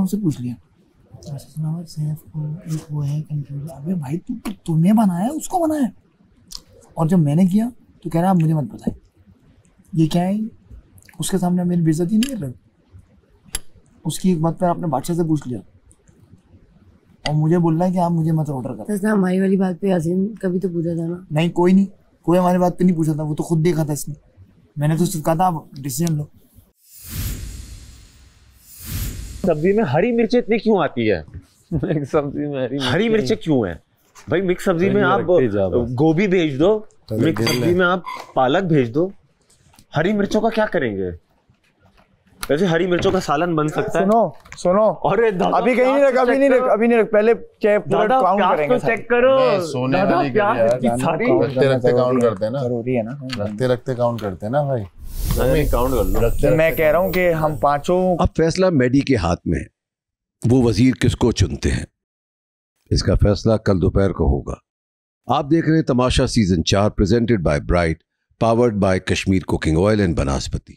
[SPEAKER 11] से पूछ लिया सैफ को एक वो है कंफ्यूज। अबे भाई तूने बनाया है उसको बनाया है? और जब मैंने किया तो कह रहा मुझे मत बताए ये क्या है। उसके सामने मेरी बेइज्जती नहीं कर रहे। उसकी एक बात पर आपने बादशाह से पूछ लिया और मुझे बोल रहा है कि आप मुझे मत ऑर्डर कर।
[SPEAKER 19] हमारी वाली बात पे यासीन कभी तो पूछा था ना?
[SPEAKER 11] नहीं कोई हमारी बात पे नहीं पूछा था। वो तो खुद देखा था इसने। मैंने तो सिर्फ कहा था आप डिसीजन लो।
[SPEAKER 21] सब्जी में हरी मिर्चें इतनी क्यों आती है?
[SPEAKER 4] सब्जी में
[SPEAKER 21] हरी मिर्चें क्यों है भाई? मिक्स सब्जी में आप गोभी भेज दो, मिक्स सब्जी में आप पालक भेज दो। हरी मिर्चों का क्या करेंगे? वैसे हरी मिर्चों का सालन बन सकता है।
[SPEAKER 11] सुनो
[SPEAKER 21] अरे
[SPEAKER 11] अभी कहीं नहीं रख, अभी नहीं रख। पहले काउंट करेंगे।
[SPEAKER 21] चेक करो।
[SPEAKER 15] सोने वाली रखते काउंट करते हैं ना। जरूरी है ना, रखते काउंट करते हैं ना भाई।
[SPEAKER 21] काउंट कर लो।
[SPEAKER 11] मैं कह रहा हूँ कि हम पांचों।
[SPEAKER 13] अब फैसला मेडी के हाथ में है, वो वजीर किसको चुनते हैं। इसका फैसला कल दोपहर को होगा। आप देख रहे हैं Tamasha season 4 presented by Bright, powered by Kashmir cooking oil and बनास्पति।